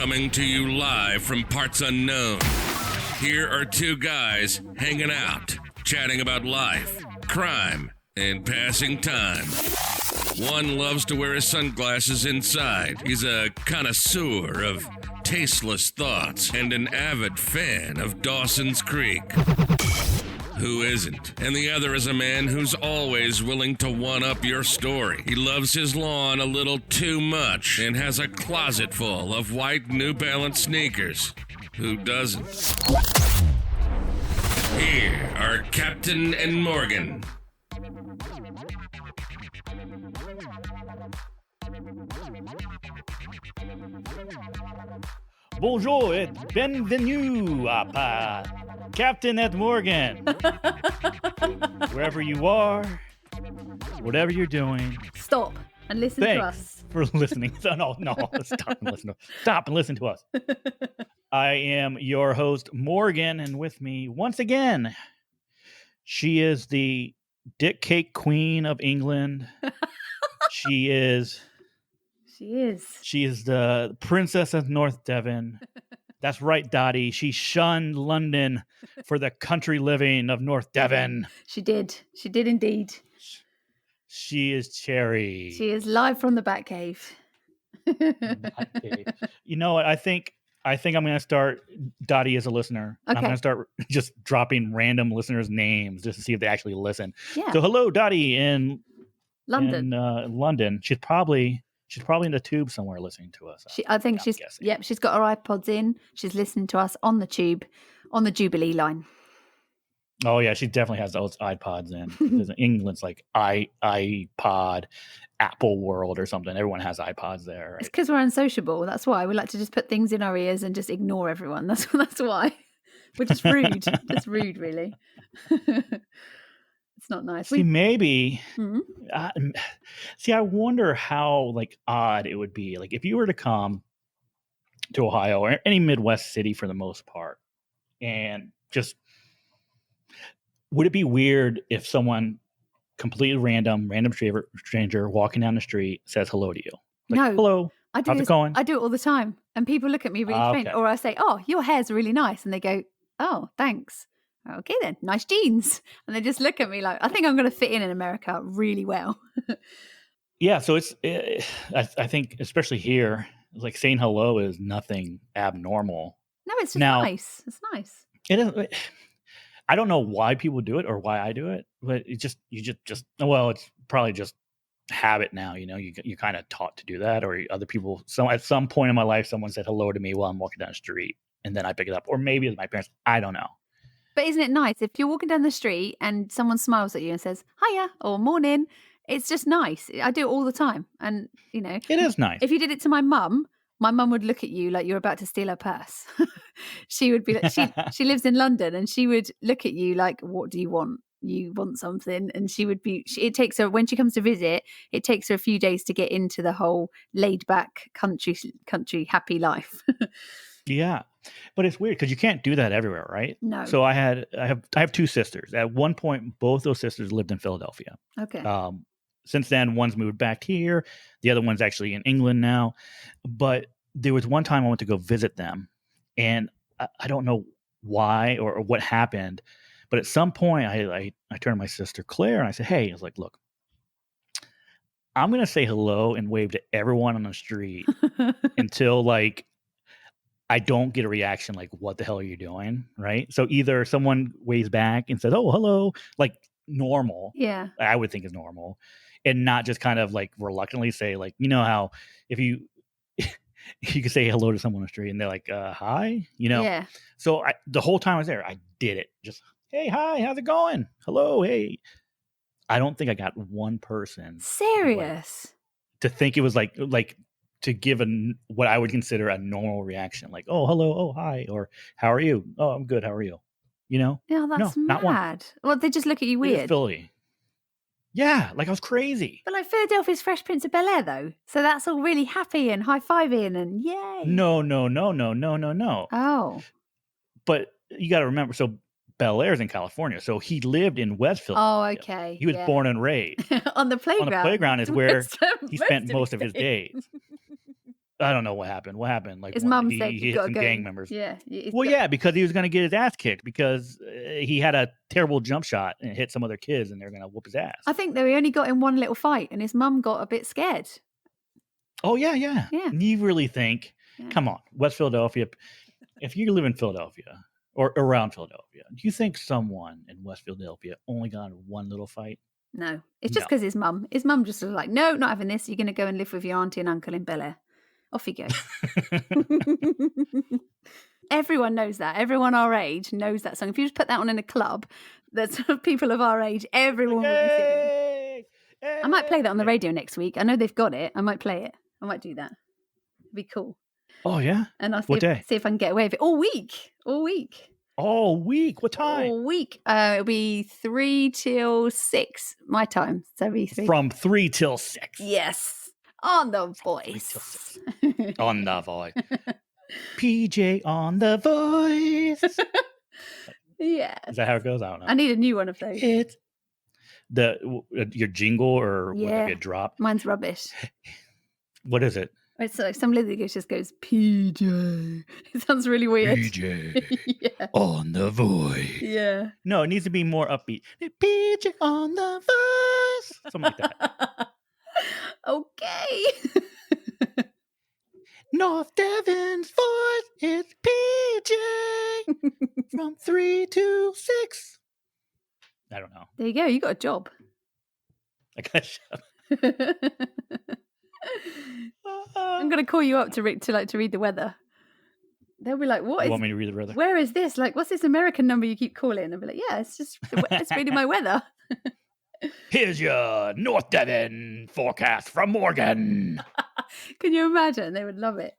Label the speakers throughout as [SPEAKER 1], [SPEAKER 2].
[SPEAKER 1] Coming to you live from parts unknown. Here are two guys hanging out, chatting about life, crime, and passing time. One loves to wear his sunglasses inside. He's a connoisseur of tasteless thoughts and an avid fan of Dawson's Creek. Who isn't? And the other is a man who's always willing to one-up your story. He loves his lawn a little too much and has a closet full of white New Balance sneakers. Who doesn't? Here are Captain and Morgan.
[SPEAKER 2] Bonjour et bienvenue à Captain&Morgan. Wherever you are, whatever you're doing.
[SPEAKER 3] Stop and listen to us.
[SPEAKER 2] For listening. No, stop and listen to us. I am your host, Morgan, and with me once again, she is the dick cake queen of England. She is the princess of North Devon. That's right, Dottie. She shunned London for the country living of North Devon.
[SPEAKER 3] She did indeed.
[SPEAKER 2] She is Cherry.
[SPEAKER 3] She is live from the Batcave.
[SPEAKER 2] You know what? I think I'm going to start Dottie as a listener. Okay. I'm going to start just dropping random listeners' names just to see if they actually listen. Yeah. So hello, Dottie in London. London. She's probably in the tube somewhere listening to us.
[SPEAKER 3] She's got her iPods in. She's listening to us on the tube, on the Jubilee line.
[SPEAKER 2] Oh yeah, she definitely has those iPods in. Because England's like iPod, Apple World or something. Everyone has iPods there. Right?
[SPEAKER 3] It's because we're unsociable. That's why we like to just put things in our ears and just ignore everyone. That's why. We're just rude. Just rude, really. It's not nice.
[SPEAKER 2] See, maybe. Mm-hmm. I wonder how odd it would be. Like if you were to come to Ohio or any Midwest city for the most part, and just would it be weird if someone completely random stranger walking down the street says hello to you?
[SPEAKER 3] No.
[SPEAKER 2] Hello. How's it going?
[SPEAKER 3] I do it all the time, and people look at me really strange, or I say, "Oh, your hair's really nice," and they go, "Oh, thanks." Okay then, nice jeans. And they just look at me like, I think I'm going to fit in America really well.
[SPEAKER 2] Yeah, so I think especially here, like saying hello is nothing abnormal.
[SPEAKER 3] No, it's just nice. It's nice.
[SPEAKER 2] It is. I don't know why people do it or why I do it, but it's probably just habit now. You know, you're kind of taught to do that, or other people. So at some point in my life, someone said hello to me while I'm walking down the street, and then I pick it up, or maybe it's my parents. I don't know.
[SPEAKER 3] But isn't it nice if you're walking down the street and someone smiles at you and says, hiya, or morning? It's just nice. I do it all the time. And, you know.
[SPEAKER 2] It is nice.
[SPEAKER 3] If you did it to my mum would look at you like you're about to steal her purse. She would be like, she lives in London, and she would look at you like, what do you want? You want something? And it takes her, when she comes to visit, it takes her a few days to get into the whole laid back country happy life.
[SPEAKER 2] Yeah. But it's weird because you can't do that everywhere, right?
[SPEAKER 3] No.
[SPEAKER 2] So I have two sisters. At one point, both those sisters lived in Philadelphia.
[SPEAKER 3] Okay.
[SPEAKER 2] Since then, one's moved back here. The other one's actually in England now. But there was one time I went to go visit them, and I don't know why or what happened. But at some point, I turned to my sister Claire and I said, "Hey," I was like, "Look, I'm gonna say hello and wave to everyone on the street until I don't get a reaction like, what the hell are you doing? Right? So either someone waves back and says, oh, hello, like normal.
[SPEAKER 3] Yeah.
[SPEAKER 2] I would think is normal. And not just kind of like reluctantly say like, you know how if you could say hello to someone on the street and they're like, hi, you know?
[SPEAKER 3] Yeah.
[SPEAKER 2] So the whole time I was there, I did it. Just, hey, hi, how's it going? Hello, hey. I don't think I got one person.
[SPEAKER 3] Serious?
[SPEAKER 2] To think it was like to give what I would consider a normal reaction, like, oh, hello, oh, hi, or how are you? Oh, I'm good. How are you? You know?
[SPEAKER 3] Yeah, that's mad. Not one. Well, they just look at you weird.
[SPEAKER 2] Philly. Yeah, like I was crazy.
[SPEAKER 3] But like Philadelphia's Fresh Prince of Bel-Air, though. So that's all really happy and high-fiving and yay.
[SPEAKER 2] No.
[SPEAKER 3] Oh.
[SPEAKER 2] But you got to remember, so Bel-Air's in California, so he lived in West Philadelphia.
[SPEAKER 3] Oh, okay.
[SPEAKER 2] He was born and raised.
[SPEAKER 3] On the playground.
[SPEAKER 2] On the playground is where he spent most of his days. I don't know what happened. What happened? Like
[SPEAKER 3] His mum said,
[SPEAKER 2] he
[SPEAKER 3] "You
[SPEAKER 2] hit
[SPEAKER 3] gotta
[SPEAKER 2] some
[SPEAKER 3] go."
[SPEAKER 2] gang members.
[SPEAKER 3] Yeah.
[SPEAKER 2] Well, yeah, because he was going to get his ass kicked because he had a terrible jump shot and hit some other kids, and they're going to whoop his ass.
[SPEAKER 3] I think they only got in one little fight, and his mum got a bit scared.
[SPEAKER 2] Oh yeah.
[SPEAKER 3] Yeah.
[SPEAKER 2] And you really think?
[SPEAKER 3] Yeah.
[SPEAKER 2] Come on, West Philadelphia. If you live in Philadelphia or around Philadelphia, do you think someone in West Philadelphia only got in one little fight?
[SPEAKER 3] No, it's just because his mum just was like, no, not having this. You're going to go and live with your auntie and uncle in Bel Air. Off you go. Everyone knows that. Everyone our age knows that song. If you just put that on in a club, that's people of our age, everyone will be singing. I might play that on the radio next week. I know they've got it. I might play it. I might do that. It'd be cool.
[SPEAKER 2] Oh yeah.
[SPEAKER 3] And I'll
[SPEAKER 2] What day?
[SPEAKER 3] see if I can get away with it. All week.
[SPEAKER 2] All week. What time?
[SPEAKER 3] All week. It'll be 3 till 6 my time. So it'll be 3.
[SPEAKER 2] From 3 till 6.
[SPEAKER 3] Yes. On the voice.
[SPEAKER 2] 3 till 6. On the voice. PJ on the voice.
[SPEAKER 3] Yeah.
[SPEAKER 2] Is that how it goes? I don't know.
[SPEAKER 3] I need a new one of those.
[SPEAKER 2] It's your jingle or would it be a drop?
[SPEAKER 3] Mine's rubbish.
[SPEAKER 2] What is it?
[SPEAKER 3] It's like some lady just goes, PJ. It sounds really weird.
[SPEAKER 2] PJ
[SPEAKER 3] Yeah.
[SPEAKER 2] on the voice.
[SPEAKER 3] Yeah.
[SPEAKER 2] No, it needs to be more upbeat. PJ on the voice. Something like that.
[SPEAKER 3] Okay.
[SPEAKER 2] North Devon's voice is PJ from 3 to 6. I don't know.
[SPEAKER 3] There you go. You got a job.
[SPEAKER 2] I got shut.
[SPEAKER 3] I'm gonna call you up to read the weather. They'll be like, "What
[SPEAKER 2] You
[SPEAKER 3] is?
[SPEAKER 2] want me to read the weather?
[SPEAKER 3] Where is this? Like, what's this American number you keep calling?" I'll be like, "Yeah, it's just it's reading my weather."
[SPEAKER 2] Here's your North Devon forecast from Morgan.
[SPEAKER 3] Can you imagine? They would love it.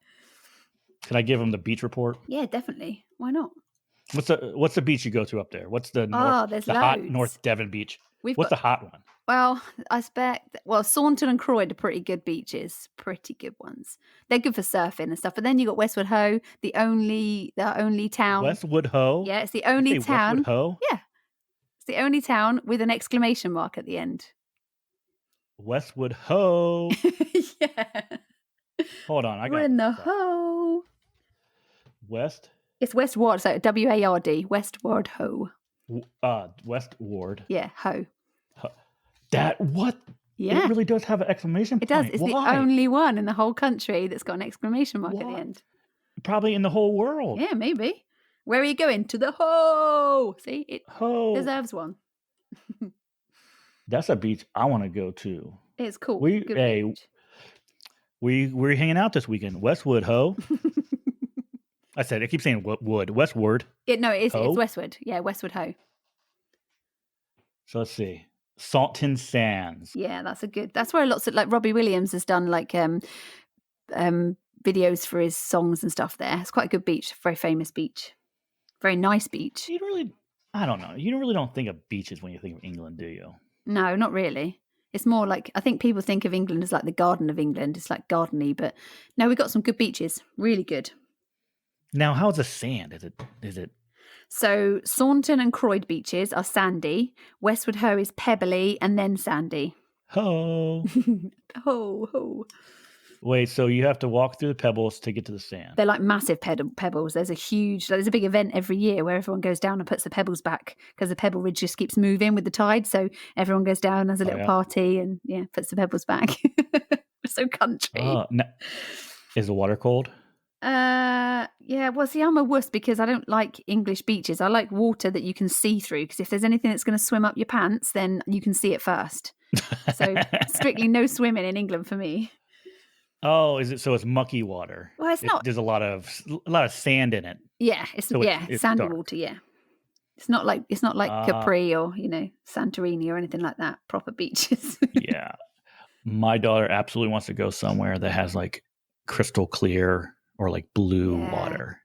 [SPEAKER 2] Can I give them the beach report?
[SPEAKER 3] Yeah, definitely. Why not?
[SPEAKER 2] What's the beach you go to up there? What's the
[SPEAKER 3] there's
[SPEAKER 2] hot
[SPEAKER 3] loads.
[SPEAKER 2] North Devon beach?
[SPEAKER 3] What's
[SPEAKER 2] the hot one?
[SPEAKER 3] Well, I expect. Well, Saunton and Croyd are pretty good beaches, pretty good ones. They're good for surfing and stuff. But then you got Westwood Ho, the only town.
[SPEAKER 2] Westwood Ho.
[SPEAKER 3] Yeah, it's the only town.
[SPEAKER 2] Westwood Ho.
[SPEAKER 3] Yeah, it's the only town with an exclamation mark at the end.
[SPEAKER 2] Westwood Ho.
[SPEAKER 3] Yeah.
[SPEAKER 2] Hold on,
[SPEAKER 3] We're in the Ho.
[SPEAKER 2] West.
[SPEAKER 3] It's Westward, so WARD, Westward Ho.
[SPEAKER 2] Westward.
[SPEAKER 3] Yeah, Ho.
[SPEAKER 2] That what?
[SPEAKER 3] Yeah.
[SPEAKER 2] It really does have an exclamation point.
[SPEAKER 3] It does. It's
[SPEAKER 2] Why?
[SPEAKER 3] the only one in the whole country that's got an exclamation mark at the end.
[SPEAKER 2] Probably in the whole world.
[SPEAKER 3] Yeah, maybe. Where are you going? To the Ho. See, it
[SPEAKER 2] Ho.
[SPEAKER 3] deserves one.
[SPEAKER 2] That's a beach I want to go to.
[SPEAKER 3] It's cool.
[SPEAKER 2] We're hanging out this weekend. Westwood Ho. I keep saying wood. Westward.
[SPEAKER 3] It's
[SPEAKER 2] Ho?
[SPEAKER 3] Westwood. Yeah, Westwood Ho.
[SPEAKER 2] So let's see. Salton Sands.
[SPEAKER 3] Yeah, that's where lots of like Robbie Williams has done like videos for his songs and stuff there. It's quite a good beach, very famous beach. Very nice beach.
[SPEAKER 2] I don't know. You really don't think of beaches when you think of England, do you?
[SPEAKER 3] No, not really. It's more like, I think people think of England as like the Garden of England. It's like gardeny, but no, we've got some good beaches. Really good.
[SPEAKER 2] Now, how's the sand? Is it?
[SPEAKER 3] So Saunton and Croyd beaches are sandy. Westwood Ho is pebbly and then sandy.
[SPEAKER 2] Ho.
[SPEAKER 3] Ho.
[SPEAKER 2] Wait, so you have to walk through the pebbles to get to the sand.
[SPEAKER 3] They're like massive pebbles. There's a big event every year where everyone goes down and puts the pebbles back because the pebble ridge just keeps moving with the tide. So everyone goes down, has a little party and puts the pebbles back. We're so country.
[SPEAKER 2] Is the water cold?
[SPEAKER 3] Yeah, well, see, I'm a wuss because I don't like English beaches. I like water that you can see through because if there's anything that's going to swim up your pants, then you can see it first. So strictly no swimming in England for me.
[SPEAKER 2] Oh, is it? So it's mucky water.
[SPEAKER 3] Well, it's not.
[SPEAKER 2] There's a lot of sand in it.
[SPEAKER 3] Yeah, it's sandy
[SPEAKER 2] dark.
[SPEAKER 3] water. Yeah, it's not like Capri or Santorini or anything like that. Proper beaches.
[SPEAKER 2] Yeah, my daughter absolutely wants to go somewhere that has like crystal clear or like blue water.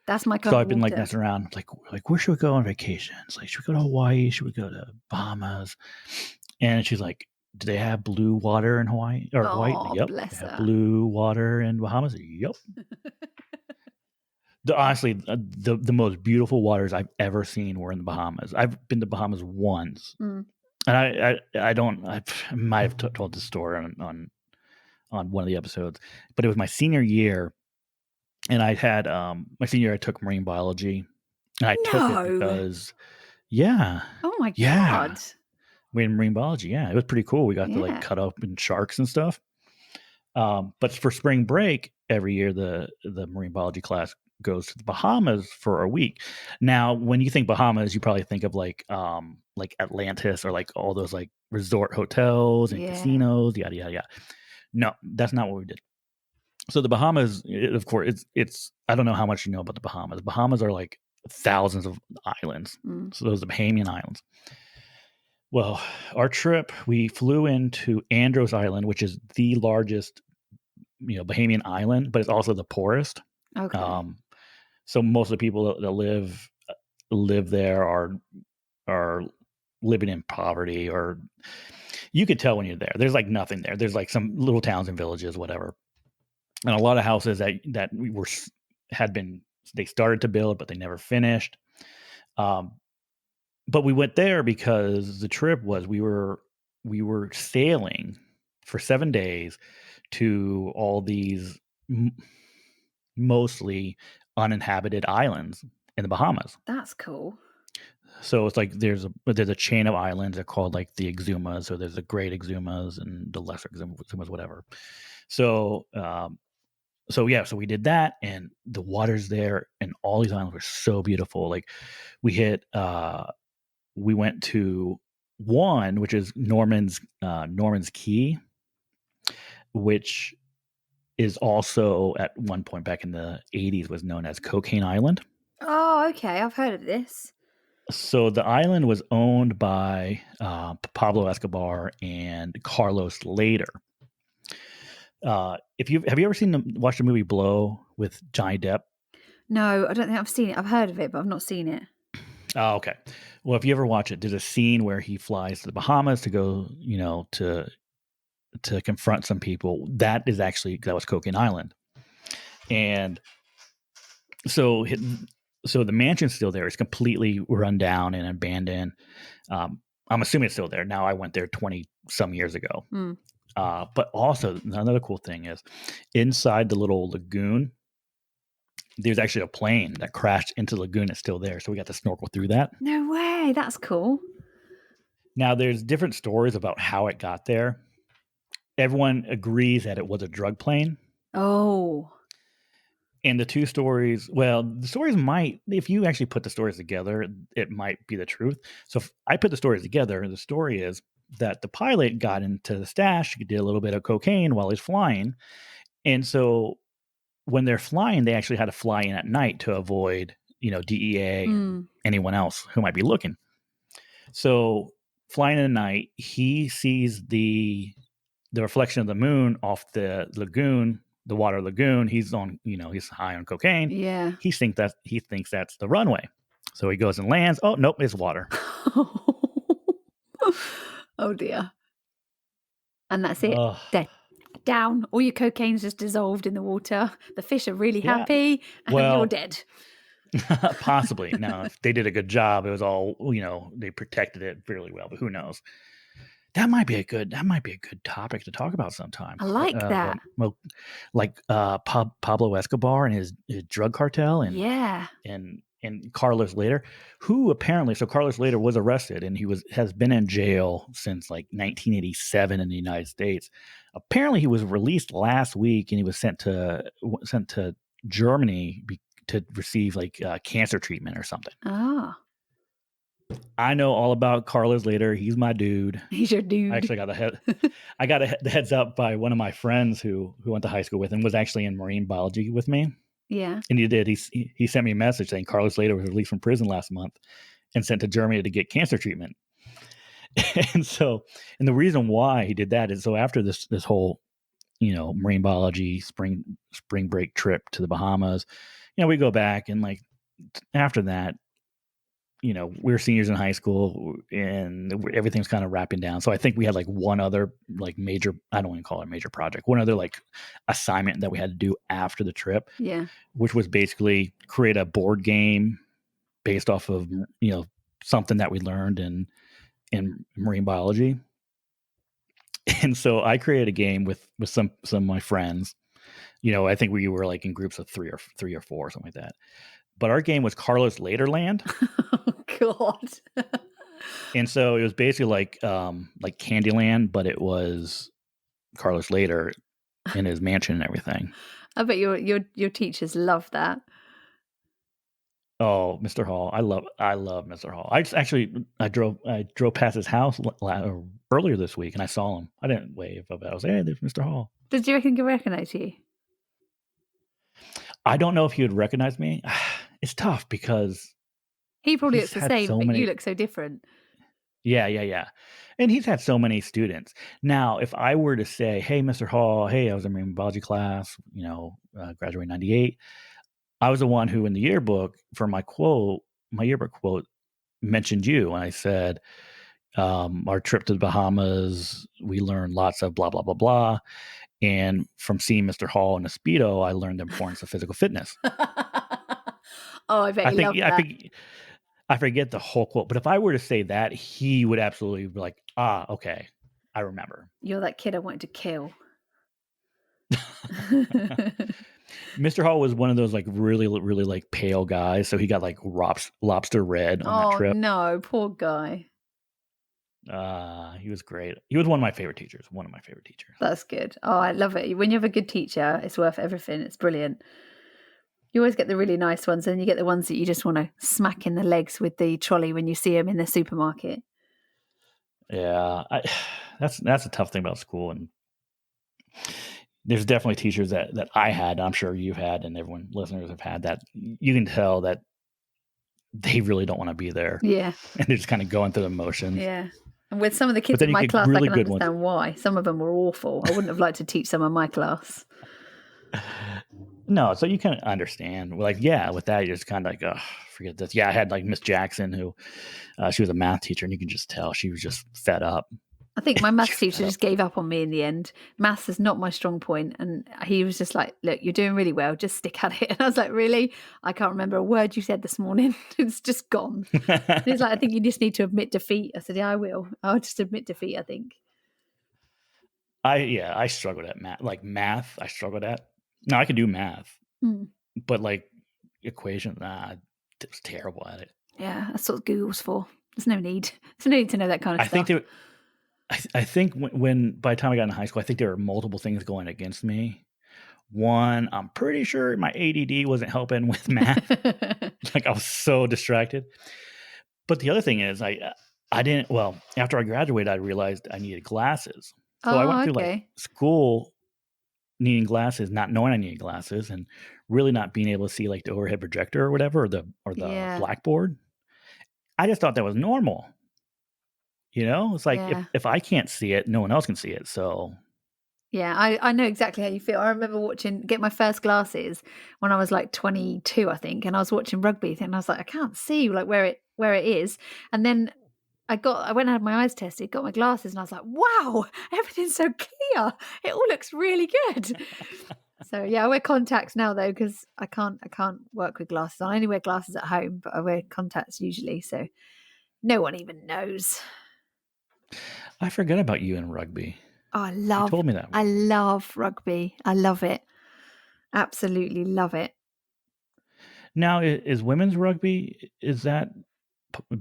[SPEAKER 3] That's my kind
[SPEAKER 2] So
[SPEAKER 3] of
[SPEAKER 2] I've been
[SPEAKER 3] water.
[SPEAKER 2] like messing around, like where should we go on vacation? It's like, should we go to Hawaii? Should we go to Bahamas? And she's like, do they have blue water in Hawaii or Hawaii? Yep.
[SPEAKER 3] Bless
[SPEAKER 2] they have
[SPEAKER 3] her.
[SPEAKER 2] blue water in Bahamas. Yep. Honestly, the most beautiful waters I've ever seen were in the Bahamas. I've been to Bahamas once, and I might have told this story on on one of the episodes, but it was my senior year, and I had my senior year I took marine biology, and I took it
[SPEAKER 3] No.
[SPEAKER 2] because yeah,
[SPEAKER 3] Oh my
[SPEAKER 2] yeah,
[SPEAKER 3] God.
[SPEAKER 2] we had marine biology. Yeah, it was pretty cool. We got to like
[SPEAKER 3] Yeah.
[SPEAKER 2] cut up in sharks and stuff. But for spring break every year, the marine biology class goes to the Bahamas for a week. Now, when you think Bahamas, you probably think of like Atlantis or like all those like resort hotels and
[SPEAKER 3] Yeah.
[SPEAKER 2] casinos, yada yada yada. No, that's not what we did. So the Bahamas, of course, it's I don't know how much you know about the Bahamas. The Bahamas are like thousands of islands.
[SPEAKER 3] Mm.
[SPEAKER 2] So those are the Bahamian Islands. Well, our trip, we flew into Andros Island, which is the largest, Bahamian island, but it's also the poorest.
[SPEAKER 3] Okay.
[SPEAKER 2] So most of the people that live there are living in poverty, or you could tell when you're there. There's like nothing there. There's like some little towns and villages, whatever, and a lot of houses that they started to build, but they never finished. But we went there because the trip was we were sailing for 7 days to all these mostly uninhabited islands in the Bahamas.
[SPEAKER 3] That's cool.
[SPEAKER 2] So it's like there's a chain of islands. They're called like the Exumas. So there's the Great Exumas and the Lesser Exumas, whatever. So so we did that, and the waters there and all these islands were so beautiful. Like we went to one, which is Norman's Key, which is also at one point back in the 80s was known as Cocaine Island.
[SPEAKER 3] Oh, okay. I've heard of this.
[SPEAKER 2] So the island was owned by Pablo Escobar and Carlos Later. Have you ever watched the movie Blow with Johnny Depp?
[SPEAKER 3] No, I don't think I've seen it. I've heard of it, but I've not seen it.
[SPEAKER 2] Oh, okay. Well, if you ever watch it, there's a scene where he flies to the Bahamas to go, to confront some people. That was Cocaine Island, and so the mansion's still there. It's completely run down and abandoned. I'm assuming it's still there now. I went there 20 some years ago.
[SPEAKER 3] Mm.
[SPEAKER 2] But also another cool thing is inside the little lagoon, there's actually a plane that crashed into the lagoon. It's still there. So we got to snorkel through that.
[SPEAKER 3] No way. That's cool.
[SPEAKER 2] Now there's different stories about how it got there. Everyone agrees that it was a drug plane.
[SPEAKER 3] Oh.
[SPEAKER 2] And the two stories, the stories might, if you actually put the stories together, it might be the truth. So if I put the stories together, the story is that the pilot got into the stash, did a little bit of cocaine while he's flying. And so when they're flying, they actually had to fly in at night to avoid, DEA and anyone else who might be looking. So flying in the night, he sees the reflection of the moon off the lagoon, the water lagoon. He's on, he's high on cocaine.
[SPEAKER 3] Yeah.
[SPEAKER 2] He thinks that's the runway. So he goes and lands. Oh, nope, it's water.
[SPEAKER 3] Oh dear. And that's it.
[SPEAKER 2] Ugh.
[SPEAKER 3] Dead. Down. All your cocaine's just dissolved in the water. The fish are really happy, and you're dead.
[SPEAKER 2] Possibly. Now, if they did a good job, it was all, they protected it fairly well, but who knows? That might be a good topic to talk about sometime.
[SPEAKER 3] I like that.
[SPEAKER 2] Well, like Pablo Escobar and his drug cartel, and and Carlos Later, who apparently, so Carlos Later was arrested and he has been in jail since like 1987 in the United States. Apparently, he was released last week and he was sent to Germany to receive like cancer treatment or something.
[SPEAKER 3] Ah.
[SPEAKER 2] I know all about Carlos Later. He's my dude.
[SPEAKER 3] He's your dude.
[SPEAKER 2] I actually got the heads up by one of my friends who went to high school with him, was actually in marine biology with me.
[SPEAKER 3] Yeah.
[SPEAKER 2] And he did. He sent me a message saying Carlos Later was released from prison last month and sent to Germany to get cancer treatment. And the reason why he did that is so after this whole, marine biology spring break trip to the Bahamas, we go back and like after that, we're seniors in high school and everything's kind of wrapping down. So I think we had like one other like major, I don't want to call it a major project, one other like assignment that we had to do after the trip.
[SPEAKER 3] Yeah.
[SPEAKER 2] Which was basically create a board game based off of, something that we learned in marine biology. And so I created a game with some of my friends. I think we were like in groups of three or four, something like that. But our game was Carlos Laterland.
[SPEAKER 3] Oh God.
[SPEAKER 2] And so it was basically like Candyland, but it was Carlos Later in his mansion and everything.
[SPEAKER 3] I bet your teachers love that.
[SPEAKER 2] Oh, Mr. Hall. I love Mr. Hall. I drove past his house earlier this week and I saw him. I didn't wave, but I was, hey, there's Mr. Hall.
[SPEAKER 3] Did you reckon he recognize you?
[SPEAKER 2] I don't know if he would recognize me. It's tough because
[SPEAKER 3] he probably looks the same, but you look so different.
[SPEAKER 2] Yeah. And he's had so many students. Now, if I were to say, hey, Mr. Hall, hey, I was in marine biology class, graduated in 98. I was the one who in the yearbook for my yearbook quote mentioned you. And I said, our trip to the Bahamas, we learned lots of blah, blah, blah, blah. And from seeing Mr. Hall in a Speedo, I learned the importance of physical fitness.
[SPEAKER 3] Oh, I bet he loved that.
[SPEAKER 2] I forget the whole quote, but if I were to say that, he would absolutely be like, okay, I remember.
[SPEAKER 3] You're that kid I wanted to kill.
[SPEAKER 2] Mr. Hall was one of those like really, really like pale guys. So he got like lobster red on that trip.
[SPEAKER 3] Oh no, poor guy.
[SPEAKER 2] He was great. He was one of my favorite teachers.
[SPEAKER 3] That's good. Oh, I love it. When you have a good teacher, it's worth everything. It's brilliant. You always get the really nice ones, and you get the ones that you just want to smack in the legs with the trolley when you see them in the supermarket.
[SPEAKER 2] Yeah, that's a tough thing about school, and there's definitely teachers that I had, I'm sure you've had, and everyone listeners have had, that you can tell that they really don't want to be there.
[SPEAKER 3] Yeah,
[SPEAKER 2] and they're just kind of going through the motions.
[SPEAKER 3] Yeah, and with some of the kids in my class, really I can understand why. Some of them were awful. I wouldn't have liked to teach some of my class.
[SPEAKER 2] No, so you can understand. Like, yeah, with that, you're just kind of like, oh, forget this. Yeah, I had like Miss Jackson, who she was a math teacher, and you can just tell she was just fed up.
[SPEAKER 3] I think my maths teacher just gave up on me in the end. Maths is not my strong point, and he was just like, look, you're doing really well, just stick at it. And I was like, really? I can't remember a word you said this morning. It's just gone. And he's like, I think you just need to admit defeat. I said, yeah, I will. I'll just admit defeat, I think.
[SPEAKER 2] I struggled at math. Like math, I struggled at. No, I could do math, but like equations, I was terrible at it.
[SPEAKER 3] Yeah, that's what Google's for. There's no need. There's no need to know that kind of stuff.
[SPEAKER 2] I think when by the time I got in high school, I think there were multiple things going against me. One, I'm pretty sure my ADD wasn't helping with math. Like I was so distracted. But the other thing is, I didn't. Well, after I graduated, I realized I needed glasses. So I went through like school needing glasses, not knowing I needed glasses, and really not being able to see like the overhead projector or whatever, or the blackboard. I just thought that was normal. It's like if I can't see it, no one else can see it. So
[SPEAKER 3] yeah, I know exactly how you feel. I remember get my first glasses when I was like 22, I think, and I was watching rugby, and I was like, I can't see like where it is, and then I went and had my eyes tested, got my glasses, and I was like, wow, everything's so clear. It all looks really good. So yeah, I wear contacts now though, because I can't work with glasses. I only wear glasses at home, but I wear contacts usually, so no one even knows.
[SPEAKER 2] I forget about you in rugby.
[SPEAKER 3] Oh,
[SPEAKER 2] you told me that.
[SPEAKER 3] I love rugby. I love it. Absolutely love it.
[SPEAKER 2] Now, is women's rugby, is that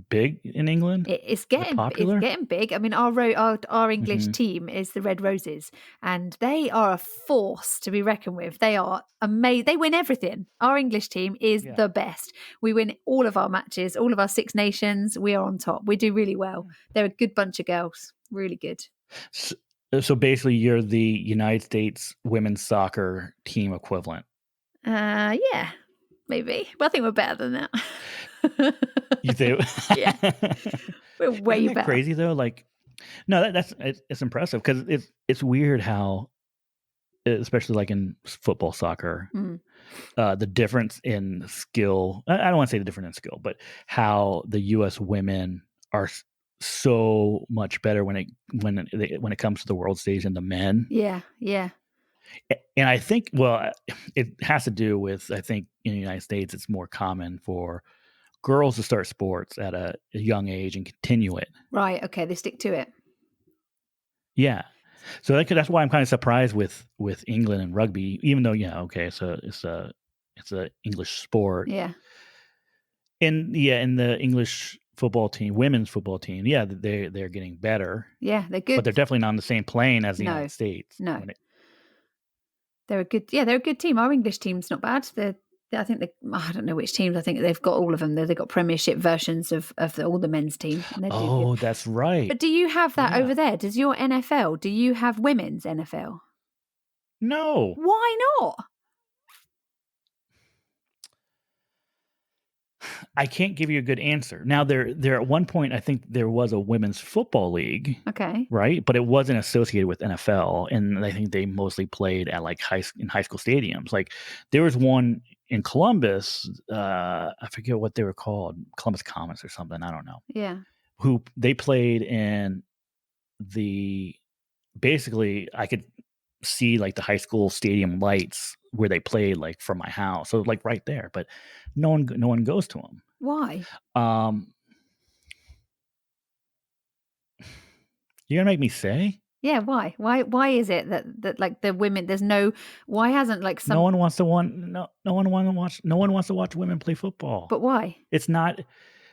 [SPEAKER 2] big in England?
[SPEAKER 3] It's getting popular. It's getting big. I mean, our English team is the Red Roses, and they are a force to be reckoned with. They are amazing. They win everything. Our English team is the best. We win all of our matches, all of our Six Nations. We are on top. We do really well. They're a good bunch of girls. Really good.
[SPEAKER 2] So basically, you're the United States women's soccer team equivalent.
[SPEAKER 3] Yeah, maybe. But I think we're better than that.
[SPEAKER 2] You do?
[SPEAKER 3] Yeah, we're way better.
[SPEAKER 2] Crazy though, like no, it's impressive because it's weird how, especially like in football, soccer, the difference in skill. I don't want to say the difference in skill, but how the U.S. women are so much better when it comes to the world stage than the men.
[SPEAKER 3] Yeah.
[SPEAKER 2] And I think, well, it has to do with, I think in the United States, it's more common for girls to start sports at a young age and continue it.
[SPEAKER 3] Right. Okay. They stick to it.
[SPEAKER 2] Yeah. that's why I'm kind of surprised with England and rugby, even though so it's a English sport.
[SPEAKER 3] Yeah.
[SPEAKER 2] In the English football team, women's football team, they're getting better.
[SPEAKER 3] Yeah, they're good.
[SPEAKER 2] But they're definitely not on the same plane as the
[SPEAKER 3] No,
[SPEAKER 2] United States.
[SPEAKER 3] no. They're a good team. Our English team's not bad. I don't know which teams. I think they've got all of them. They've got Premiership versions of all the men's team. And
[SPEAKER 2] oh, that's right.
[SPEAKER 3] But do you have that over there? Does your NFL? Do you have women's NFL?
[SPEAKER 2] No.
[SPEAKER 3] Why not?
[SPEAKER 2] I can't give you a good answer. Now, there at one point, I think there was a women's football league.
[SPEAKER 3] Okay.
[SPEAKER 2] Right? But it wasn't associated with NFL. And I think they mostly played at like high school stadiums. Like there was one in Columbus, I forget what they were called, Columbus Comets or something. I don't know.
[SPEAKER 3] Yeah.
[SPEAKER 2] Who they played in basically I could see like the high school stadium lights where they played like from my house. So like right there, but no one goes to them.
[SPEAKER 3] Why?
[SPEAKER 2] You're gonna make me say?
[SPEAKER 3] Yeah, why? Why is it that like the women? Why hasn't like some?
[SPEAKER 2] No one wants to watch women play football.
[SPEAKER 3] But why?
[SPEAKER 2] It's not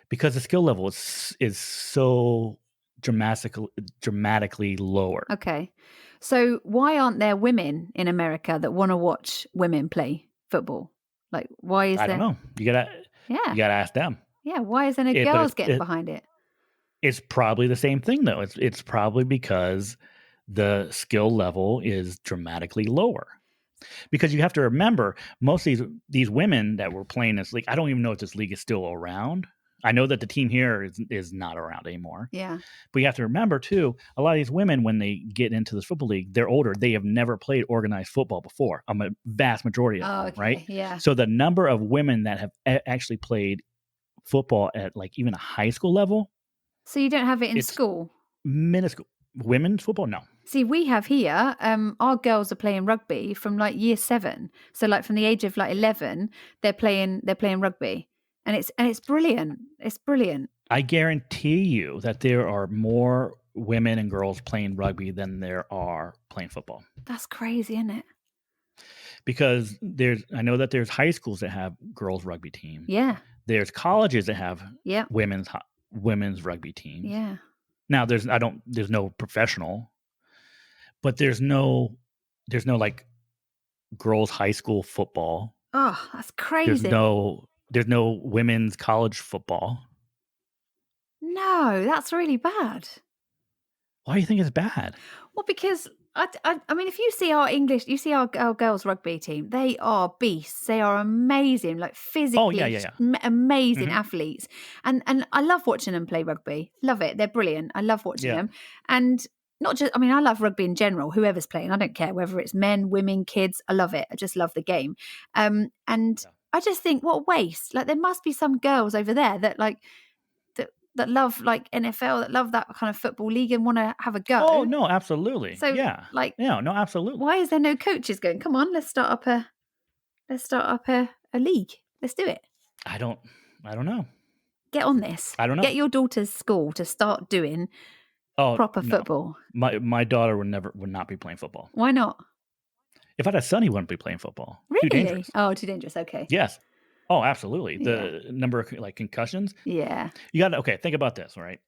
[SPEAKER 2] because the skill level is so dramatically lower.
[SPEAKER 3] Okay, so why aren't there women in America that want to watch women play football? Like, why is there?
[SPEAKER 2] I don't know. You gotta ask them.
[SPEAKER 3] Yeah, why isn't there girls getting behind it?
[SPEAKER 2] It's probably the same thing though. It's probably because the skill level is dramatically lower. Because you have to remember, most of these women that were playing this league, I don't even know if this league is still around. I know that the team here is not around anymore.
[SPEAKER 3] Yeah.
[SPEAKER 2] But you have to remember too, a lot of these women, when they get into this football league, they're older. They have never played organized football before. A vast majority of them,
[SPEAKER 3] okay.
[SPEAKER 2] right?
[SPEAKER 3] Yeah.
[SPEAKER 2] So the number of women that have actually played football at like even a high school level.
[SPEAKER 3] So you don't have it in school?
[SPEAKER 2] Minuscule. Women's football? No.
[SPEAKER 3] See, we have here, our girls are playing rugby from like year 7. So like from the age of like 11, they're playing rugby. And it's brilliant. It's brilliant.
[SPEAKER 2] I guarantee you that there are more women and girls playing rugby than there are playing football.
[SPEAKER 3] That's crazy, isn't it?
[SPEAKER 2] Because I know that there's high schools that have girls rugby teams.
[SPEAKER 3] Yeah.
[SPEAKER 2] There's colleges that have women's rugby teams.
[SPEAKER 3] Yeah.
[SPEAKER 2] Now there's no professional, but there's no like girls high school football.
[SPEAKER 3] Oh, that's crazy.
[SPEAKER 2] There's no women's college football.
[SPEAKER 3] No, that's really bad.
[SPEAKER 2] Why do you think it's bad?
[SPEAKER 3] Well, because I mean, if you see our girls rugby team, they are beasts. They are amazing, like physically amazing athletes. And I love watching them play rugby. Love it. They're brilliant. I love watching them. And not just, I mean, I love rugby in general, whoever's playing. I don't care whether it's men, women, kids. I love it. I just love the game. I just think, what a waste. Like there must be some girls over there that that love like NFL, that love that kind of football league and want to have a go.
[SPEAKER 2] Oh no, absolutely.
[SPEAKER 3] So
[SPEAKER 2] no, absolutely.
[SPEAKER 3] Why is there no coaches going, come on, let's start up a league. Let's do it.
[SPEAKER 2] I don't know.
[SPEAKER 3] Get on this.
[SPEAKER 2] I don't know.
[SPEAKER 3] Get your daughter's school to start doing proper football.
[SPEAKER 2] My daughter would not be playing football.
[SPEAKER 3] Why not?
[SPEAKER 2] If I had a son, he wouldn't be playing football.
[SPEAKER 3] Really?
[SPEAKER 2] Too dangerous.
[SPEAKER 3] Oh, too dangerous. Okay.
[SPEAKER 2] Yes. Oh, absolutely. The number of like concussions.
[SPEAKER 3] Yeah.
[SPEAKER 2] You got to, think about this, right?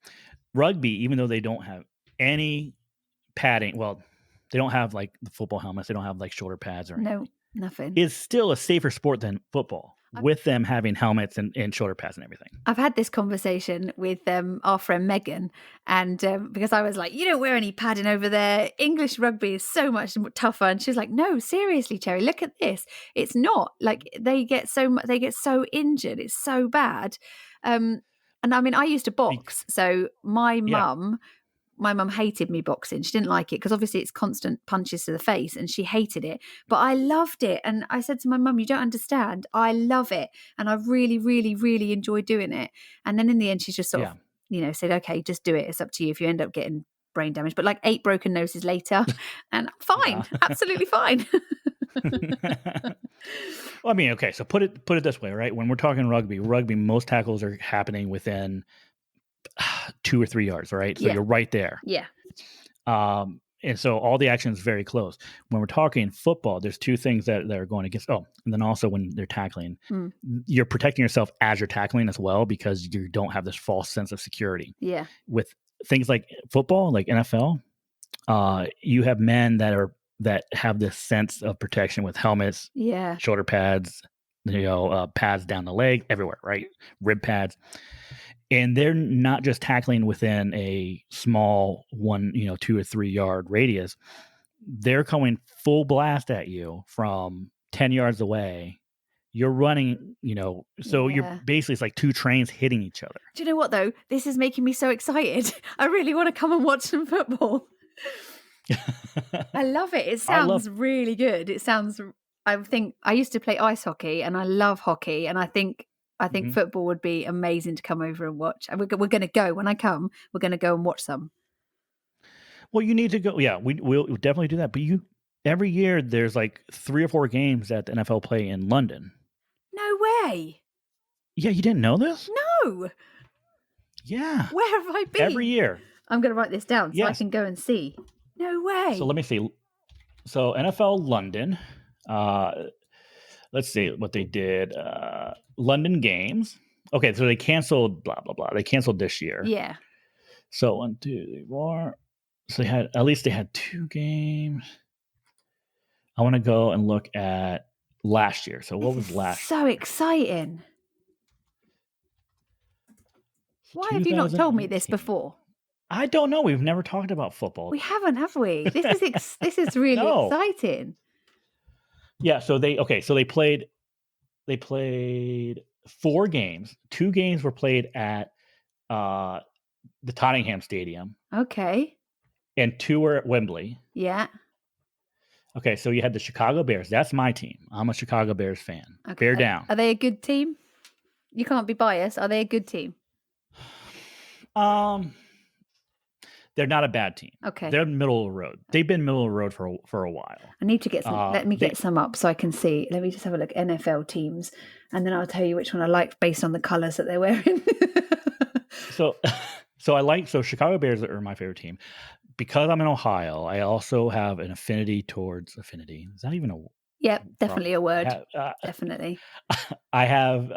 [SPEAKER 2] Rugby, even though they don't have any padding, well, they don't have like the football helmets, they don't have like shoulder pads or anything.
[SPEAKER 3] No, nothing.
[SPEAKER 2] It's still a safer sport than football with them having helmets and shoulder pads and everything.
[SPEAKER 3] I've had this conversation with our friend Megan, and because I was like, you don't wear any padding over there. English rugby is so much tougher. And she was like, no, seriously, Terry, look at this. It's not like they get so injured. It's so bad. And I mean, I used to box. So my mum hated me boxing. She didn't like it because obviously it's constant punches to the face and she hated it. But I loved it. And I said to my mum, you don't understand. I love it. And I really, really, really enjoy doing it. And then in the end, she just sort of, said, okay, just do it. It's up to you if you end up getting brain damage. But like 8 broken noses later and fine, absolutely fine.
[SPEAKER 2] Well, I mean, okay. So put it this way, right? When we're talking rugby, most tackles are happening within 2 or 3 yards, right? So you're right there.
[SPEAKER 3] Yeah.
[SPEAKER 2] and so all the action is very close. When we're talking football, there's two things that are going against. Oh, and then also when they're tackling, you're protecting yourself as you're tackling as well, because you don't have this false sense of security.
[SPEAKER 3] Yeah.
[SPEAKER 2] With things like football, like NFL, you have men that have this sense of protection with helmets,
[SPEAKER 3] Yeah.
[SPEAKER 2] shoulder pads, pads down the leg, everywhere, right? Rib pads. And they're not just tackling within a small 2 or 3 yard radius. They're coming full blast at you from 10 yards away. You're running, so you're basically, it's like two trains hitting each other.
[SPEAKER 3] Do you know what, though? This is making me so excited. I really want to come and watch some football. I love it. It sounds really good. It sounds, I think, I used to play ice hockey and I love hockey. And I think football would be amazing to come over and watch. And we're going to go. When I come, we're going to go and watch some.
[SPEAKER 2] Well, you need to go. Yeah, we'll definitely do that. But every year there's like 3 or 4 games that the NFL play in London.
[SPEAKER 3] No way.
[SPEAKER 2] Yeah, you didn't know this?
[SPEAKER 3] No.
[SPEAKER 2] Yeah.
[SPEAKER 3] Where have I been?
[SPEAKER 2] Every year.
[SPEAKER 3] I'm going to write this down so I can go and see. No way.
[SPEAKER 2] So let me see. So NFL London. Let's see what they did. London games. Okay, so they canceled blah blah blah. They canceled this year.
[SPEAKER 3] Yeah.
[SPEAKER 2] So 1, 2, 3, 4. So they had 2 games. I want to go and look at last year. So what was last?
[SPEAKER 3] So exciting. Why have you not told me this before?
[SPEAKER 2] I don't know. We've never talked about football.
[SPEAKER 3] We haven't, have we? This is really exciting.
[SPEAKER 2] Yeah. So they played 4 games. 2 games were played at the Tottenham Stadium.
[SPEAKER 3] Okay.
[SPEAKER 2] And 2 were at Wembley.
[SPEAKER 3] Yeah.
[SPEAKER 2] Okay, so you had the Chicago Bears. That's my team. I'm a Chicago Bears fan. Okay. Bear down.
[SPEAKER 3] Are they a good team? You can't be biased. Are they a good team?
[SPEAKER 2] They're not a bad team.
[SPEAKER 3] Okay.
[SPEAKER 2] They're middle of the road. They've been middle of the road for a while.
[SPEAKER 3] I need to get some. Let me get some up so I can see. Let me just have a look. NFL teams, and then I'll tell you which one I like based on the colors that they're wearing.
[SPEAKER 2] So Chicago Bears are my favorite team. Because I'm in Ohio, I also have an affinity towards affinity. Is that even a word?
[SPEAKER 3] Yep, definitely a word. Definitely.
[SPEAKER 2] I have,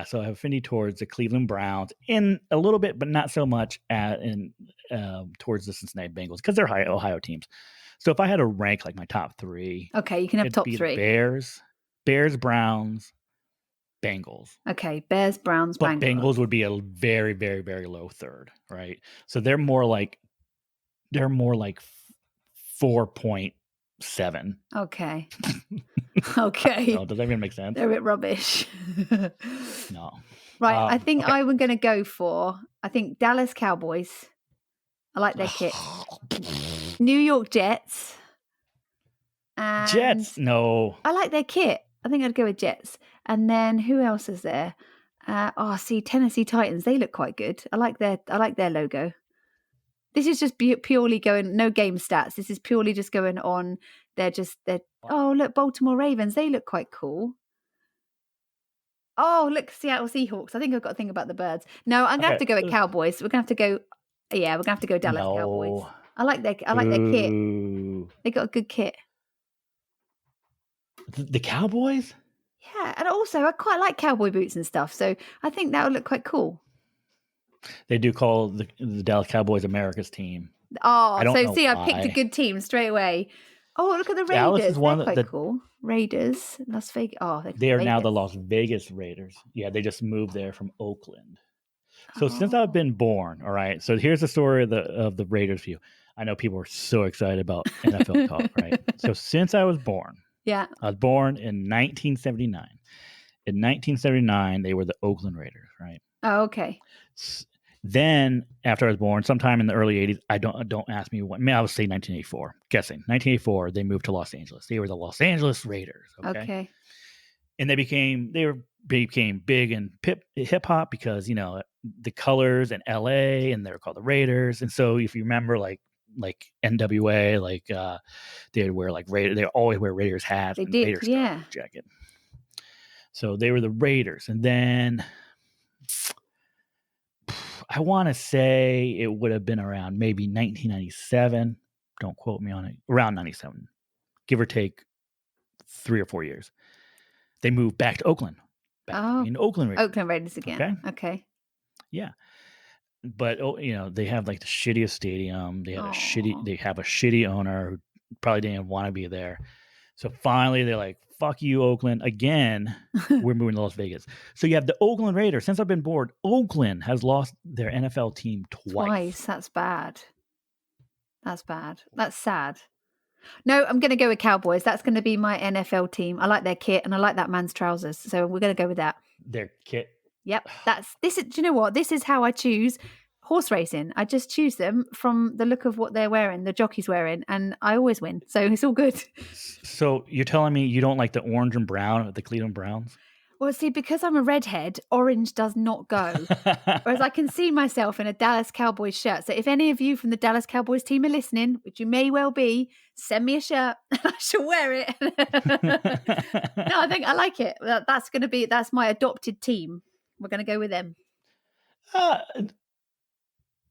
[SPEAKER 2] so I have affinity towards the Cleveland Browns in a little bit, but not so much towards the Cincinnati Bengals because they're Ohio teams. So if I had to rank like my top 3.
[SPEAKER 3] Okay, you can have top 3.
[SPEAKER 2] Bears, Browns, Bengals.
[SPEAKER 3] Okay, Bears, Browns,
[SPEAKER 2] but
[SPEAKER 3] Bengals.
[SPEAKER 2] Bengals would be a very, very, very low third, right? So they're more like 4.7.
[SPEAKER 3] Okay. Okay.
[SPEAKER 2] No, does that even make sense?
[SPEAKER 3] They're a bit rubbish.
[SPEAKER 2] No.
[SPEAKER 3] Right. I think I'm going to go for, Dallas Cowboys. I like their kit. New York Jets. And
[SPEAKER 2] Jets? No.
[SPEAKER 3] I like their kit. I think I'd go with Jets. And then who else is there? Tennessee Titans. They look quite good. I like their logo. This is just purely going, no game stats. This is purely just going on. Oh, look, Baltimore Ravens. They look quite cool. Oh, look, Seattle Seahawks. I think I've got to think about the birds. No, I'm going to have to go with Cowboys. We're going to have to go, we're going to have to go Dallas Cowboys. I like their kit. They got a good kit.
[SPEAKER 2] The Cowboys?
[SPEAKER 3] Yeah, and also I quite like cowboy boots and stuff. So I think that would look quite cool.
[SPEAKER 2] They do call the Dallas Cowboys America's team.
[SPEAKER 3] Oh, so see, I picked a good team straight away. Oh, look at the Raiders. Dallas is one They're quite cool. Raiders, Las Vegas. Oh,
[SPEAKER 2] they are now the Las Vegas Raiders. Yeah, they just moved there from Oakland. So since I've been born, all right. So here's the story of the Raiders view. I know people are so excited about NFL talk, right? So since I was born, I was born in 1979. In 1979, they were the Oakland Raiders, right?
[SPEAKER 3] Oh, okay.
[SPEAKER 2] Then, after I was born, sometime in the early 80s, don't ask me what. I would say 1984. Guessing 1984, they moved to Los Angeles. They were the Los Angeles Raiders. Okay. And they became big in hip hop because the colors in LA, and they're called the Raiders. And so, if you remember, like NWA, they'd wear they always wear Raiders hats.
[SPEAKER 3] They did,
[SPEAKER 2] Raiders jacket. So they were the Raiders, and then I want to say it would have been around maybe 1997 don't quote me on it, around 97, give or take 3 or 4 years. They moved back to Oakland. Back to being Oakland Raiders.
[SPEAKER 3] Oakland Raiders again. Okay.
[SPEAKER 2] Yeah. But they have like the shittiest stadium. They have a shitty owner who probably didn't want to be there. So finally they're like, fuck you, Oakland. Again, we're moving to Las Vegas. So you have the Oakland Raiders. Since I've been bored, Oakland has lost their NFL team twice.
[SPEAKER 3] That's bad. That's bad. That's sad. No, I'm going to go with Cowboys. That's going to be my NFL team. I like their kit and I like that man's trousers. So we're going to go with that.
[SPEAKER 2] Their kit.
[SPEAKER 3] Yep. Do you know what? This is how I choose horse racing. I just choose them from the look of what they're wearing, the jockey's wearing, and I always win. So it's all good.
[SPEAKER 2] So you're telling me you don't like the orange and brown of the Cleveland Browns?
[SPEAKER 3] Well, see, because I'm a redhead, orange does not go. Whereas I can see myself in a Dallas Cowboys shirt. So if any of you from the Dallas Cowboys team are listening, which you may well be, send me a shirt and I shall wear it. No, I think I like it. That's my adopted team. We're going to go with them.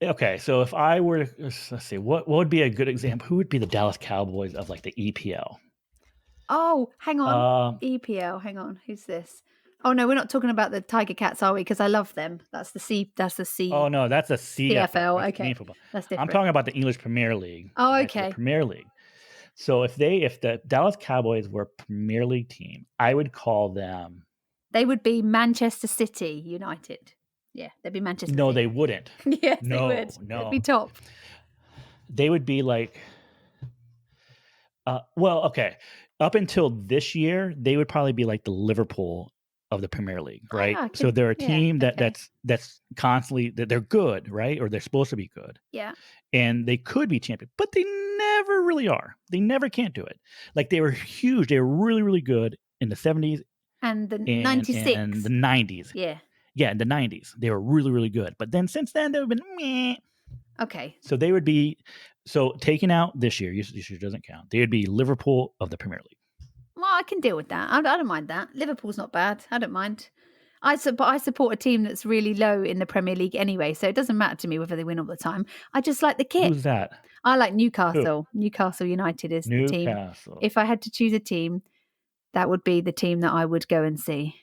[SPEAKER 2] Okay, so if I were to, let's see, what would be a good example? Who would be the Dallas Cowboys of like the EPL?
[SPEAKER 3] Oh, hang on. EPL, hang on. Who's this? Oh no, we're not talking about the Tiger Cats, are we? Because I love them. That's the C.
[SPEAKER 2] Oh no, that's the
[SPEAKER 3] CFL. Okay, that's different.
[SPEAKER 2] I'm talking about the English Premier League.
[SPEAKER 3] Oh, okay.
[SPEAKER 2] Premier League. So if the Dallas Cowboys were a Premier League team, I would call them.
[SPEAKER 3] They would be Manchester City United. Yeah, they'd be Manchester.
[SPEAKER 2] No,
[SPEAKER 3] City.
[SPEAKER 2] They wouldn't.
[SPEAKER 3] Yes, they would.
[SPEAKER 2] No,
[SPEAKER 3] they'd be top.
[SPEAKER 2] They would be like. Well, okay. Up until this year, they would probably be like the Liverpool of the Premier League, right? So they're a team that's constantly that they're good, right? Or they're supposed to be good.
[SPEAKER 3] Yeah.
[SPEAKER 2] And they could be champion, but they never really are. They never can't do it. Like they were huge. They were really, really good in the 70s
[SPEAKER 3] and the 96
[SPEAKER 2] and the 90s.
[SPEAKER 3] Yeah.
[SPEAKER 2] Yeah, in the 90s. They were really, really good. But then since then they've been meh.
[SPEAKER 3] Okay.
[SPEAKER 2] So they would be taking out this year doesn't count. They would be Liverpool of the Premier League.
[SPEAKER 3] Well, I can deal with that. I don't mind that. Liverpool's not bad. I don't mind. I support a team that's really low in the Premier League anyway, so it doesn't matter to me whether they win all the time. I just like the kit.
[SPEAKER 2] Who's that?
[SPEAKER 3] I like Newcastle. Who? Newcastle United is the team. If I had to choose a team, that would be the team that I would go and see.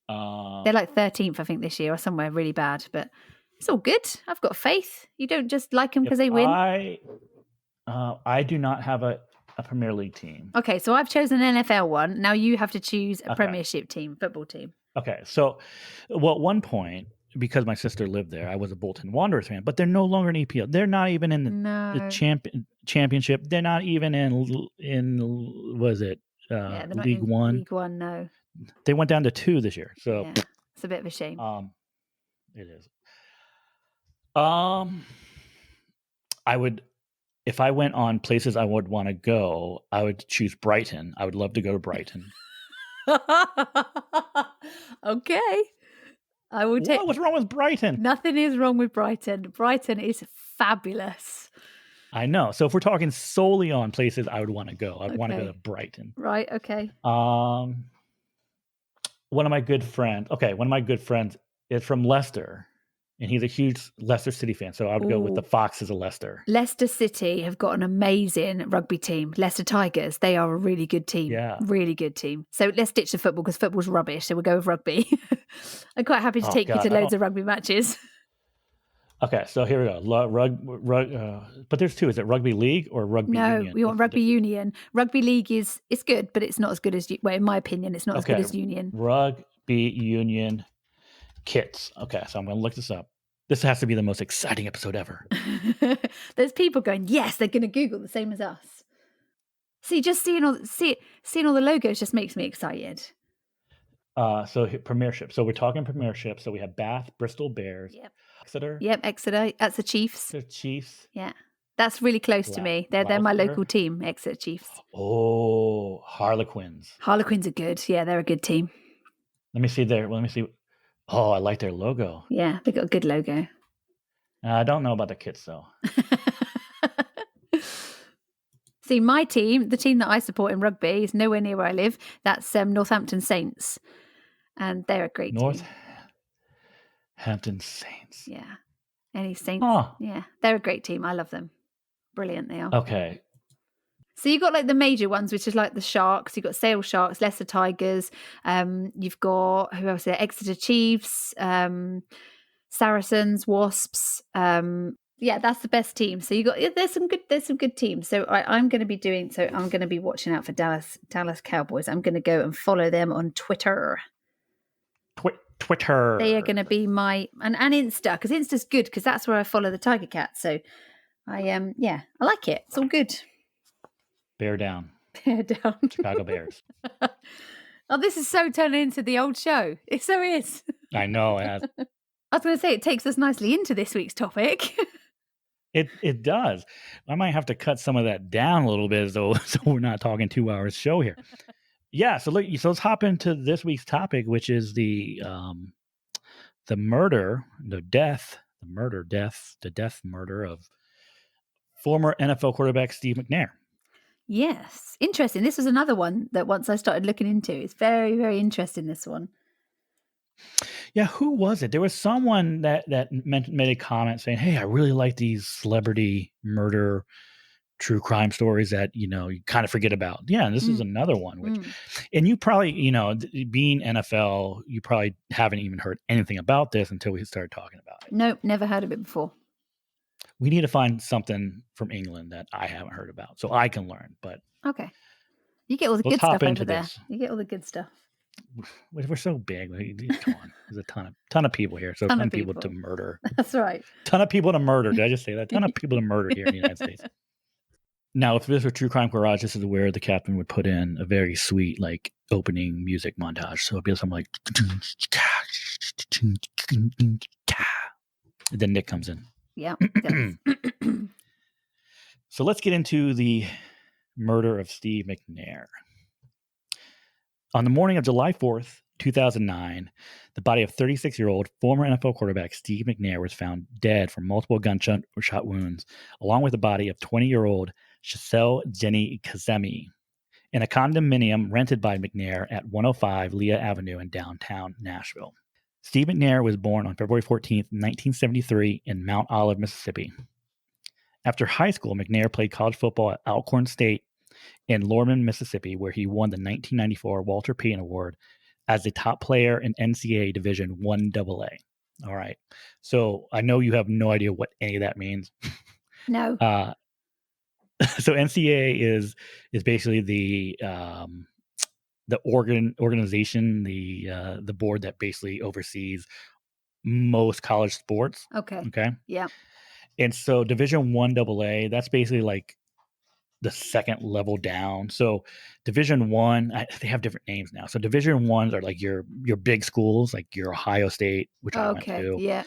[SPEAKER 3] They're like 13th, I think, this year or somewhere really bad, but it's all good. I've got faith. You don't just like them because they win.
[SPEAKER 2] I do not have a Premier League team.
[SPEAKER 3] Okay, so I've chosen an NFL one. Now you have to choose a Premiership team, football team.
[SPEAKER 2] Okay, so at one point, because my sister lived there, I was a Bolton Wanderers fan, but they're no longer in EPL. They're not even in the championship. They're not even in was it League One?
[SPEAKER 3] League One, no.
[SPEAKER 2] They went down to 2 this year. So
[SPEAKER 3] yeah, it's a bit of a shame.
[SPEAKER 2] It is. I would. If I went on places I would want to go, I would choose Brighton. I would love to go to Brighton.
[SPEAKER 3] Okay. I will take.
[SPEAKER 2] What's wrong with Brighton?
[SPEAKER 3] Nothing is wrong with Brighton. Brighton is fabulous.
[SPEAKER 2] I know. So if we're talking solely on places I would want to go, I'd want to go to Brighton.
[SPEAKER 3] Right. Okay.
[SPEAKER 2] One of my good friends is from Leicester. And he's a huge Leicester City fan, so I would go with the Foxes of Leicester.
[SPEAKER 3] Leicester City have got an amazing rugby team. Leicester Tigers, they are a really good team.
[SPEAKER 2] Yeah.
[SPEAKER 3] Really good team. So let's ditch the football because football's rubbish, so we'll go with rugby. I'm quite happy to take you to loads of rugby matches.
[SPEAKER 2] Okay, so here we go. But there's 2. Is it rugby league or rugby union?
[SPEAKER 3] No, we want rugby union. Rugby league it's good, but it's not as good as, well, in my opinion, it's not as good as union.
[SPEAKER 2] Rugby union kits. Okay, so I'm going to look this up. This has to be the most exciting episode ever.
[SPEAKER 3] There's people going, yes, they're going to Google the same as us. See, just seeing all the logos just makes me excited.
[SPEAKER 2] So Premiership. So we're talking Premiership. So we have Bath, Bristol Bears, Exeter.
[SPEAKER 3] Yep, Exeter. That's the Chiefs.
[SPEAKER 2] The Chiefs.
[SPEAKER 3] Yeah, that's really close to me. They're my local team, Exeter Chiefs.
[SPEAKER 2] Oh, Harlequins.
[SPEAKER 3] Harlequins are good. Yeah, they're a good team.
[SPEAKER 2] Let me see. Oh, I like their logo.
[SPEAKER 3] Yeah, they got a good logo.
[SPEAKER 2] I don't know about the kits, though.
[SPEAKER 3] See, my team, the team that I support in rugby, is nowhere near where I live. That's Northampton Saints. And they're a great team. Northampton
[SPEAKER 2] Saints.
[SPEAKER 3] Yeah. Any Saints? Yeah, they're a great team. I love them. Brilliant they are.
[SPEAKER 2] Okay.
[SPEAKER 3] So you've got like the major ones, which is like the Sharks. You've got Sale Sharks, Leicester Tigers. You've got, who else there? Exeter Chiefs, Saracens, Wasps. That's the best team. So there's some good teams. So I'm going to be watching out for Dallas Cowboys. I'm going to go and follow them on Twitter.
[SPEAKER 2] Twitter.
[SPEAKER 3] They are going to be my and Insta, because Insta's good because that's where I follow the Tiger Cat. So I like it. It's all good.
[SPEAKER 2] Bear down.
[SPEAKER 3] Bear down.
[SPEAKER 2] Chicago Bears.
[SPEAKER 3] Oh, this is so turning into the old show. It so is.
[SPEAKER 2] I know.
[SPEAKER 3] I was going to say, it takes us nicely into this week's topic.
[SPEAKER 2] It does. I might have to cut some of that down a little bit so we're not talking 2 hours show here. Yeah, so let's hop into this week's topic, which is the murder of former NFL quarterback Steve McNair.
[SPEAKER 3] Yes. Interesting. This was another one that once I started looking into, it's very, very interesting, this one.
[SPEAKER 2] Yeah, who was it? There was someone that made a comment saying, "Hey, I really like these celebrity murder true crime stories that, you kind of forget about." Yeah, and this is another one, and you probably, being NFL, you probably haven't even heard anything about this until we started talking about it.
[SPEAKER 3] Nope, never heard of it before.
[SPEAKER 2] We need to find something from England that I haven't heard about so I can learn. But
[SPEAKER 3] okay, you get all the good stuff over there. You get all the good stuff.
[SPEAKER 2] We're so big. Come on, there's a ton of people here, so a ton of people to murder.
[SPEAKER 3] That's right.
[SPEAKER 2] Ton of people to murder. Did I just say that? Ton of people to murder here in the United States. Now, if this were True Crime Garage, this is where the captain would put in a very sweet, like, opening music montage. So it'd be something like, and then Nick comes in.
[SPEAKER 3] Yeah.
[SPEAKER 2] So let's get into the murder of Steve McNair. On the morning of July 4th, 2009, the body of 36-year-old former NFL quarterback Steve McNair was found dead from multiple gunshot wounds, along with the body of 20-year-old Chiselle Jenny Kazemi in a condominium rented by McNair at 105 Leah Avenue in downtown Nashville. Steve McNair was born on February 14th, 1973 in Mount Olive, Mississippi. After high school, McNair played college football at Alcorn State in Lorman, Mississippi, where he won the 1994 Walter Payton Award as the top player in NCAA Division I AA. All right. So I know you have no idea what any of that means.
[SPEAKER 3] No.
[SPEAKER 2] So NCAA is basically the organization, the board that basically oversees most college sports.
[SPEAKER 3] Okay. Yeah.
[SPEAKER 2] And so Division I AA, that's basically like the second level down. So Division I, they have different names now. So Division I's are like your big schools, like your Ohio State, which I went to.
[SPEAKER 3] Yeah.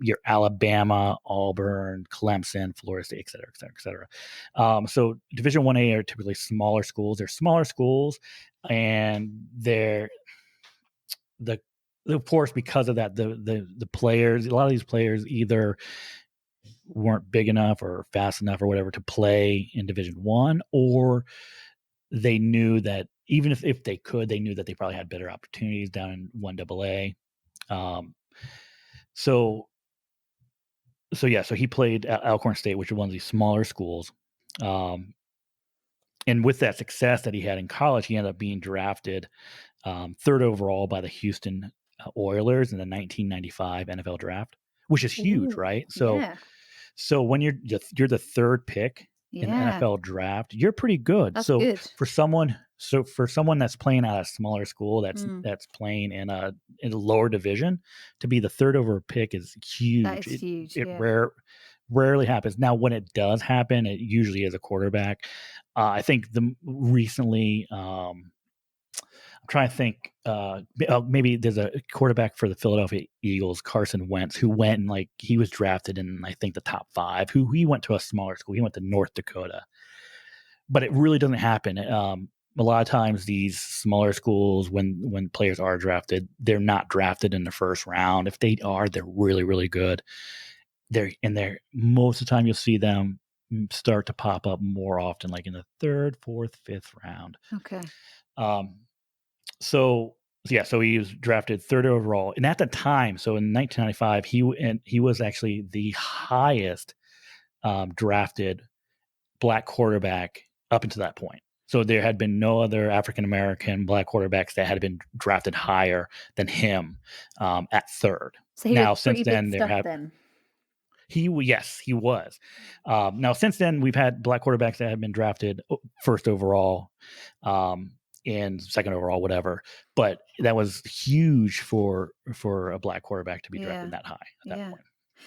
[SPEAKER 2] Your Alabama, Auburn, Clemson, Florida State, et cetera, et cetera, et cetera. So Division IA are typically smaller schools. They're smaller schools, and of course, because of that, the players, a lot of these players either weren't big enough or fast enough or whatever to play in Division I, or they knew that even if they could, they knew that they probably had better opportunities down in 1 AA. So he played at Alcorn State, which is one of these smaller schools. And with that success that he had in college, he ended up being drafted third overall by the Houston Oilers in the 1995 NFL draft, which is huge, right? So when you're the third pick in the NFL draft, you're pretty good.
[SPEAKER 3] That's good.
[SPEAKER 2] For someone that's playing at a smaller school that's playing in a lower division, to be the third over pick is huge.
[SPEAKER 3] That is huge.
[SPEAKER 2] It rarely happens. Now, when it does happen, it usually is a quarterback. I think recently. I'm trying to think. Maybe there's a quarterback for the Philadelphia Eagles, Carson Wentz, who went and he was drafted in, I think, the top 5. He went to a smaller school. He went to North Dakota, but it really doesn't happen. A lot of times, these smaller schools, when players are drafted, they're not drafted in the first round. If they are, they're really, really good. They're most of the time you'll see them start to pop up more often, like in the 3rd, 4th, 5th round.
[SPEAKER 3] Okay.
[SPEAKER 2] So he was drafted 3rd overall, and at the time, so in 1995, he was actually the highest drafted black quarterback up until that point. So there had been no other African-American black quarterbacks that had been drafted higher than him at third.
[SPEAKER 3] So he
[SPEAKER 2] now,
[SPEAKER 3] was
[SPEAKER 2] since
[SPEAKER 3] pretty
[SPEAKER 2] then,
[SPEAKER 3] big stuff then.
[SPEAKER 2] He was. Now, since then, we've had black quarterbacks that have been drafted first overall and second overall, whatever. But that was huge for a black quarterback to be drafted that high at that point.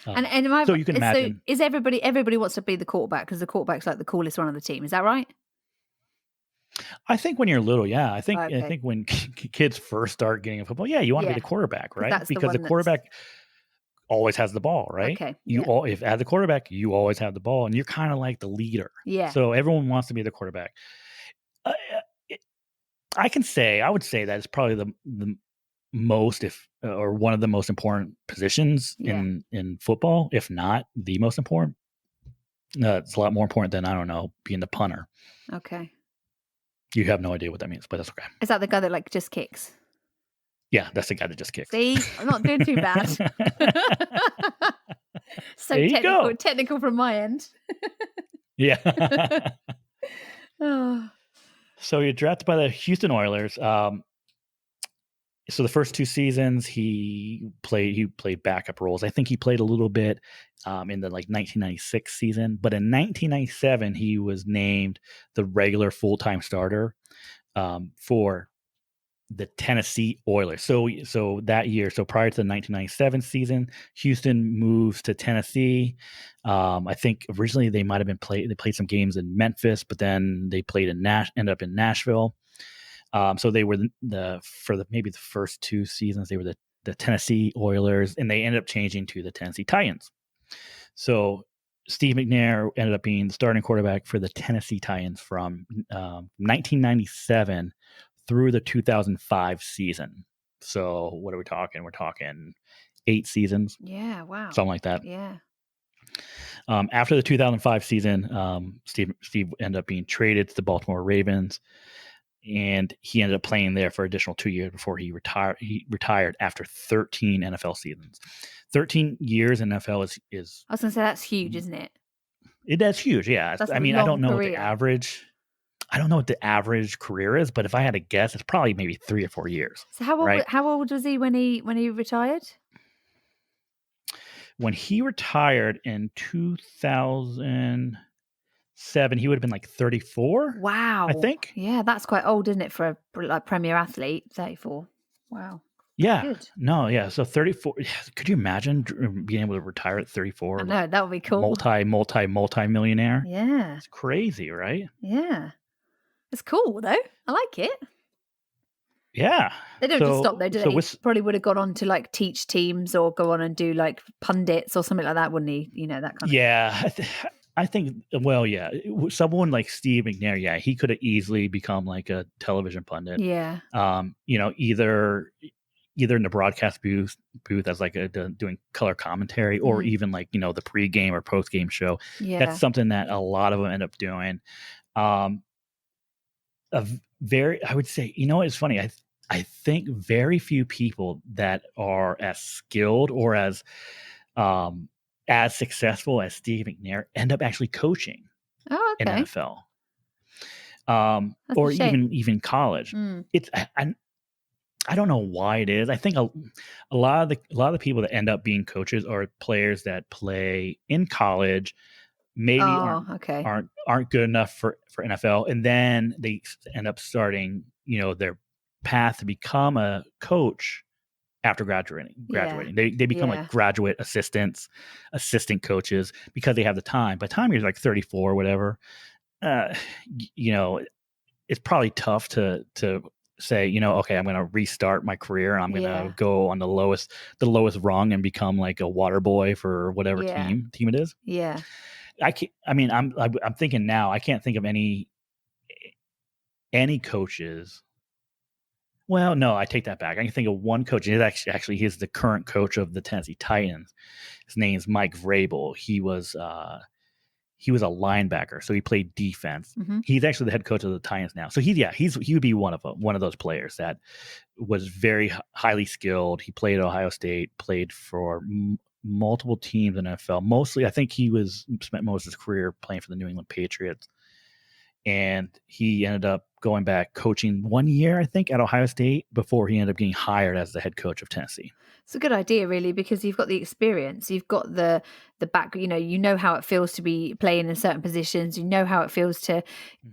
[SPEAKER 3] And
[SPEAKER 2] so you can imagine.
[SPEAKER 3] So is everybody wants to be the quarterback because the quarterback's like the coolest one on the team? Is that right?
[SPEAKER 2] I think when you're little, yeah. I think when kids first start getting a football, you want to be the quarterback, right? Because the quarterback always has the ball, right?
[SPEAKER 3] Okay.
[SPEAKER 2] If as a quarterback, you always have the ball, and you're kind of like the leader.
[SPEAKER 3] Yeah.
[SPEAKER 2] So everyone wants to be the quarterback. I would say that it's probably the most, or one of the most important positions in football, if not the most important. It's a lot more important than, I don't know, being the punter.
[SPEAKER 3] Okay.
[SPEAKER 2] You have no idea what that means, but that's okay.
[SPEAKER 3] Is that the guy that like just kicks?
[SPEAKER 2] Yeah, that's the guy that just kicks.
[SPEAKER 3] See, I'm not doing too bad. So technical from my end.
[SPEAKER 2] Yeah.
[SPEAKER 3] Oh.
[SPEAKER 2] So you're drafted by the Houston Oilers. So the first 2 seasons he played backup roles. I think he played a little bit in the 1996 season, but in 1997 he was named the regular full-time starter for the Tennessee Oilers. So that year, so prior to the 1997 season, Houston moves to Tennessee. I think originally they might have been they played some games in Memphis, but then they played ended up in Nashville. So they were maybe the first 2 seasons they were the Tennessee Oilers, and they ended up changing to the Tennessee Titans. So Steve McNair ended up being the starting quarterback for the Tennessee Titans from 1997 through the 2005 season. So what are we talking? We're talking 8 seasons.
[SPEAKER 3] Yeah, wow.
[SPEAKER 2] Something like that.
[SPEAKER 3] Yeah.
[SPEAKER 2] After the 2005 season, Steve ended up being traded to the Baltimore Ravens, and he ended up playing there for an additional 2 years before he retired. He retired after 13 NFL seasons. 13 years in NFL is.
[SPEAKER 3] I was going to say that's huge, isn't it?
[SPEAKER 2] That's huge. Yeah.
[SPEAKER 3] That's
[SPEAKER 2] I don't know what the average. I don't know what the average career is, but if I had to guess, it's probably maybe 3 or 4 years.
[SPEAKER 3] So how old was he when he retired?
[SPEAKER 2] When he retired in 2007, he would have been like 34.
[SPEAKER 3] Wow.
[SPEAKER 2] I think.
[SPEAKER 3] Yeah, that's quite old, isn't it, for a premier athlete? 34. Wow.
[SPEAKER 2] Yeah.
[SPEAKER 3] Good.
[SPEAKER 2] No, yeah. So 34. Could you imagine being able to retire at 34?
[SPEAKER 3] I know, that would be cool.
[SPEAKER 2] Multi-millionaire.
[SPEAKER 3] Yeah.
[SPEAKER 2] It's crazy, right?
[SPEAKER 3] Yeah. It's cool, though. I like it.
[SPEAKER 2] Yeah.
[SPEAKER 3] They don't just stop, though, do they? He probably would have gone on to like teach teams or go on and do like pundits or something like that, wouldn't he? You know, that kind of thing.
[SPEAKER 2] Yeah. I think, well, yeah. Someone like Steve McNair, yeah, he could have easily become like a television pundit.
[SPEAKER 3] Yeah.
[SPEAKER 2] Either in the broadcast booth as like doing color commentary, or even like, the pregame or postgame show.
[SPEAKER 3] Yeah.
[SPEAKER 2] That's something that a lot of them end up doing. I would say, it's funny. I think very few people that are as skilled or as successful as Steve McNair end up actually coaching in NFL, or even college. It's I don't know why it is. I think a lot of the people that end up being coaches are players that play in college, maybe aren't good enough for NFL, and then they end up starting their path to become a coach after graduating. They become like graduate assistant coaches because they have the time. By the time you're like 34 or whatever, it's probably tough to say, okay, I'm going to restart my career. I'm going to go on the lowest rung and become like a water boy for whatever team it is.
[SPEAKER 3] Yeah.
[SPEAKER 2] I'm thinking now, I can't think of any coaches. Well, no, I take that back. I can think of one coach. And actually, he's the current coach of the Tennessee Titans. His name's Mike Vrabel. He was a linebacker, so he played defense. Mm-hmm. He's actually the head coach of the Titans now. So he would be one of those players that was very highly skilled. He played at Ohio State, played for multiple teams in the NFL. Mostly, I think he spent most of his career playing for the New England Patriots. And he ended up going back coaching 1 year, I think, at Ohio State before he ended up getting hired as the head coach of Tennessee.
[SPEAKER 3] It's a good idea, really, because you've got the experience, you've got the back, you know how it feels to be playing in certain positions, you know how it feels to,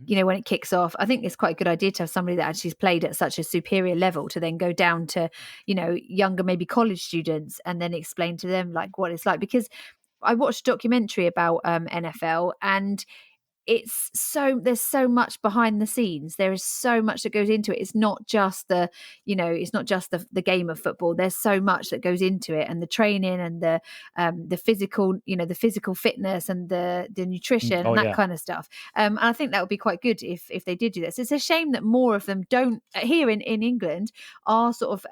[SPEAKER 3] when it kicks off. I think it's quite a good idea to have somebody that actually has played at such a superior level to then go down to, younger, maybe college students, and then explain to them like what it's like. Because I watched a documentary about NFL, and there's so much behind the scenes. There is so much that goes into it. It's not just the game of football. There's so much that goes into it, and the training and the physical, the physical fitness and the nutrition and that kind of stuff. And I think that would be quite good if they did do this. It's a shame that more of them don't here in England are sort of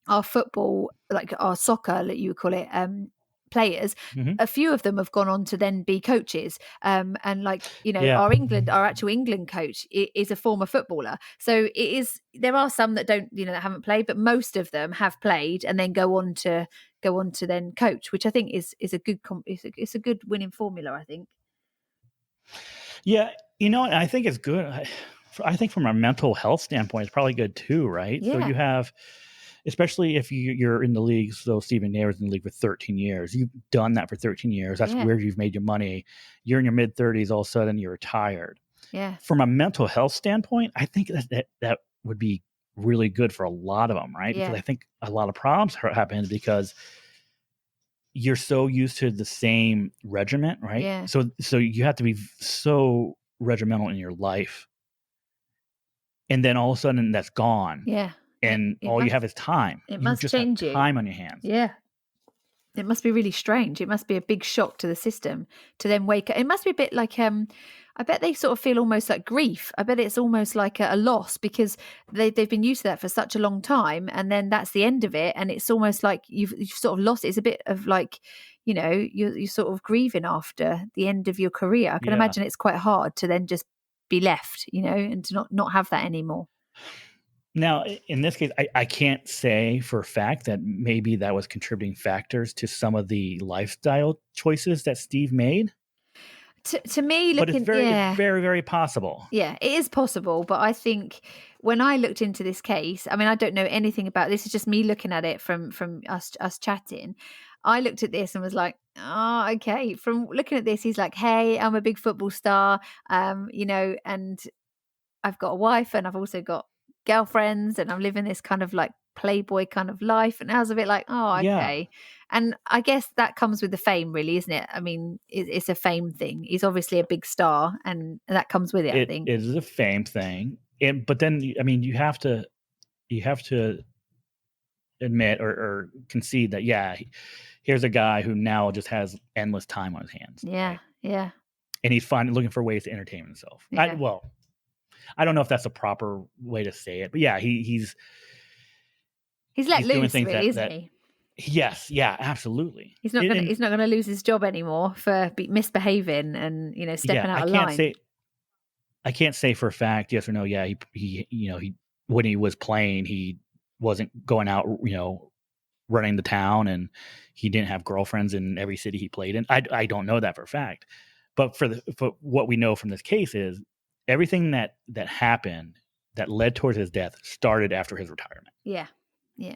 [SPEAKER 3] our football, like our soccer, that you would call it, players. A few of them have gone on to then be coaches, and our actual England coach is a former footballer. So there are some that don't, that haven't played, but most of them have played and then go on to then coach, which I think is a good it's a good winning formula, I think.
[SPEAKER 2] Yeah, I think it's good. I think from a mental health standpoint, it's probably good too, right?
[SPEAKER 3] Yeah.
[SPEAKER 2] So you have, especially if you're in the league. So Steve McNair was in the league for 13 years. You've done that for 13 years. That's where you've made your money. You're in your mid-30s. All of a sudden, you're retired.
[SPEAKER 3] Yeah.
[SPEAKER 2] From a mental health standpoint, I think that would be really good for a lot of them, right?
[SPEAKER 3] Yeah.
[SPEAKER 2] Because I think a lot of problems happen because you're so used to the same regiment, right?
[SPEAKER 3] Yeah.
[SPEAKER 2] So you have to be so regimental in your life, and then all of a sudden that's gone.
[SPEAKER 3] Yeah.
[SPEAKER 2] And you have is time.
[SPEAKER 3] It must change you.
[SPEAKER 2] Time on your hands.
[SPEAKER 3] Yeah. It must be really strange. It must be a big shock to the system to then wake up. It must be a bit like, I bet they sort of feel almost like grief. I bet it's almost like a loss because they've been used to that for such a long time. And then that's the end of it. And it's almost like you've sort of lost it. It's a bit of like, you're sort of grieving after the end of your career. I can imagine it's quite hard to then just be left, and to not have that anymore.
[SPEAKER 2] Now, in this case, I can't say for a fact that maybe that was contributing factors to some of the lifestyle choices that Steve made.
[SPEAKER 3] To me,
[SPEAKER 2] but it's very, very possible.
[SPEAKER 3] Yeah, it is possible. But I think when I looked into this case, I mean, I don't know anything about this. It's just me looking at it from us chatting. I looked at this and was like, oh, okay. From looking at this, he's like, hey, I'm a big football star, and I've got a wife and I've also got girlfriends and I'm living this kind of like playboy kind of life. And I was a bit like, oh, okay. Yeah. And I guess that comes with the fame, really, isn't it? I mean, it's a fame thing. He's obviously a big star and that comes with it, I think.
[SPEAKER 2] It is a fame thing. But then, I mean, you have to admit or concede that, here's a guy who now just has endless time on his hands.
[SPEAKER 3] Yeah, right? Yeah.
[SPEAKER 2] And he's looking for ways to entertain himself.
[SPEAKER 3] Yeah.
[SPEAKER 2] I don't know if that's a proper way to say it, but yeah, he's
[SPEAKER 3] let loose, really, isn't he?
[SPEAKER 2] Yes, yeah, absolutely.
[SPEAKER 3] He's not going to lose his job anymore for misbehaving and stepping out of line.
[SPEAKER 2] I can't say for a fact yes or no. Yeah, he when he was playing, he wasn't going out, running the town, and he didn't have girlfriends in every city he played in. I don't know that for a fact, but for what we know from this case is everything that happened that led towards his death started after his retirement.
[SPEAKER 3] Yeah. Yeah.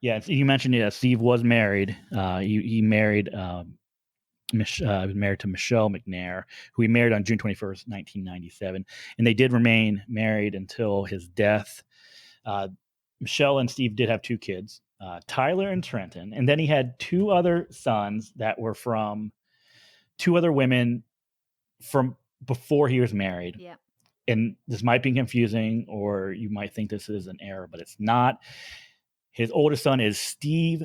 [SPEAKER 2] Yeah. You mentioned Steve was married. He married was married to Michelle McNair, who he married on June 21st, 1997. And they did remain married until his death. Michelle and Steve did have 2 kids, Tyler and Trenton. And then he had 2 other sons that were from 2 other women from before he was married.
[SPEAKER 3] Yeah.
[SPEAKER 2] And this might be confusing, or you might think this is an error, but it's not. His oldest son is Steve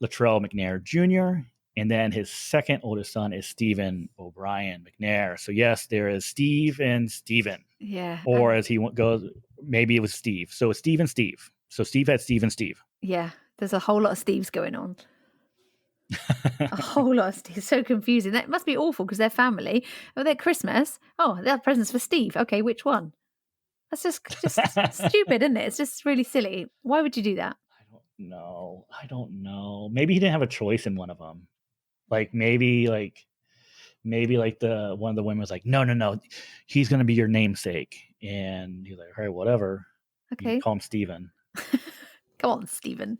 [SPEAKER 2] Latrell McNair Jr., and then his second oldest son is Stephen O'Brien McNair. So yes, there is Steve and Stephen.
[SPEAKER 3] Yeah.
[SPEAKER 2] Or as he goes, maybe it was Steve. So it's Steve and Steve. So Steve had Steve and Steve.
[SPEAKER 3] Yeah. There's a whole lot of Steves going on. A whole lot of Steve. So confusing. That must be awful because they're family. Oh, they're Christmas. Oh, they have presents for Steve. Okay, which one? That's just stupid, isn't it? It's just really silly. Why would you do that?
[SPEAKER 2] know. I don't know. Maybe he didn't have a choice in one of them. Like maybe the one of the women was like, no, he's gonna be your namesake, and he's like, all right, whatever. You
[SPEAKER 3] Okay.
[SPEAKER 2] call him Steven.
[SPEAKER 3] Come on, Stephen.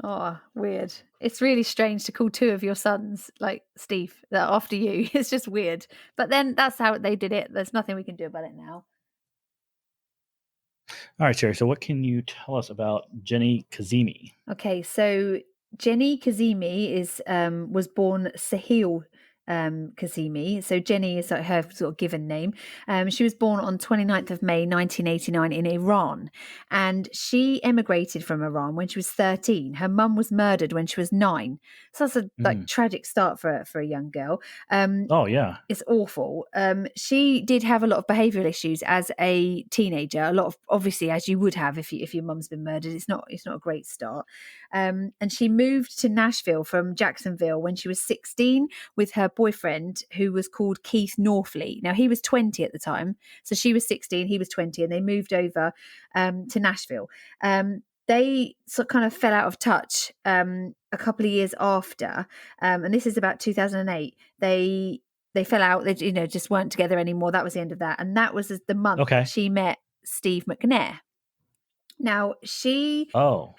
[SPEAKER 3] Oh, weird. It's really strange to call two of your sons like Steve after you. It's just weird. But then that's how they did it. There's nothing we can do about it now.
[SPEAKER 2] All right, Sherry. So what can you tell us about Jenny Kazemi?
[SPEAKER 3] Okay, so Jenny Kazemi was born Sahil Kazemi. So Jenny is like her sort of given name. She was born on 29th of May 1989 in Iran, and she emigrated from Iran when she was 13. Her mum was murdered when she was 9. So that's a like tragic start for a young girl.
[SPEAKER 2] Oh yeah,
[SPEAKER 3] it's awful. She did have a lot of behavioural issues as a teenager. A lot of, obviously, as you would have if your mum's been murdered. It's not a great start. And she moved to Nashville from Jacksonville when she was 16 with her boyfriend, who was called Keith Norfleet. Now he was 20 at the time, so she was 16, he was 20, and they moved over to Nashville. They sort of kind of fell out of touch a couple of years after, and this is about 2008. They fell out. They just weren't together anymore. That was the end of that, and that was the month she met Steve McNair. Now she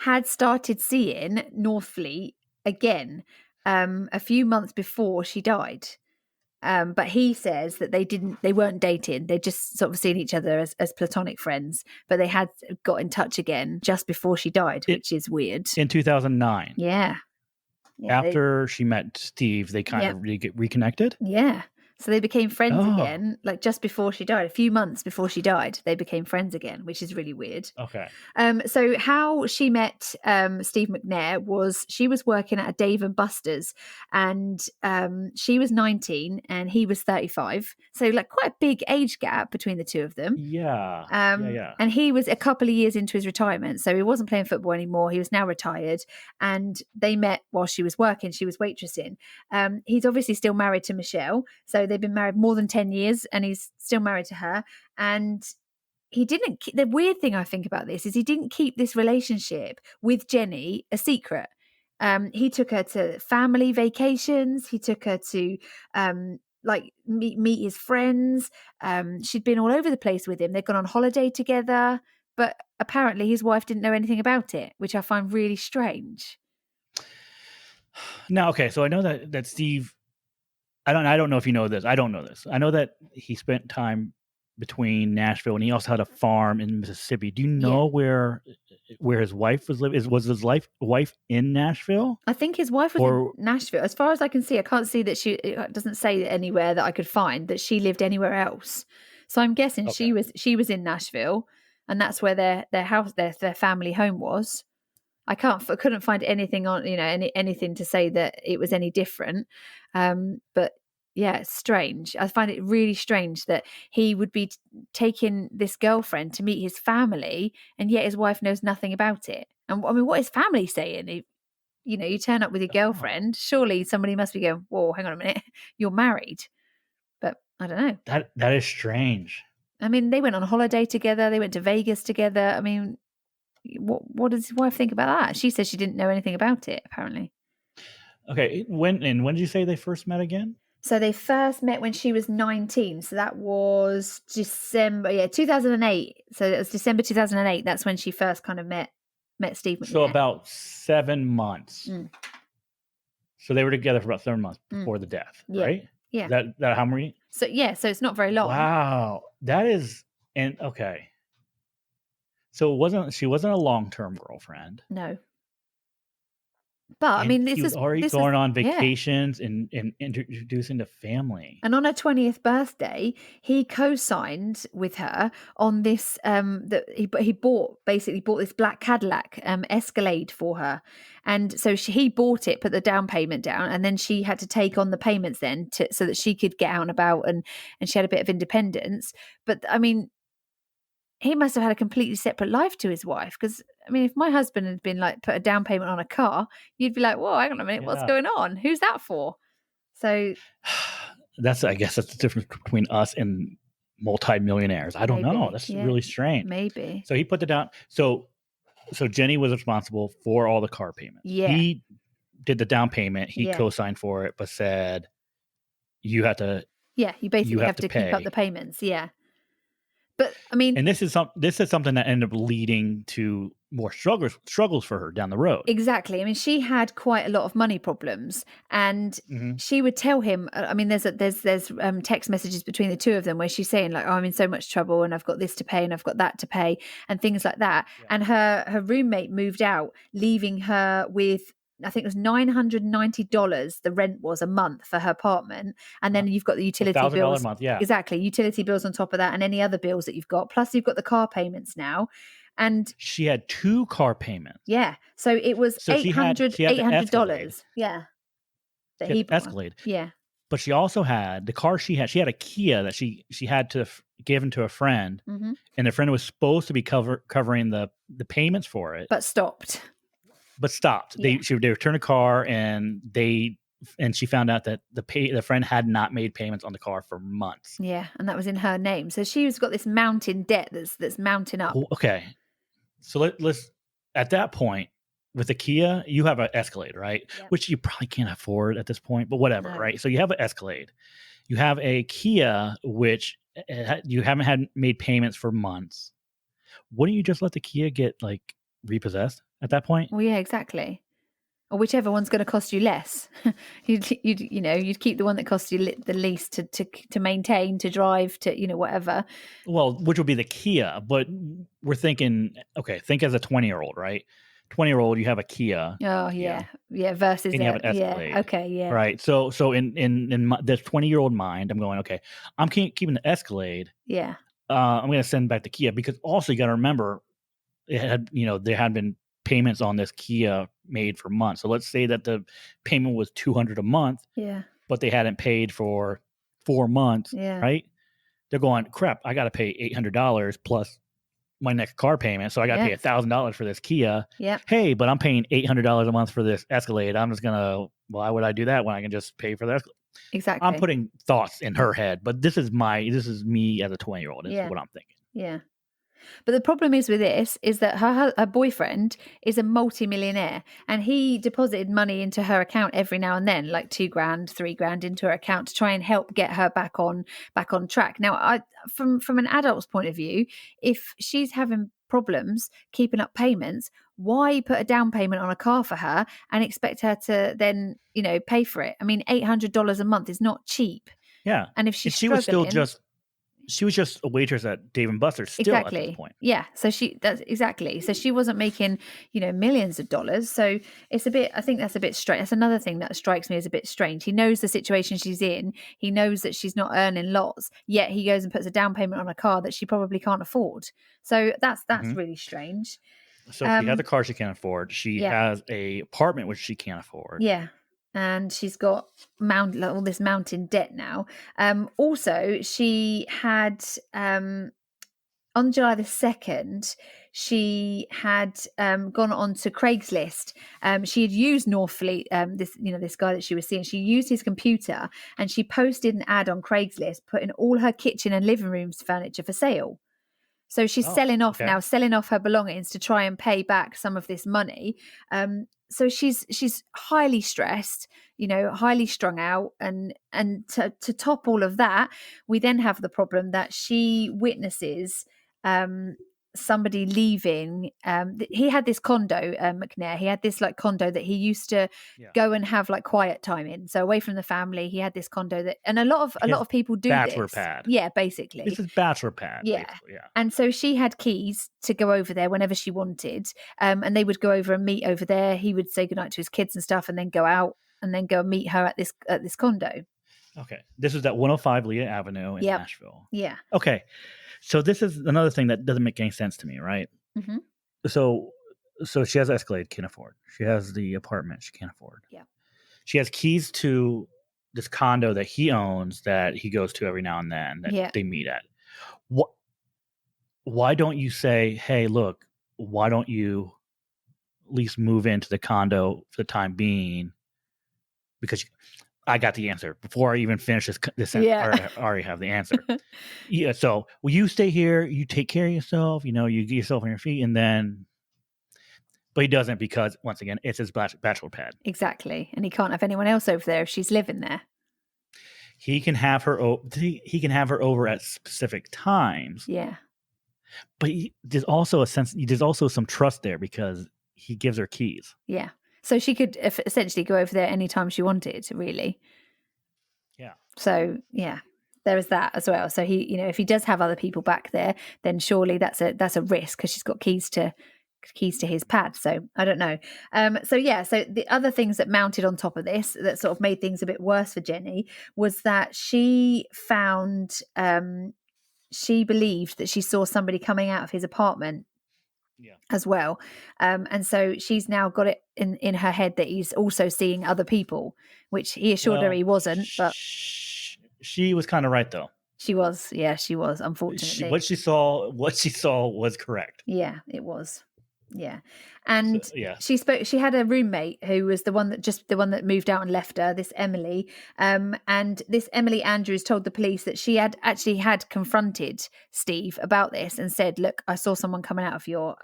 [SPEAKER 3] had started seeing Norfleet again a few months before she died. But he says that they weren't dating. They just sort of seen each other as platonic friends, but they had got in touch again just before she died, which is weird.
[SPEAKER 2] In 2009.
[SPEAKER 3] Yeah.
[SPEAKER 2] After she met Steve, they kind of reconnected?
[SPEAKER 3] Yeah. So they became friends again, like just before she died. A few months before she died, they became friends again, which is really weird.
[SPEAKER 2] Okay.
[SPEAKER 3] So how she met Steve McNair was she was working at a Dave & Buster's, and she was 19 and he was 35. So like quite a big age gap between the two of them.
[SPEAKER 2] Yeah.
[SPEAKER 3] And he was a couple of years into his retirement, so he wasn't playing football anymore. He was now retired, and they met while she was working. She was waitressing. He's obviously still married to Michelle, so they've been married more than 10 years, and he's still married to her. And he didn't. The weird thing I think about this is he didn't keep this relationship with Jenny a secret. He took her to family vacations. He took her to like meet his friends. She'd been all over the place with him. They'd gone on holiday together, but apparently his wife didn't know anything about it, which I find really strange.
[SPEAKER 2] Now, okay, so I know that Steve. I don't know if you know this. I don't know this. I know that he spent time between Nashville, and he also had a farm in Mississippi. Do you know where his wife was living? Was his wife in Nashville?
[SPEAKER 3] I think his wife was in Nashville. As far as I can see, I can't see that it doesn't say anywhere that I could find that she lived anywhere else. So I'm guessing she was in Nashville, and that's where their house, their family home was. I couldn't find anything on, anything to say that it was any different. But yeah, it's strange. I find it really strange that he would be taking this girlfriend to meet his family, and yet his wife knows nothing about it. And I mean, what is family saying? You turn up with your girlfriend, surely somebody must be going, whoa, hang on a minute, you're married. But I don't know.
[SPEAKER 2] That is strange.
[SPEAKER 3] I mean, they went on holiday together. They went to Vegas together. I mean, what does his wife think about that? She says she didn't know anything about it, apparently.
[SPEAKER 2] Okay, when did you say they first met again?
[SPEAKER 3] So they first met when she was 19. So that was December, 2008. So it was December 2008. That's when she first kind of met Steve McNair.
[SPEAKER 2] So about 7 months. So they were together for about 7 months before the death, right?
[SPEAKER 3] Yeah.
[SPEAKER 2] That how many?
[SPEAKER 3] So so it's not very long.
[SPEAKER 2] Wow, that is okay. So she wasn't a long-term girlfriend.
[SPEAKER 3] No. But I mean,
[SPEAKER 2] he was already going on vacations and introducing the family.
[SPEAKER 3] And on her 20th birthday, he co-signed with her on this. That he bought this black Cadillac Escalade for her, and so he bought it, put the down payment down, and then she had to take on the payments then so that she could get out and about and she had a bit of independence. But I mean, he must have had a completely separate life to his wife, because I mean, if my husband had been like put a down payment on a car, you'd be like, whoa, hang on a minute, what's going on? Who's that for? So
[SPEAKER 2] I guess that's the difference between us and multimillionaires. I don't know. That's really strange.
[SPEAKER 3] Maybe.
[SPEAKER 2] So he put it down. So So Jenny was responsible for all the car payments.
[SPEAKER 3] Yeah.
[SPEAKER 2] He did the down payment. He
[SPEAKER 3] Yeah.
[SPEAKER 2] co-signed for it, but said you have to.
[SPEAKER 3] Yeah, you basically have to keep up
[SPEAKER 2] pay.
[SPEAKER 3] the payments. Yeah. But I mean,
[SPEAKER 2] And this is something that ended up leading to more struggles for her down the road.
[SPEAKER 3] exactly. I mean, she had quite a lot of money problems, and
[SPEAKER 2] Mhm.
[SPEAKER 3] she would tell him. I mean, there's text messages between the two of them where she's saying like, "Oh, I'm in so much trouble, and I've got this to pay, and I've got that to pay, and things like that."
[SPEAKER 2] Yeah.
[SPEAKER 3] And her roommate moved out, leaving her with, I think it was $990. The rent was a month for her apartment, and then you've got the utility
[SPEAKER 2] $1,000
[SPEAKER 3] bills.
[SPEAKER 2] a month, yeah.
[SPEAKER 3] Exactly, utility bills on top of that, and any other bills that you've got. Plus, you've got the car payments now, and
[SPEAKER 2] she had 2 car payments.
[SPEAKER 3] yeah, so it was
[SPEAKER 2] So she had the
[SPEAKER 3] $800. Yeah, that
[SPEAKER 2] She had
[SPEAKER 3] he
[SPEAKER 2] the Escalade.
[SPEAKER 3] Yeah,
[SPEAKER 2] But she also had the car she had a Kia that she had to give to a friend,
[SPEAKER 3] hmm
[SPEAKER 2] and the friend was supposed to be covering the payments for it,
[SPEAKER 3] but stopped.
[SPEAKER 2] but stopped.
[SPEAKER 3] Yeah.
[SPEAKER 2] They returned a car, and she found out that the friend had not made payments on the car for months.
[SPEAKER 3] Yeah, and that was in her name. So she's got this mountain debt that's mounting up.
[SPEAKER 2] Okay, so let's at that point with the Kia, you have an Escalade, right?
[SPEAKER 3] Yep.
[SPEAKER 2] Which you probably can't afford at this point, but whatever,
[SPEAKER 3] No.
[SPEAKER 2] right? So you have an Escalade, you have a Kia, which you haven't had made payments for months. Wouldn't you just let the Kia get like repossessed at that point?
[SPEAKER 3] Well, yeah, exactly. Or whichever one's going to cost you less. you'd keep the one that costs you the least to maintain, to drive, to whatever.
[SPEAKER 2] Well, which would be the Kia, but we're thinking, okay, think as a 20-year-old, right? 20-year-old, you have a Kia.
[SPEAKER 3] Oh yeah, versus
[SPEAKER 2] and you have an Escalade.
[SPEAKER 3] Yeah, okay, yeah,
[SPEAKER 2] right. So in this 20-year-old mind, I'm going, okay, I'm keeping the Escalade.
[SPEAKER 3] Yeah.
[SPEAKER 2] I'm going to send back the Kia, because also you got to remember, there had been payments on this Kia made for months. So let's say that the payment was $200 a month.
[SPEAKER 3] Yeah.
[SPEAKER 2] But they hadn't paid for 4 months.
[SPEAKER 3] Yeah.
[SPEAKER 2] Right. They're going, crap, I got to pay $800 plus my next car payment. So I got to pay $1,000 for this Kia.
[SPEAKER 3] Yeah.
[SPEAKER 2] Hey, but I'm paying $800 a month for this Escalade. I'm just going to, why would I do that when I can just pay for the Escalade?
[SPEAKER 3] Exactly.
[SPEAKER 2] I'm putting thoughts in her head, but this is me as a 20-year-old. This is what I'm thinking.
[SPEAKER 3] Yeah. But the problem is with this is that her boyfriend is a multi-millionaire, and he deposited money into her account every now and then, like $2,000, $3,000 into her account to try and help get her back on track. Now, from an adult's point of view, if she's having problems keeping up payments, why put a down payment on a car for her and expect her to then, pay for it? I mean, $800 a month is not cheap.
[SPEAKER 2] Yeah.
[SPEAKER 3] And if she's
[SPEAKER 2] she was just a waitress at Dave & Buster's still at this point.
[SPEAKER 3] Yeah. So that's exactly. So she wasn't making, millions of dollars. So I think that's a bit strange. That's another thing that strikes me as a bit strange. He knows the situation she's in. He knows that she's not earning lots, yet he goes and puts a down payment on a car that she probably can't afford. So that's really strange.
[SPEAKER 2] So she has a car she can't afford. She has a apartment which she can't afford.
[SPEAKER 3] Yeah. And she's got all this mountain debt now. Also, she had on July the 2nd, she had gone on to Craigslist. She had used Northfleet, this guy that she was seeing. She used his computer and she posted an ad on Craigslist, putting all her kitchen and living rooms furniture for sale. So she's selling off her belongings to try and pay back some of this money. So she's highly stressed, highly strung out, and to top all of that, we then have the problem that she witnesses somebody leaving. He had this condo, McNair. He had this like condo that he used to go and have like quiet time in. So away from the family, he had this condo and a lot of people do
[SPEAKER 2] bachelor
[SPEAKER 3] this.
[SPEAKER 2] pad.
[SPEAKER 3] Yeah, basically.
[SPEAKER 2] This is bachelor pad.
[SPEAKER 3] Yeah.
[SPEAKER 2] Yeah.
[SPEAKER 3] And so she had keys to go over there whenever she wanted. And they would go over and meet over there. He would say goodnight to his kids and stuff, and then go out and then go and meet her at this condo.
[SPEAKER 2] Okay. This is at 105 Leah Avenue in Nashville.
[SPEAKER 3] Yeah.
[SPEAKER 2] Okay. So this is another thing that doesn't make any sense to me, right?
[SPEAKER 3] Mm-hmm.
[SPEAKER 2] So she has Escalade, can't afford. She has the apartment she can't afford.
[SPEAKER 3] Yeah.
[SPEAKER 2] She has keys to this condo that he owns that he goes to every now and then that they meet at. Why don't you say, hey, look, why don't you at least move into the condo for the time being? Because I got the answer before I even finish this sentence. I already have the answer. So will you stay here? You take care of yourself. You get yourself on your feet, and then But he doesn't because, once again, it's his bachelor pad.
[SPEAKER 3] Exactly. And he can't have anyone else over there if she's living there.
[SPEAKER 2] He can have her. He can have her over at specific times.
[SPEAKER 3] Yeah.
[SPEAKER 2] But there's also some trust there because he gives her keys.
[SPEAKER 3] Yeah. So she could essentially go over there anytime she wanted, really.
[SPEAKER 2] Yeah.
[SPEAKER 3] So, yeah, there is that as well. So he, if he does have other people back there, then surely that's a risk because she's got keys to his pad. So I don't know. So the other things that mounted on top of this that sort of made things a bit worse for Jenny was that she found, she believed that she saw somebody coming out of his apartment as well. And so she's now got it in her head that he's also seeing other people, which he assured her he wasn't. But
[SPEAKER 2] she was kind of right, though.
[SPEAKER 3] She was, unfortunately.
[SPEAKER 2] What she saw was correct.
[SPEAKER 3] Yeah, it was. Yeah. And she had a roommate who was the one that moved out and left her, this Emily. And this Emily Andrews told the police that she had confronted Steve about this and said, look, I saw someone coming out of your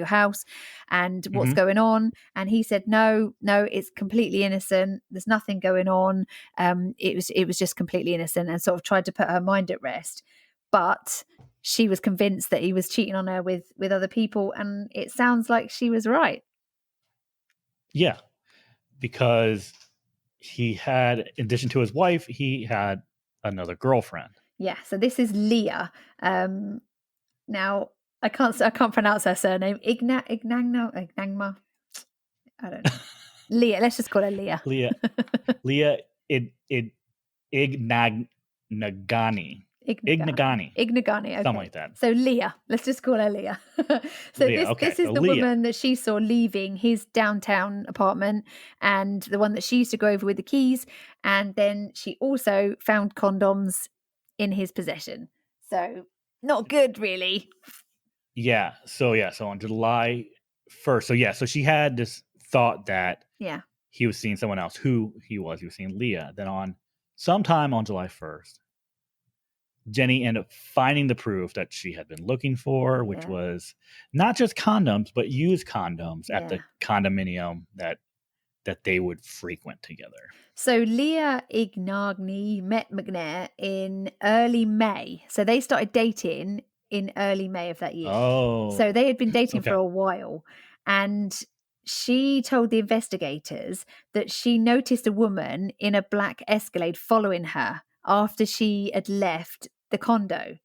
[SPEAKER 3] house and what's going on. And he said, no, it's completely innocent. There's nothing going on. It was just completely innocent, and sort of tried to put her mind at rest. But she was convinced that he was cheating on her with other people, and it sounds like she was right.
[SPEAKER 2] Yeah, because he had, in addition to his wife, he had another girlfriend.
[SPEAKER 3] Yeah, so this is Leah. Now I can't pronounce her surname. Ignagma. I don't know. Leah. Let's just call her Leah.
[SPEAKER 2] Leah Ignagani. Ignagani.
[SPEAKER 3] Okay.
[SPEAKER 2] Something like that.
[SPEAKER 3] So Leah. Let's just call her Leah. This is the woman that she saw leaving his downtown apartment, and the one that she used to go over with the keys. And then she also found condoms in his possession. So not good, really.
[SPEAKER 2] Yeah. So on July 1st. So she had this thought that he was seeing someone else. Who he was seeing Leah. Then on sometime on July 1st, Jenny ended up finding the proof that she had been looking for, which was not just condoms, but used condoms at the condominium that they would frequent together.
[SPEAKER 3] So Leah Ignagni met McNair in early May. So they started dating in early May of that year.
[SPEAKER 2] Oh.
[SPEAKER 3] So they had been dating for a while. And she told the investigators that she noticed a woman in a black Escalade following her after she had left the condo.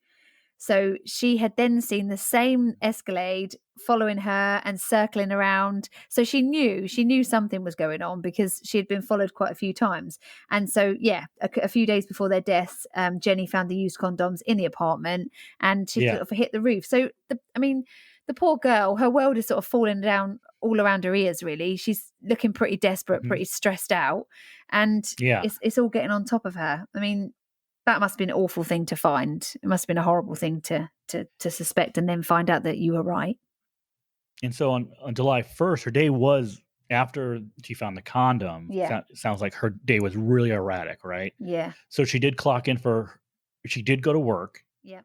[SPEAKER 3] So she had then seen the same Escalade following her and circling around. So she knew something was going on because she had been followed quite a few times. And so, a few days before their deaths, Jenny found the used condoms in the apartment, and she sort of hit the roof. So, the poor girl, her world is sort of falling down all around her ears, really. She's looking pretty desperate, pretty stressed out. And it's all getting on top of her. I mean, that must have been an awful thing to find. It must have been a horrible thing to suspect and then find out that you were right.
[SPEAKER 2] And so on July 1st, her day was, after she found the condom, sounds like her day was really erratic, right?
[SPEAKER 3] Yeah.
[SPEAKER 2] So she did she did go to work.
[SPEAKER 3] Yeah.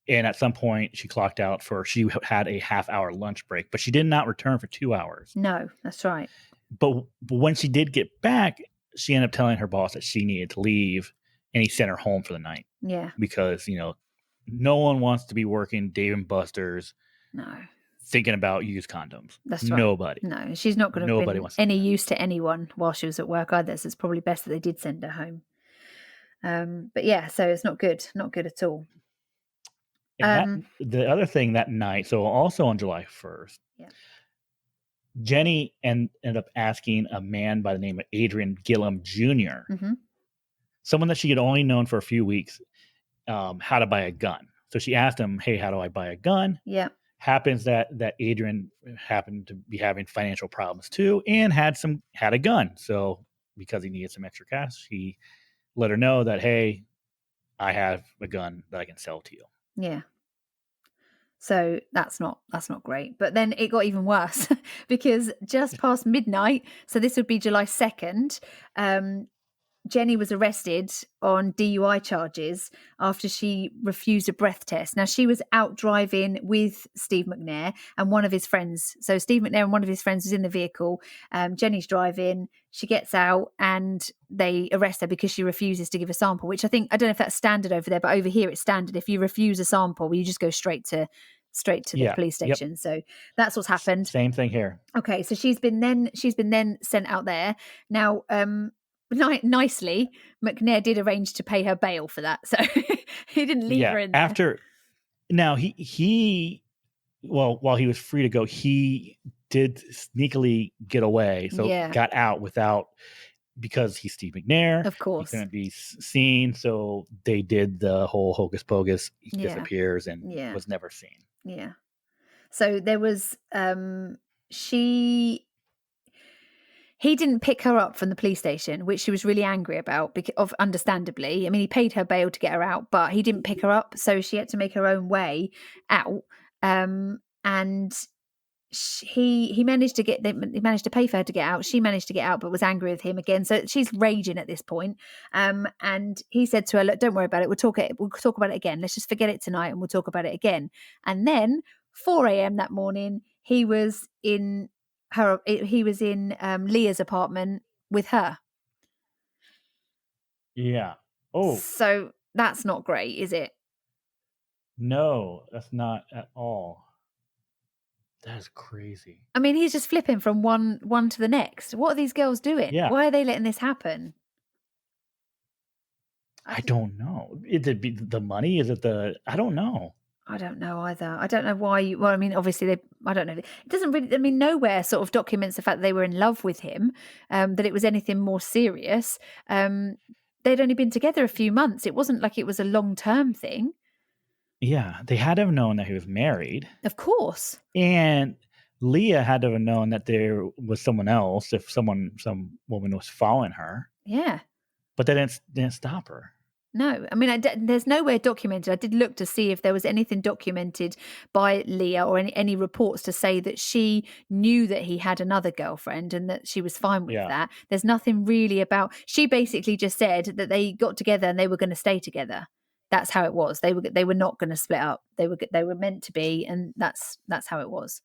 [SPEAKER 2] And at some point she clocked out she had a half-hour lunch break, but she did not return for 2 hours.
[SPEAKER 3] No, that's right.
[SPEAKER 2] But when she did get back, she ended up telling her boss that she needed to leave. And he sent her home for the night. Yeah. Because, no one wants to be working Dave & Buster's.
[SPEAKER 3] No.
[SPEAKER 2] Thinking about used condoms.
[SPEAKER 3] That's right.
[SPEAKER 2] Nobody.
[SPEAKER 3] No, she's not going to be any use to anyone while she was at work either. So it's probably best that they did send her home. But so it's not good. Not good at all.
[SPEAKER 2] And the other thing that night, so also on July 1st, Jenny ended up asking a man by the name of Adrian Gillum Jr., someone that she had only known for a few weeks, how to buy a gun. So she asked him, hey, how do I buy a gun?
[SPEAKER 3] Yeah.
[SPEAKER 2] Happens that Adrian happened to be having financial problems too, and had a gun. So because he needed some extra cash, he let her know that, hey, I have a gun that I can sell to you.
[SPEAKER 3] Yeah. So that's not great. But then it got even worse because just past midnight, so this would be July 2nd, Jenny was arrested on DUI charges after she refused a breath test. Now, she was out driving with Steve McNair and one of his friends. So Steve McNair and one of his friends was in the vehicle. Jenny's driving. She gets out and they arrest her because she refuses to give a sample, which I don't know if that's standard over there, but over here it's standard. If you refuse a sample, you just go straight to the police station. Yep. So that's what's happened.
[SPEAKER 2] Same thing here.
[SPEAKER 3] Okay, so she's been then sent out there. Now, nicely, McNair did arrange to pay her bail for that, so he didn't leave her in there.
[SPEAKER 2] After, now he while he was free to go, he did sneakily get away, so got out because he's Steve McNair.
[SPEAKER 3] Of course,
[SPEAKER 2] he couldn't be seen, so they did the whole hocus pocus. He disappears and was never seen.
[SPEAKER 3] Yeah. So there was he didn't pick her up from the police station, which she was really angry about, because understandably. I mean, he paid her bail to get her out, but he didn't pick her up, so she had to make her own way out. And he managed to pay for her to get out. She managed to get out, but was angry with him again. So she's raging at this point. And he said to her, "Look, don't worry about it. We'll talk about it again. Let's just forget it tonight, and we'll talk about it again." And then 4 a.m. that morning, he was in Leah's apartment with her.
[SPEAKER 2] Yeah. Oh.
[SPEAKER 3] So that's not great, is it?
[SPEAKER 2] No, that's not at all. That is crazy.
[SPEAKER 3] I mean, he's just flipping from one to the next. What are these girls doing?
[SPEAKER 2] Yeah.
[SPEAKER 3] Why are they letting this happen?
[SPEAKER 2] I don't know. Is it the money? Is it I don't know.
[SPEAKER 3] I don't know either. I don't know why well, I mean, obviously I don't know. It doesn't really, I mean, nowhere sort of documents the fact that they were in love with him, that it was anything more serious. They'd only been together a few months. It wasn't like it was a long-term thing.
[SPEAKER 2] Yeah, they had to have known that he was married.
[SPEAKER 3] Of course.
[SPEAKER 2] And Leah had to have known that there was someone else if some woman was following her.
[SPEAKER 3] Yeah.
[SPEAKER 2] But they didn't stop her.
[SPEAKER 3] No, I mean, there's nowhere documented. I did look to see if there was anything documented by Leah or any reports to say that she knew that he had another girlfriend and that she was fine with that. There's nothing really about. She basically just said that they got together and they were going to stay together. That's how it was. They were not going to split up. They were meant to be, and that's how it was.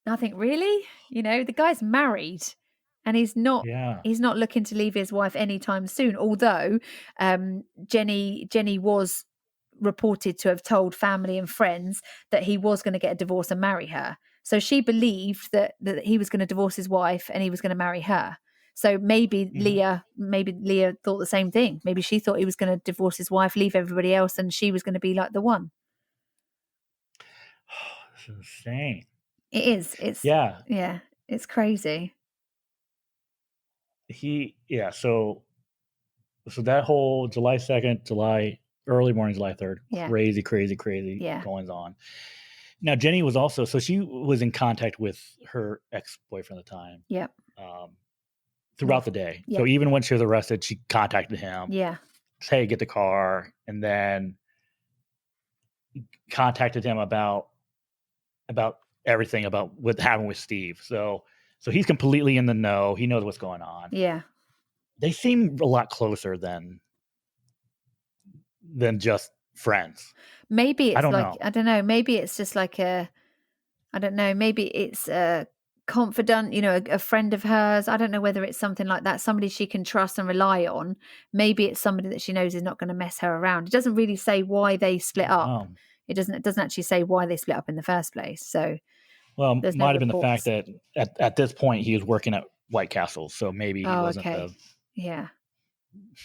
[SPEAKER 3] Nothing really. The guy's married. And he's not looking to leave his wife anytime soon. Although Jenny was reported to have told family and friends that he was going to get a divorce and marry her. So she believed that he was going to divorce his wife and he was going to marry her. So maybe Leah thought the same thing. Maybe she thought he was going to divorce his wife, leave everybody else, and she was going to be like the one.
[SPEAKER 2] It's insane.
[SPEAKER 3] It is. It's crazy.
[SPEAKER 2] So that whole July 2nd, early morning, July 3rd, crazy goings on. Now, Jenny was also, so she was in contact with her ex-boyfriend at the time.
[SPEAKER 3] Yep.
[SPEAKER 2] Throughout the day. Yep. So even when she was arrested, she contacted him.
[SPEAKER 3] Yeah.
[SPEAKER 2] Hey, get the car. And then contacted him about everything about what happened with Steve. So he's completely in the know. He knows what's going on.
[SPEAKER 3] Yeah.
[SPEAKER 2] They seem a lot closer than just friends.
[SPEAKER 3] Maybe it's I don't know. Maybe it's just like maybe it's a confidant, a friend of hers. I don't know whether it's something like that. Somebody she can trust and rely on. Maybe it's somebody that she knows is not going to mess her around. It doesn't really say why they split up. It doesn't actually say why they split up in the first place. So.
[SPEAKER 2] Well, it might have been the fact that at this point he was working at White Castle, so maybe he wasn't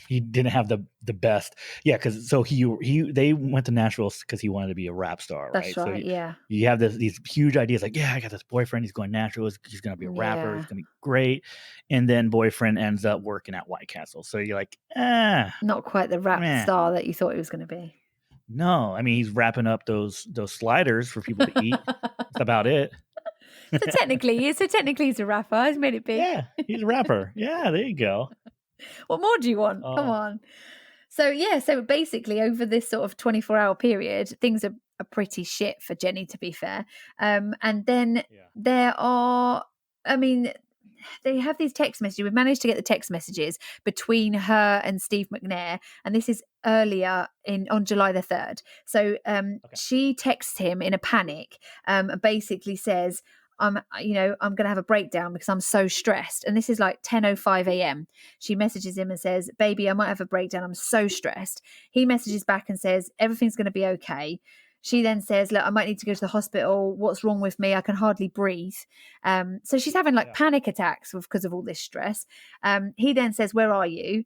[SPEAKER 2] he didn't have the best. Yeah, because they went to Nashville because he wanted to be a rap star, right?
[SPEAKER 3] That's right.
[SPEAKER 2] So you have these huge ideas like, I got this boyfriend. He's going to Nashville. He's going to be a rapper. He's going to be great. And then boyfriend ends up working at White Castle. So you're like,
[SPEAKER 3] not quite the rap star that you thought he was going to be.
[SPEAKER 2] No, I mean, he's wrapping up those sliders for people to eat. That's about it.
[SPEAKER 3] So technically he's a rapper. He's made it big.
[SPEAKER 2] Yeah, he's a rapper. Yeah, there you go.
[SPEAKER 3] What more do you want? Come on. So basically over this sort of 24-hour period, things are pretty shit for Jenny, to be fair. And then there are, I mean, they have these text messages. We've managed to get the text messages between her and Steve McNair, and this is earlier on July the 3rd. So she texts him in a panic, and basically says, I'm going to have a breakdown because I'm so stressed. And this is like 10:05 a.m. She messages him and says, baby, I might have a breakdown. I'm so stressed. He messages back and says, everything's going to be okay. She then says, look, I might need to go to the hospital. What's wrong with me? I can hardly breathe. So she's having panic attacks because of all this stress. He then says, where are you?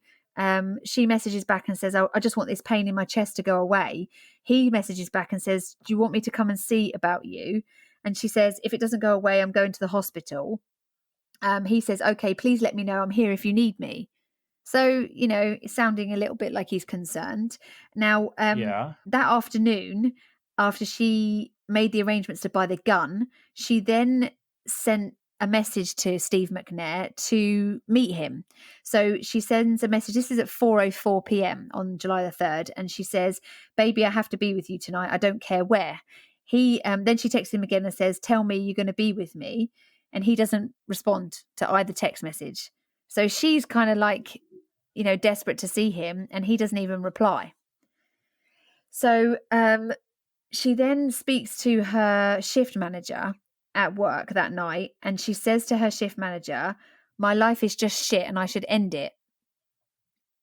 [SPEAKER 3] She messages back and says, I just want this pain in my chest to go away. He messages back and says, do you want me to come and see about you? And she says, if it doesn't go away, I'm going to the hospital. He says, okay, please let me know. I'm here if you need me. So, it's sounding a little bit like he's concerned. Now, that afternoon, after she made the arrangements to buy the gun, she then sent a message to Steve McNair to meet him. So she sends a message. This is at 4:04 p.m. on July the 3rd. And she says, baby, I have to be with you tonight. I don't care where. Then she texts him again and says, tell me you're going to be with me. And he doesn't respond to either text message. So she's kind of like, desperate to see him, and he doesn't even reply. So she then speaks to her shift manager at work that night, and she says to her shift manager, my life is just shit and I should end it.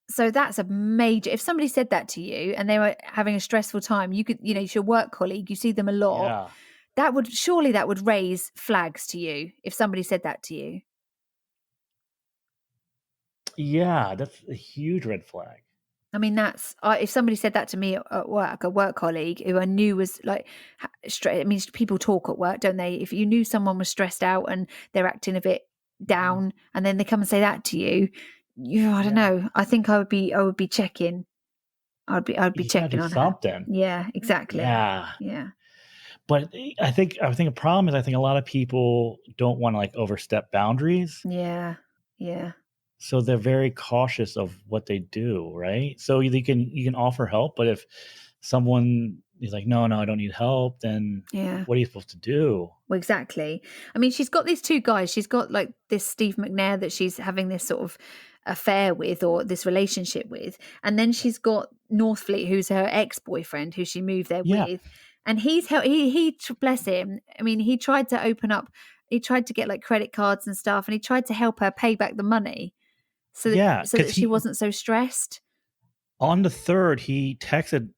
[SPEAKER 3] So that's a major, if somebody said that to you and they were having a stressful time, you could, it's your work colleague, you see them a lot. That would raise flags to you if somebody said that to you.
[SPEAKER 2] Yeah, that's a huge red flag.
[SPEAKER 3] I mean, that's if somebody said that to me at work, a work colleague who I knew was like, I mean, people talk at work, don't they? If you knew someone was stressed out and they're acting a bit down, and then they come and say that to you, I don't know. I think I would be checking. I'd be checking on
[SPEAKER 2] something.
[SPEAKER 3] Her. Yeah, exactly. Yeah.
[SPEAKER 2] But I think a problem is a lot of people don't want to like overstep boundaries.
[SPEAKER 3] Yeah.
[SPEAKER 2] So they're very cautious of what they do, right? So you can offer help, but if someone is like, no, I don't need help, then what are you supposed to do?
[SPEAKER 3] Well, exactly. I mean, she's got these two guys. She's got like this Steve McNair that she's having this sort of affair with, or this relationship with, and then she's got Northfleet, who's her ex-boyfriend, who she moved there with, and he bless him. I mean, he tried to open up. He tried to get like credit cards and stuff, and he tried to help her pay back the money. So that she wasn't so stressed.
[SPEAKER 2] On the 3rd, he texted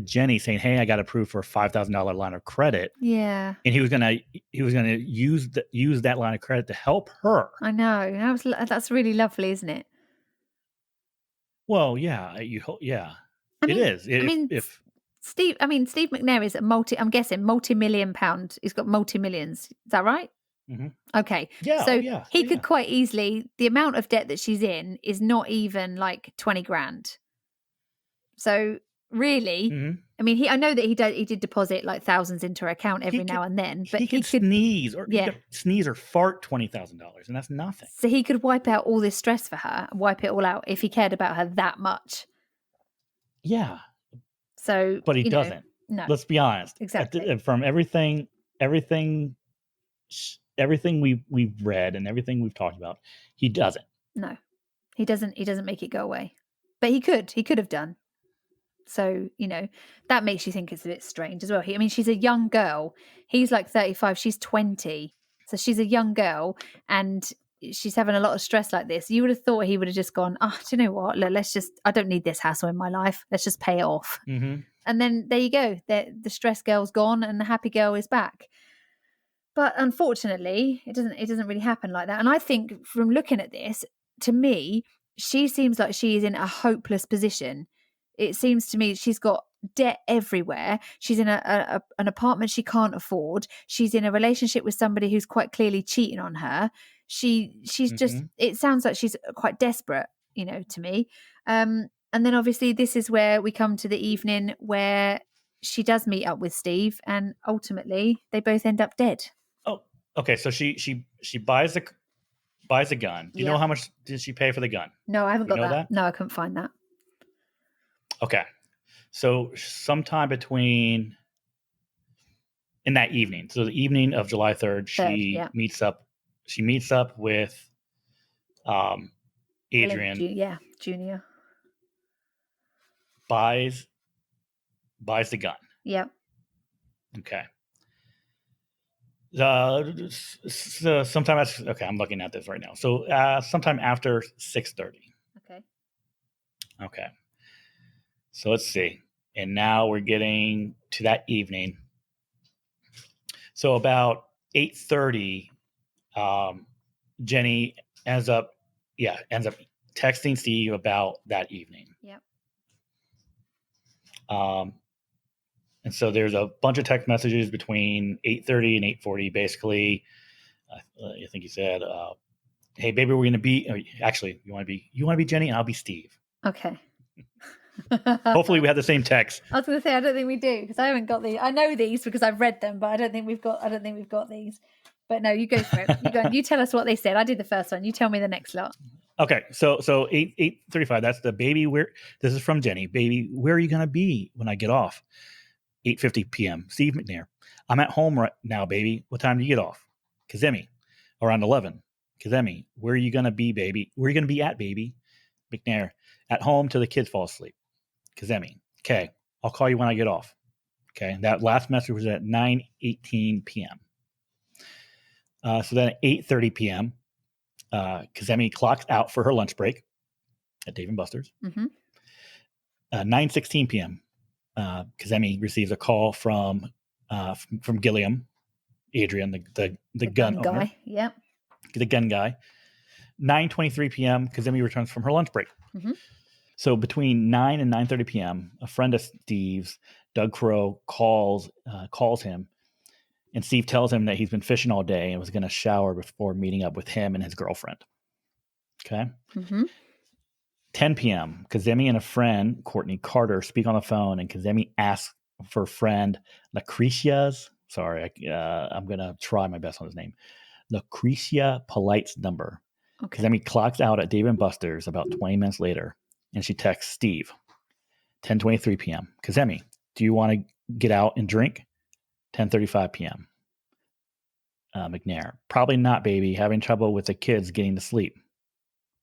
[SPEAKER 2] Jenny saying, "Hey, I got approved for a $5,000 line of credit."
[SPEAKER 3] Yeah,
[SPEAKER 2] and he was gonna use that line of credit to help her.
[SPEAKER 3] I know. That's really lovely, isn't it?
[SPEAKER 2] Well, yeah, it is.
[SPEAKER 3] Steve McNair is I'm guessing multi-million pound. He's got multi-millions. Is that right?
[SPEAKER 2] Mm-hmm.
[SPEAKER 3] Okay.
[SPEAKER 2] Yeah.
[SPEAKER 3] So he could quite easily, the amount of debt that she's in is not even like 20 grand. So really, I mean, I know that he did deposit like thousands into her account every now and then, but
[SPEAKER 2] he could sneeze or sneeze or fart $20,000, and that's nothing.
[SPEAKER 3] So he could wipe out all this stress for her, wipe it all out if he cared about her that much.
[SPEAKER 2] Yeah.
[SPEAKER 3] So,
[SPEAKER 2] but he doesn't.
[SPEAKER 3] No.
[SPEAKER 2] Let's be honest.
[SPEAKER 3] Exactly.
[SPEAKER 2] From everything we've read and everything we've talked about, he doesn't.
[SPEAKER 3] No, he doesn't. He doesn't make it go away, but he could have done. So, that makes you think it's a bit strange as well. I mean, she's a young girl. He's like 35. She's 20. So she's a young girl and she's having a lot of stress like this. You would have thought he would have just gone, do you know what? I don't need this hassle in my life. Let's just pay it off.
[SPEAKER 2] Mm-hmm.
[SPEAKER 3] And then there you go. The stress girl's gone and the happy girl is back. But unfortunately, it doesn't really happen like that. And I think from looking at this, to me, she seems like she is in a hopeless position. It seems to me she's got debt everywhere. She's in an apartment she can't afford. She's in a relationship with somebody who's quite clearly cheating on her. She's just, it sounds like she's quite desperate, to me. And then obviously this is where we come to the evening where she does meet up with Steve, and ultimately they both end up dead.
[SPEAKER 2] Oh, okay. So she buys a gun. Do you know how much did she pay for the gun?
[SPEAKER 3] No, I haven't got that. No, I couldn't find that.
[SPEAKER 2] Okay. So sometime in that evening, so the evening of July 3rd, she meets up she meets up with Adrian,
[SPEAKER 3] Junior.
[SPEAKER 2] buys the gun.
[SPEAKER 3] Yep.
[SPEAKER 2] Okay. So sometime after, okay, I'm looking at this right now. So sometime after 6:30. Okay. So let's see. And now we're getting to that evening. So about 8:30, Jenny ends up texting Steve about that evening.
[SPEAKER 3] Yep.
[SPEAKER 2] And so there's a bunch of text messages between 8:30 and 8:40. Basically, I think he said, "Hey, baby, we're gonna be. Actually, you want to be Jenny, and I'll be Steve."
[SPEAKER 3] Okay.
[SPEAKER 2] Hopefully, we have the same text.
[SPEAKER 3] I was going to say I don't think we do because I haven't got these. I know these because I've read them, but I don't think we've got these. But no, you go for it. You go. You tell us what they said. I did the first one. You tell me the next lot.
[SPEAKER 2] Okay, so 8:35. That's the baby. This is from Jenny. Baby, where are you gonna be when I get off? 8:50 p.m. Steve McNair. I'm at home right now, baby. What time do you get off? Kazemi. Around 11. Kazemi. Where are you gonna be, baby? Where are you gonna be at, baby? McNair. At home till the kids fall asleep. Kazemi. Okay, I'll call you when I get off. Okay, that last message was at 9:18 p.m. So then at 8:30 p.m., Kazemi clocks out for her lunch break at Dave & Buster's. 9:16 p.m., Kazemi receives a call from Gilliam, Adrian, the gun owner.
[SPEAKER 3] Guy. Yep.
[SPEAKER 2] The gun guy. 9:23 p.m., Kazemi returns from her lunch break. So between 9 and 9:30 p.m., a friend of Steve's, Doug Crow, calls him, and Steve tells him that he's been fishing all day and was going to shower before meeting up with him and his girlfriend. Okay. 10 p.m., Kazemi and a friend, Courtney Carter, speak on the phone, and Kazemi asks for friend Lucretia's. Sorry, I'm going to try my best on his name. Lucretia Polite's number.
[SPEAKER 3] Okay.
[SPEAKER 2] Kazemi clocks out at Dave & Buster's about 20 minutes later, and she texts Steve. 10:23 p.m. Kazemi, do you want to get out and drink? 10:35 p.m. McNair, probably not, baby. Having trouble with the kids getting to sleep.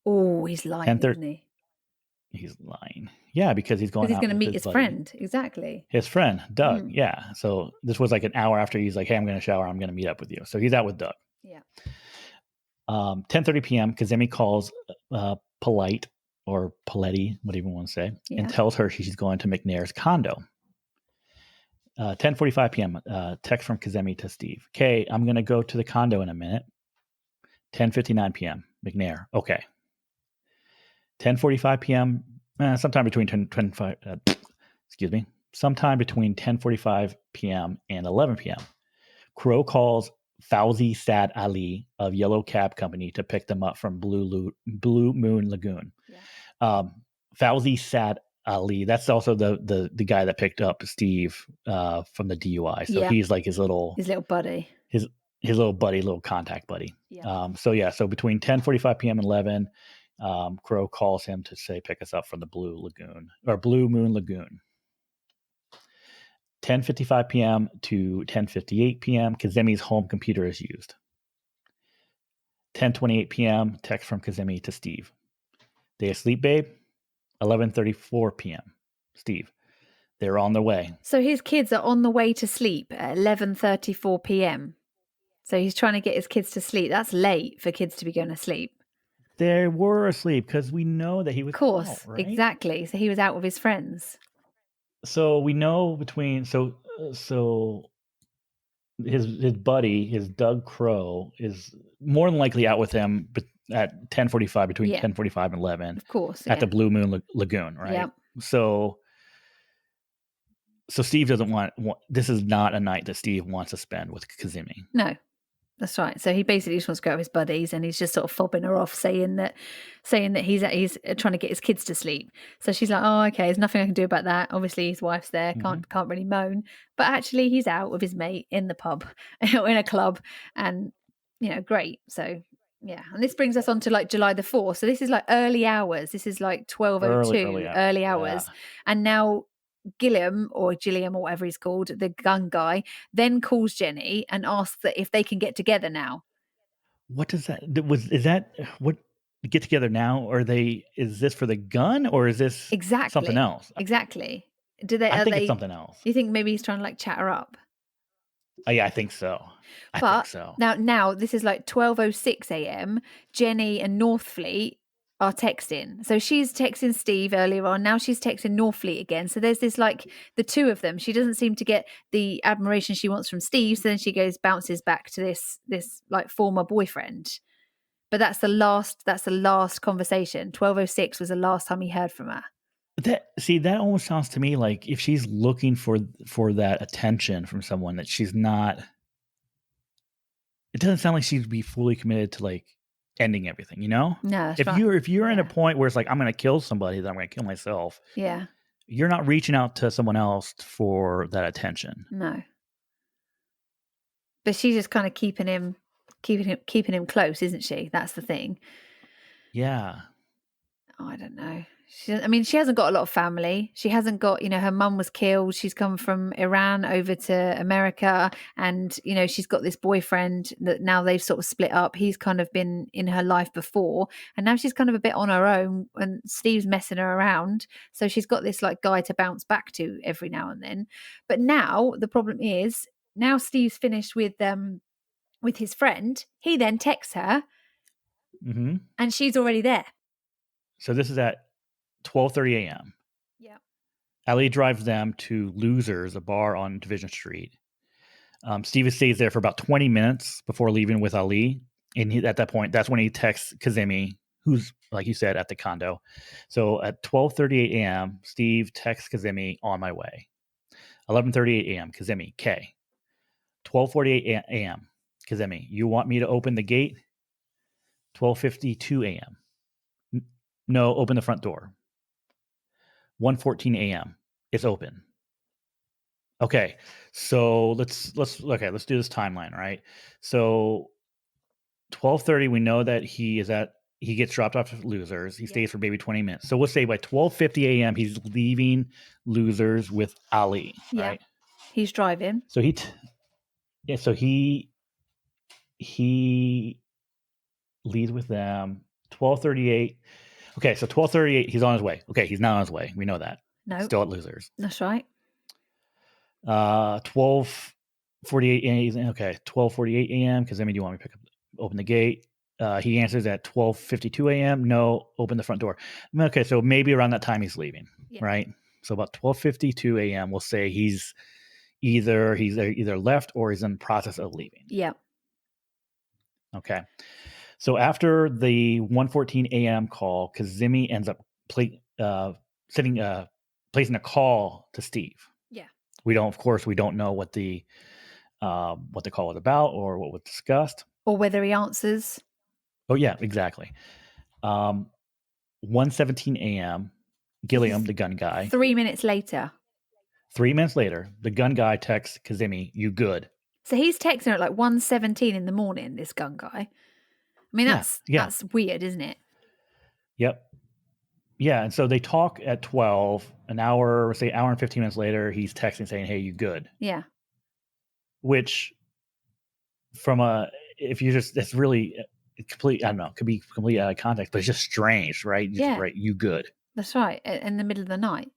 [SPEAKER 3] Oh, he's lying, isn't he?
[SPEAKER 2] He's lying. Yeah, because he's going
[SPEAKER 3] to meet his
[SPEAKER 2] buddy.
[SPEAKER 3] friend. Exactly.
[SPEAKER 2] His friend, Doug. Yeah. So this was like an hour after he's like, hey, I'm going to shower. I'm going to meet up with you. So he's out with Doug.
[SPEAKER 3] Yeah.
[SPEAKER 2] 10:30 p.m., Kazemi calls Polite or Poletti, whatever you want to say, and tells her she's going to McNair's condo. 10:45 p.m., text from Kazemi to Steve. Okay, I'm going to go to the condo in a minute. 10:59 p.m., McNair. Okay. 10:45 p.m., sometime between 10:45 p.m. and 11 p.m., Crow calls Fauzi Sad Ali of Yellow Cab Company to pick them up from Blue Moon Lagoon. Yeah. Fauzi Sad Ali, that's also the guy that picked up Steve from the DUI. So he's like his little
[SPEAKER 3] buddy.
[SPEAKER 2] His little buddy, little contact buddy.
[SPEAKER 3] Yeah.
[SPEAKER 2] So between 10:45 p.m. and 11, Crow calls him to say pick us up from the Blue Moon Lagoon. 10:55 p.m. to 10:58 p.m. Kazemi's home computer is used. 10:28 p.m. text from Kazemi to Steve. They asleep, babe? 11:34 p.m. Steve. They're on their way.
[SPEAKER 3] So his kids are on the way to sleep at 11:34 p.m. So he's trying to get his kids to sleep. That's late for kids to be going to sleep.
[SPEAKER 2] They were asleep because we know that he was.
[SPEAKER 3] Of course,
[SPEAKER 2] out, right?
[SPEAKER 3] Exactly. So he was out with his friends. So
[SPEAKER 2] we know his buddy, his Doug Crow, is more than likely out with him at 10:45, between 10:45 and 11.
[SPEAKER 3] Of course,
[SPEAKER 2] at the Blue Moon Lagoon, right?
[SPEAKER 3] Yeah.
[SPEAKER 2] So Steve doesn't want. This is not a night that Steve wants to spend with Kazemi.
[SPEAKER 3] No. That's right. So he basically just wants to go with his buddies, and he's just sort of fobbing her off, saying that he's trying to get his kids to sleep. So she's like, "Oh, okay. There's nothing I can do about that. Obviously, his wife's there. Can't really moan. But actually, he's out with his mate in the pub, in a club, and great. So yeah. And this brings us on to like July the 4th. So this is like early hours. This is like 12:02 early hours, yeah. And now Gilliam or whatever he's called, the gun guy, then calls Jenny and asks that if they can get together now.
[SPEAKER 2] what does that is that what get together now? Or is this for the gun or is this something
[SPEAKER 3] Exactly.
[SPEAKER 2] else?
[SPEAKER 3] Exactly. Do they?
[SPEAKER 2] I
[SPEAKER 3] Are
[SPEAKER 2] think it's
[SPEAKER 3] they?
[SPEAKER 2] something else.
[SPEAKER 3] You think maybe he's trying to like chat her up?
[SPEAKER 2] Yeah, I think so. I think
[SPEAKER 3] But
[SPEAKER 2] so.
[SPEAKER 3] now this is like 12:06 a.m. Jenny and Northfleet are texting. So she's texting Steve earlier on. Now she's texting Northfleet again. So there's this like the two of them. She doesn't seem to get the admiration she wants from Steve. So then she bounces back to this like former boyfriend. But that's the last conversation. 12:06 was the last time he heard from her.
[SPEAKER 2] That almost sounds to me like if she's looking for that attention from someone that she's not. It doesn't sound like she'd be fully committed to like ending everything, you know?
[SPEAKER 3] No, that's
[SPEAKER 2] If
[SPEAKER 3] right.
[SPEAKER 2] you're in a
[SPEAKER 3] Yeah.
[SPEAKER 2] point where it's like I'm going to kill somebody, then I'm going to kill myself.
[SPEAKER 3] Yeah.
[SPEAKER 2] You're not reaching out to someone else for that attention.
[SPEAKER 3] No. But she's just kind of keeping him close, isn't she? That's the thing.
[SPEAKER 2] Yeah.
[SPEAKER 3] Oh, I don't know. She hasn't got a lot of family. She hasn't got, her mum was killed. She's come from Iran over to America, and she's got this boyfriend that now they've sort of split up. He's kind of been in her life before, and now she's kind of a bit on her own. And Steve's messing her around, so she's got this like guy to bounce back to every now and then. But now the problem is, now Steve's finished with his friend. He then texts her, and she's already there.
[SPEAKER 2] So this is at 12:30 a.m.
[SPEAKER 3] Yeah.
[SPEAKER 2] Ali drives them to Losers, a bar on Division Street. Steve stays there for about 20 minutes before leaving with Ali. And at that point, that's when he texts Kazemi, who's, like you said, at the condo. So at 12:38 a.m., Steve texts Kazemi, on my way. 11:38 a.m., Kazemi, K. 12:48 a.m., Kazemi, you want me to open the gate? 12:52 a.m. No, open the front door. 1:14 a.m. It's open. Okay, so let's do this timeline, right? So 12:30, we know that he gets dropped off at Losers. He stays for maybe 20 minutes. So we'll say by 12:50 a.m. he's leaving Losers with Ali, right?
[SPEAKER 3] He's driving.
[SPEAKER 2] So he leads with them. 12:38. Okay, so 12:38, he's on his way. Okay, he's not on his way. We know that.
[SPEAKER 3] No.
[SPEAKER 2] Still at Losers.
[SPEAKER 3] That's right.
[SPEAKER 2] 12:48 a.m. Okay, 12:48 a.m. Because do you want me to open the gate? He answers at 12:52 a.m. No, open the front door. Okay, so maybe around that time he's leaving, right? So about 12:52 a.m. We'll say he's either left or he's in the process of leaving.
[SPEAKER 3] Yeah.
[SPEAKER 2] Okay. So after the 1:14 a.m. call, Kazemi ends up placing a call to Steve.
[SPEAKER 3] Yeah.
[SPEAKER 2] We don't know what the call was about or what was discussed.
[SPEAKER 3] Or whether he answers.
[SPEAKER 2] Oh, yeah, exactly. 1:17 a.m., Gilliam, the gun guy.
[SPEAKER 3] 3 minutes later.
[SPEAKER 2] 3 minutes later, the gun guy texts Kazemi, you good.
[SPEAKER 3] So he's texting her at like 1:17 in the morning, this gun guy. I mean, that's weird, isn't it?
[SPEAKER 2] Yep. Yeah, and so they talk at 12, an hour and 15 minutes later, he's texting saying, hey, you good?
[SPEAKER 3] Yeah.
[SPEAKER 2] Which that's really complete, I don't know, could be complete out of context, but it's just strange, right? Right, you good.
[SPEAKER 3] That's right, in the middle of the night.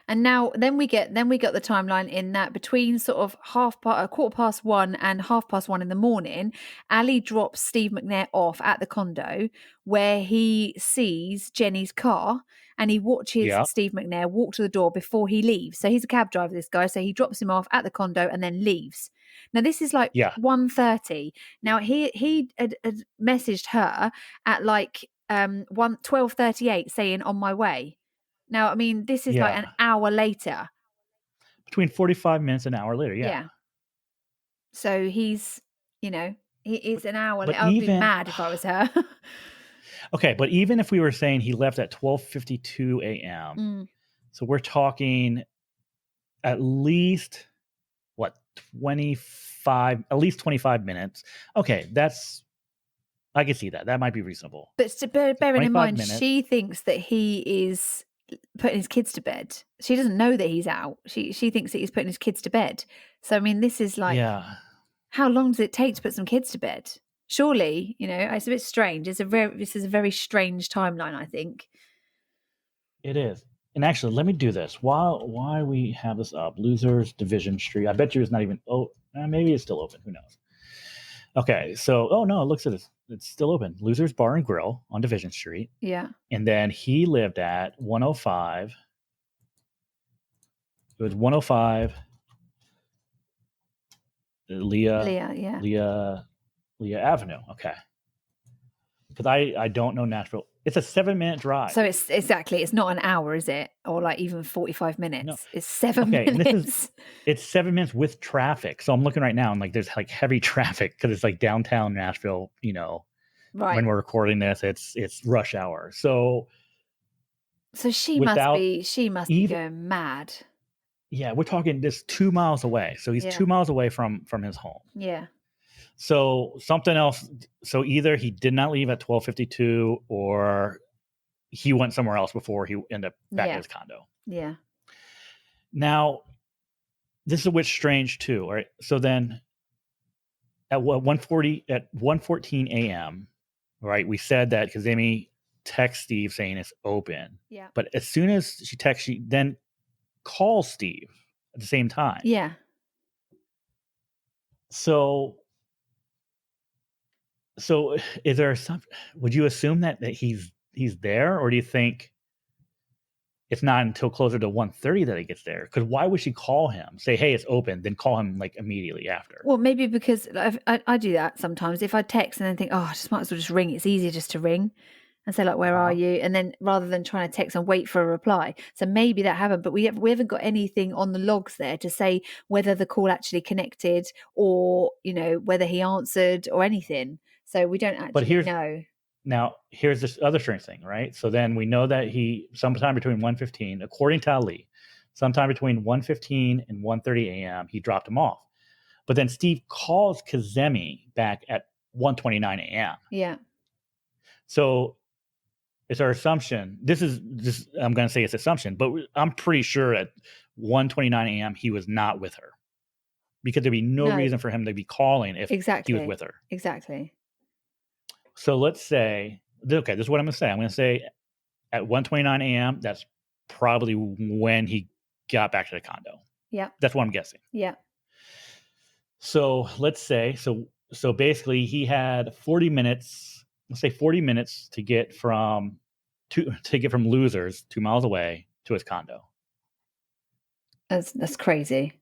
[SPEAKER 3] And now then we got the timeline in that between sort of 1:15 and 1:30 in the morning, Ali drops Steve McNair off at the condo where he sees Jenny's car and he watches Steve McNair walk to the door before he leaves. So he's a cab driver, this guy. So he drops him off at the condo and then leaves. Now this is like 1:30. Now he had messaged her at like 12:38 saying on my way. Now, I mean, this is like an hour later.
[SPEAKER 2] Between 45 minutes and an hour later, yeah.
[SPEAKER 3] So he's, he is an hour.
[SPEAKER 2] But
[SPEAKER 3] I'd be mad if I was her.
[SPEAKER 2] Okay, but even if we were saying he left at 12:52 a.m., so we're talking at least, 25 minutes. Okay, I can see that. That might be reasonable.
[SPEAKER 3] But bearing in mind, she thinks that he is putting his kids to bed. She doesn't know that he's out. She thinks that he's putting his kids to bed. So I mean, this is like, how long does it take to put some kids to bed? Surely, it's a bit strange. This is a very strange timeline, I think.
[SPEAKER 2] It is. And actually, let me do this. While we have this up, Losers Division Street. I bet you it's not even. Oh, maybe it's still open. Who knows? Okay, so no, it looks at it. It's still open. Losers Bar and Grill on Division Street.
[SPEAKER 3] Yeah.
[SPEAKER 2] And then he lived at 105. It was 105. Leah Avenue. Okay. Because I don't know Nashville. It's a 7-minute drive.
[SPEAKER 3] So it's not an hour, is it? Or like even 45 minutes.
[SPEAKER 2] No.
[SPEAKER 3] It's 7 minutes.
[SPEAKER 2] It's 7 minutes with traffic. So I'm looking right now and like there's like heavy traffic because it's like downtown Nashville,
[SPEAKER 3] Right.
[SPEAKER 2] When we're recording this, it's rush hour. So
[SPEAKER 3] she must be going mad.
[SPEAKER 2] Yeah, we're talking just 2 miles away. So he's 2 miles away from his home.
[SPEAKER 3] Yeah.
[SPEAKER 2] So something else. So either he did not leave at 12:52 or he went somewhere else before he ended up back at his condo.
[SPEAKER 3] Yeah.
[SPEAKER 2] Now, this is a bit strange too, right? So then at 1:14 a.m., right, we said that Kazemi texts Steve saying it's open.
[SPEAKER 3] Yeah.
[SPEAKER 2] But as soon as she texts, she then calls Steve at the same time.
[SPEAKER 3] Yeah.
[SPEAKER 2] So is there would you assume that he's there, or do you think it's not until closer to 1:30 that he gets there? Because why would she call him, say, hey, it's open, then call him like immediately after?
[SPEAKER 3] Well, maybe because I do that sometimes. If I text and then think, I just might as well just ring. It's easier just to ring and say like, where are you? And then rather than trying to text and wait for a reply. So maybe that happened, but we haven't got anything on the logs there to say whether the call actually connected or, whether he answered or anything. So we don't actually know.
[SPEAKER 2] Now, here's this other strange thing, right? So then we know that he, sometime between 1:15, according to Ali, sometime between 1:15 and 1:30 a.m., he dropped him off. But then Steve calls Kazemi back at 1:29 a.m.
[SPEAKER 3] Yeah.
[SPEAKER 2] So it's our assumption. This is just, I'm going to say it's assumption, but I'm pretty sure at 1:29 a.m. he was not with her, because there'd be no reason for him to be calling if he was with her.
[SPEAKER 3] Exactly.
[SPEAKER 2] So let's say, okay, this is what I'm going to say. I'm going to say at 1:29 a.m., that's probably when he got back to the condo.
[SPEAKER 3] Yeah.
[SPEAKER 2] That's what I'm guessing.
[SPEAKER 3] Yeah.
[SPEAKER 2] So let's say, so basically he had 40 minutes, let's say 40 minutes to get from Losers 2 miles away to his condo.
[SPEAKER 3] That's crazy.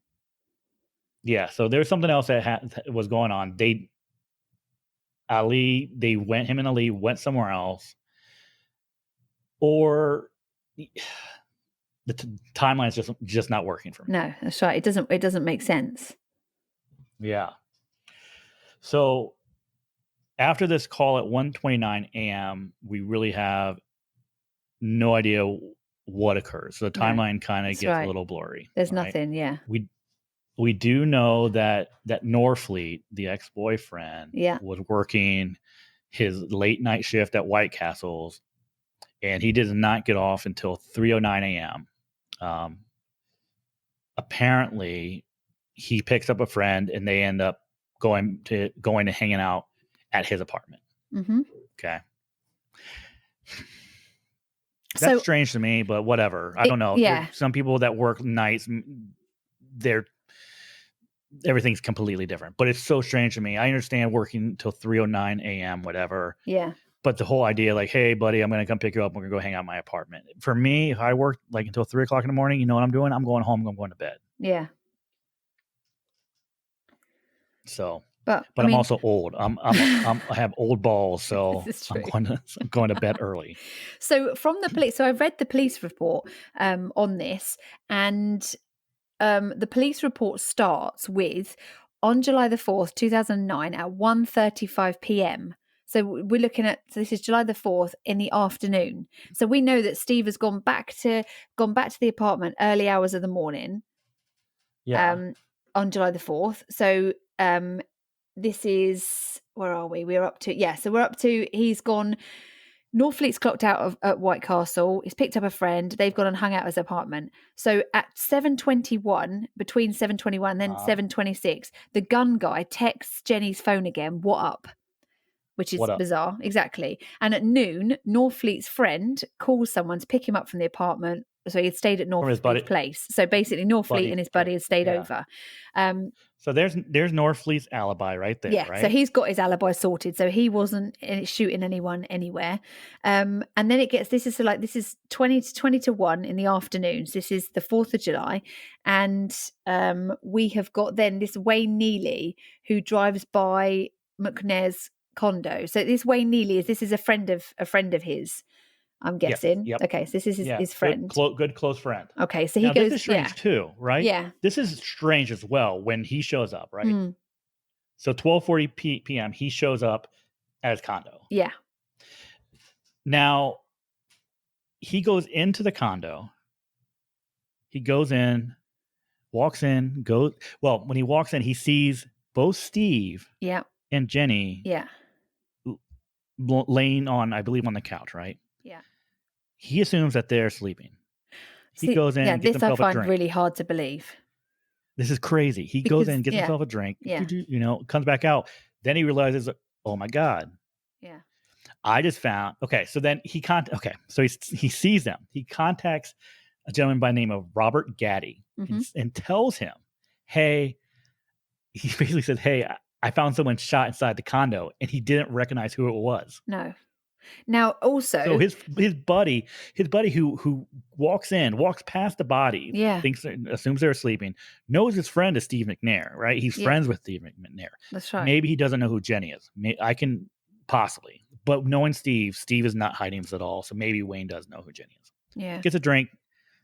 [SPEAKER 2] Yeah. So there's something else that was going on. Him and Ali went somewhere else, or the timeline is just not working for me.
[SPEAKER 3] No, that's right. It doesn't make sense.
[SPEAKER 2] Yeah. So after this call at 1:29 a.m., we really have no idea what occurs. So the timeline kind of gets a little blurry.
[SPEAKER 3] There's nothing. Yeah.
[SPEAKER 2] We do know that Norfleet, the ex-boyfriend, was working his late night shift at White Castles, and he did not get off until 3:09 a.m. Apparently, he picks up a friend, and they end up going to hanging out at his apartment.
[SPEAKER 3] Mm-hmm.
[SPEAKER 2] Okay. That's strange to me, but whatever. I don't know.
[SPEAKER 3] Yeah.
[SPEAKER 2] Some people that work nights, everything's completely different, but it's so strange to me. I understand working until 3:09 a.m., whatever.
[SPEAKER 3] Yeah.
[SPEAKER 2] But the whole idea, like, hey, buddy, I'm going to come pick you up. We're going to go hang out in my apartment. For me, if I work like until 3:00 in the morning, you know what I'm doing? I'm going home. I'm going to bed.
[SPEAKER 3] Yeah.
[SPEAKER 2] So, but I'm also old. I have old balls, so I'm going to bed early.
[SPEAKER 3] So from the police, so I've read the police report on this, and the police report starts with on July the 4th, 2009 at 1:35 p.m. So we're looking at, so this is July the 4th in the afternoon. So we know that Steve has gone back to the apartment early hours of the morning.
[SPEAKER 2] Yeah.
[SPEAKER 3] On July the 4th. So this is, where are we? We're up to, so we're up to, he's gone, Norfleet's clocked out at White Castle. He's picked up a friend. They've gone and hung out at his apartment. So at 7:21, between 7:21 and then 7:26, the gun guy texts Jenny's phone again. What up? which is
[SPEAKER 2] What up?
[SPEAKER 3] bizarre. Exactly. And at noon, Northfleet's friend calls someone to pick him up from the apartment. So he had stayed at
[SPEAKER 2] From his buddy-
[SPEAKER 3] Northfleet's place. So basically, Northfleet
[SPEAKER 2] buddy's
[SPEAKER 3] and his buddy
[SPEAKER 2] place.
[SPEAKER 3] had stayed
[SPEAKER 2] Yeah.
[SPEAKER 3] over.
[SPEAKER 2] So there's Northfleet's alibi right there, right?
[SPEAKER 3] So he's got his alibi sorted. So he wasn't shooting anyone anywhere. And then it gets, this is 20 to 1 in the afternoon. So this is the 4th of July. And we have got then this Wayne Neely who drives by McNair's condo. So this Wayne Neely is a friend of his, I'm guessing.
[SPEAKER 2] Yep.
[SPEAKER 3] Okay, so this is his friend.
[SPEAKER 2] Good close friend.
[SPEAKER 3] Okay, so he
[SPEAKER 2] now,
[SPEAKER 3] goes.
[SPEAKER 2] This is strange too, right?
[SPEAKER 3] Yeah.
[SPEAKER 2] This is strange as well when he shows up, right?
[SPEAKER 3] Mm.
[SPEAKER 2] So 12:40 p.m. he shows up at his condo.
[SPEAKER 3] Yeah.
[SPEAKER 2] Now he goes into the condo. He goes in, walks in, goes. Well, when he walks in, he sees both Steve
[SPEAKER 3] Yeah.
[SPEAKER 2] and Jenny
[SPEAKER 3] Yeah.
[SPEAKER 2] laying on, I believe, on the couch, right?
[SPEAKER 3] Yeah.
[SPEAKER 2] He assumes that they're sleeping. He goes in, gets
[SPEAKER 3] this I
[SPEAKER 2] himself a
[SPEAKER 3] find
[SPEAKER 2] drink.
[SPEAKER 3] really hard to believe.
[SPEAKER 2] This is crazy. He goes in, gets himself a drink, comes back out. Then he realizes, oh my God.
[SPEAKER 3] Yeah.
[SPEAKER 2] I just found, so then so he sees them. He contacts a gentleman by the name of Robert Gaddy and tells him, he basically said, hey, I found someone shot inside the condo, and he didn't recognize who it was.
[SPEAKER 3] No. Now, also,
[SPEAKER 2] so his buddy who walks past the body, assumes they're sleeping, knows his friend is Steve McNair, right? He's friends with Steve McNair.
[SPEAKER 3] That's right.
[SPEAKER 2] Maybe he doesn't know who Jenny is. I can possibly, but knowing Steve is not hiding this at all. So maybe Wayne does know who Jenny is.
[SPEAKER 3] Yeah.
[SPEAKER 2] Gets a drink,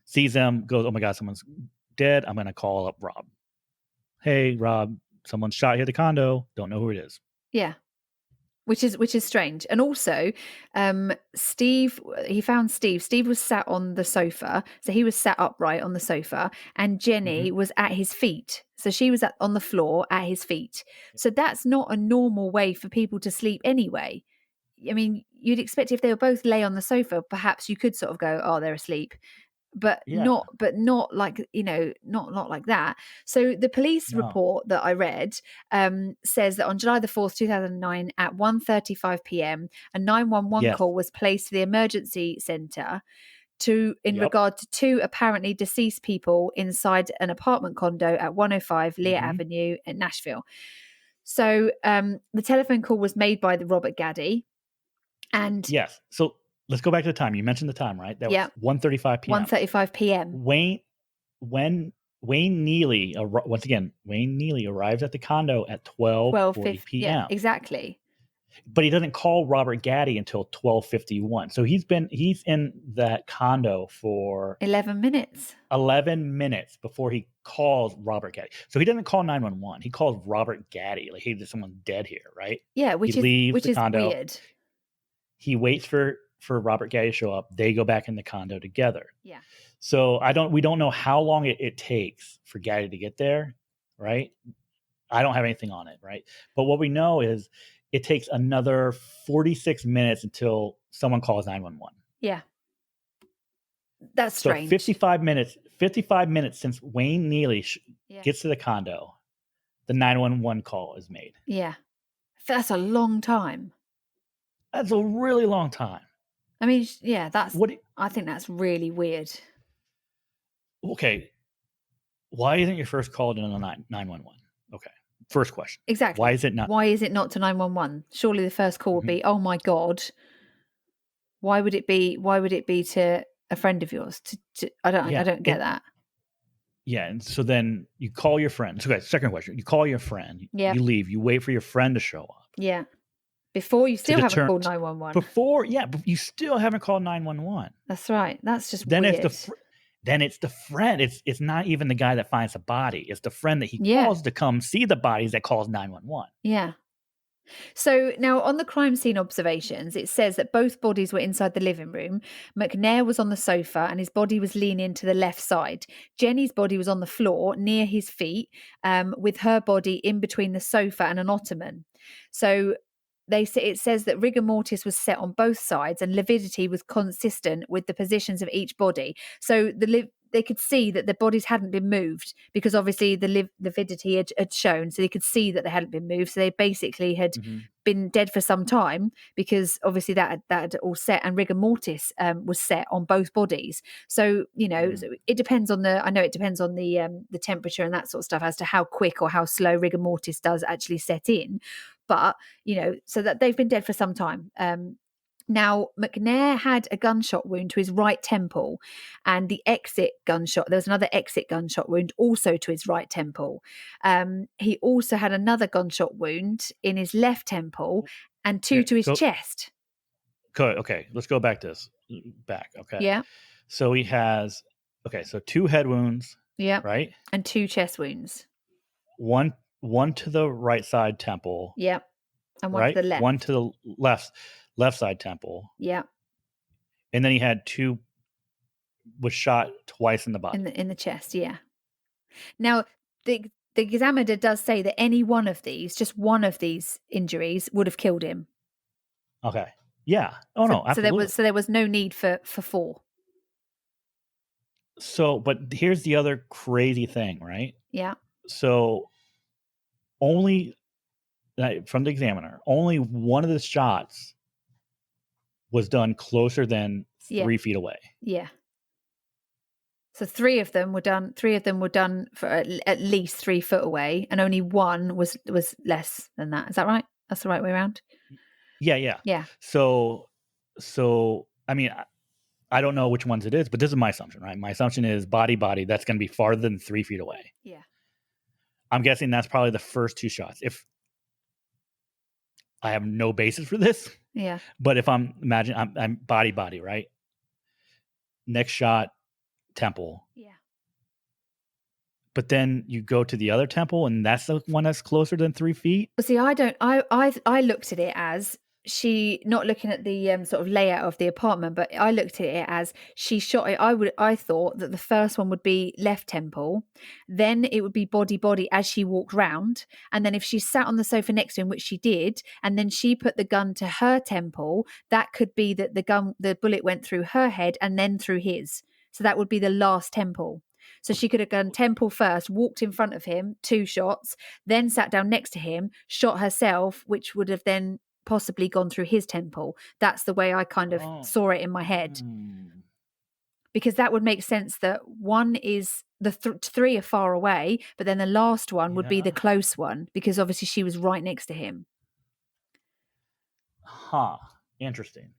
[SPEAKER 2] sees them, goes, oh my God, someone's dead. I'm going to call up Rob. Hey, Rob, someone shot here at the condo. Don't know who it is.
[SPEAKER 3] Yeah. Which is strange. And also, Steve, he found Steve. Steve was sat on the sofa. So he was sat upright on the sofa, and Jenny was at his feet. So she was on the floor at his feet. So that's not a normal way for people to sleep anyway. I mean, you'd expect if they were both lay on the sofa, perhaps you could sort of go, oh, they're asleep. But not like, not like that. So the police report that I read says that on July the 4th, 2009 at 1:35 p.m, a 911 call was placed to the emergency center in regard to 2 apparently deceased people inside an apartment condo at 105 Lear Avenue in Nashville. So the telephone call was made by the Robert Gaddy. And
[SPEAKER 2] yes. So let's go back to the time. You mentioned the time, right? That was 1:35 p.m.
[SPEAKER 3] 1:35 p.m.
[SPEAKER 2] Wayne Neely, once again, Wayne Neely arrives at the condo at 12:40 p.m.
[SPEAKER 3] Yeah, exactly.
[SPEAKER 2] But he doesn't call Robert Gaddy until 12:51. So he's in that condo for
[SPEAKER 3] 11 minutes.
[SPEAKER 2] 11 minutes before he calls Robert Gaddy. So he doesn't call 911. He calls Robert Gaddy. Like, hey, there's someone dead here, right?
[SPEAKER 3] Yeah, which is
[SPEAKER 2] condo.
[SPEAKER 3] Weird.
[SPEAKER 2] He waits for Robert Gaddy to show up. They go back in the condo together.
[SPEAKER 3] Yeah.
[SPEAKER 2] So we don't know how long it takes for Gaddy to get there, right? I don't have anything on it, right? But what we know is it takes another 46 minutes until someone calls 911.
[SPEAKER 3] Yeah. That's strange.
[SPEAKER 2] So 55 minutes since Wayne Neely gets to the condo, the 911 call is made.
[SPEAKER 3] Yeah. That's a long time.
[SPEAKER 2] That's a really long time.
[SPEAKER 3] I mean, yeah, I think that's really weird.
[SPEAKER 2] Okay. Why isn't your first call to 911? Okay. First question.
[SPEAKER 3] Exactly.
[SPEAKER 2] Why is it not?
[SPEAKER 3] Why is it not to 911? Surely the first call would be, oh my God. Why would it be to a friend of yours? I don't get that.
[SPEAKER 2] Yeah. And so then you call your friend. So, okay, second question. You call your friend.
[SPEAKER 3] Yeah.
[SPEAKER 2] You leave. You wait for your friend to show up.
[SPEAKER 3] Yeah. Before you still haven't called 911.
[SPEAKER 2] But you still haven't called 911.
[SPEAKER 3] That's right. That's just weird.
[SPEAKER 2] Then it's the friend. It's not even the guy that finds the body. It's the friend that he calls to come see the bodies that calls 911.
[SPEAKER 3] Yeah. So now on the crime scene observations, it says that both bodies were inside the living room. McNair was on the sofa and his body was leaning to the left side. Jenny's body was on the floor near his feet, with her body in between the sofa and an ottoman. So it says that rigor mortis was set on both sides and lividity was consistent with the positions of each body. So they could see that the bodies hadn't been moved, because obviously the lividity had shown, so they could see that they hadn't been moved. So they basically had been dead for some time, because obviously that had all set, and rigor mortis was set on both bodies. So so it depends on the temperature and that sort of stuff as to how quick or how slow rigor mortis does actually set in. But so that they've been dead for some time. Now, McNair had a gunshot wound to his right temple, and there was another exit gunshot wound also to his right temple. He also had another gunshot wound in his left temple and two to his chest.
[SPEAKER 2] Okay, let's go back back. Okay.
[SPEAKER 3] Yeah.
[SPEAKER 2] So he has, so 2 head wounds.
[SPEAKER 3] Yeah.
[SPEAKER 2] Right?
[SPEAKER 3] And 2 chest wounds.
[SPEAKER 2] One to the right side temple.
[SPEAKER 3] Yeah. And one to the left.
[SPEAKER 2] One to the left side temple.
[SPEAKER 3] Yeah.
[SPEAKER 2] And then he had 2 was shot twice in the body.
[SPEAKER 3] In the chest, yeah. Now, the examiner does say that any one of these, just one of these injuries, would have killed him.
[SPEAKER 2] Okay. Yeah. Oh, no, absolutely.
[SPEAKER 3] So there was no need for 4.
[SPEAKER 2] So, but here's the other crazy thing, right?
[SPEAKER 3] Yeah.
[SPEAKER 2] So only, from the examiner, only one of the shots was done closer than 3 feet away.
[SPEAKER 3] Yeah. So 3 of them were done. 3 of them were done for at least 3 foot away, and only one was less than that. Is that right? That's the right way around.
[SPEAKER 2] Yeah.
[SPEAKER 3] Yeah.
[SPEAKER 2] So I mean, I don't know which ones it is, but this is my assumption, right? My assumption is body. That's going to be farther than 3 feet away.
[SPEAKER 3] Yeah.
[SPEAKER 2] I'm guessing that's probably the first 2 shots. If I have no basis for this,
[SPEAKER 3] yeah.
[SPEAKER 2] But if I'm body, right? Next shot, temple.
[SPEAKER 3] Yeah.
[SPEAKER 2] But then you go to the other temple, and that's the one that's closer than 3 feet.
[SPEAKER 3] Well, see, I looked at it as she, not looking at the sort of layout of the apartment, but I looked at it as she shot it. I thought that the first one would be left temple, then it would be body as she walked round, and then if she sat on the sofa next to him, which she did, and then she put the gun to her temple, that could be that the bullet went through her head and then through his. So that would be the last temple. So she could have gone temple first, walked in front of him, 2 shots, then sat down next to him, shot herself, which would have then possibly gone through his temple. That's the way I kind of saw it in my head. Because that would make sense that one is the 3 are far away, but then the last one would be the close one, because obviously she was right next to him.
[SPEAKER 2] Interesting.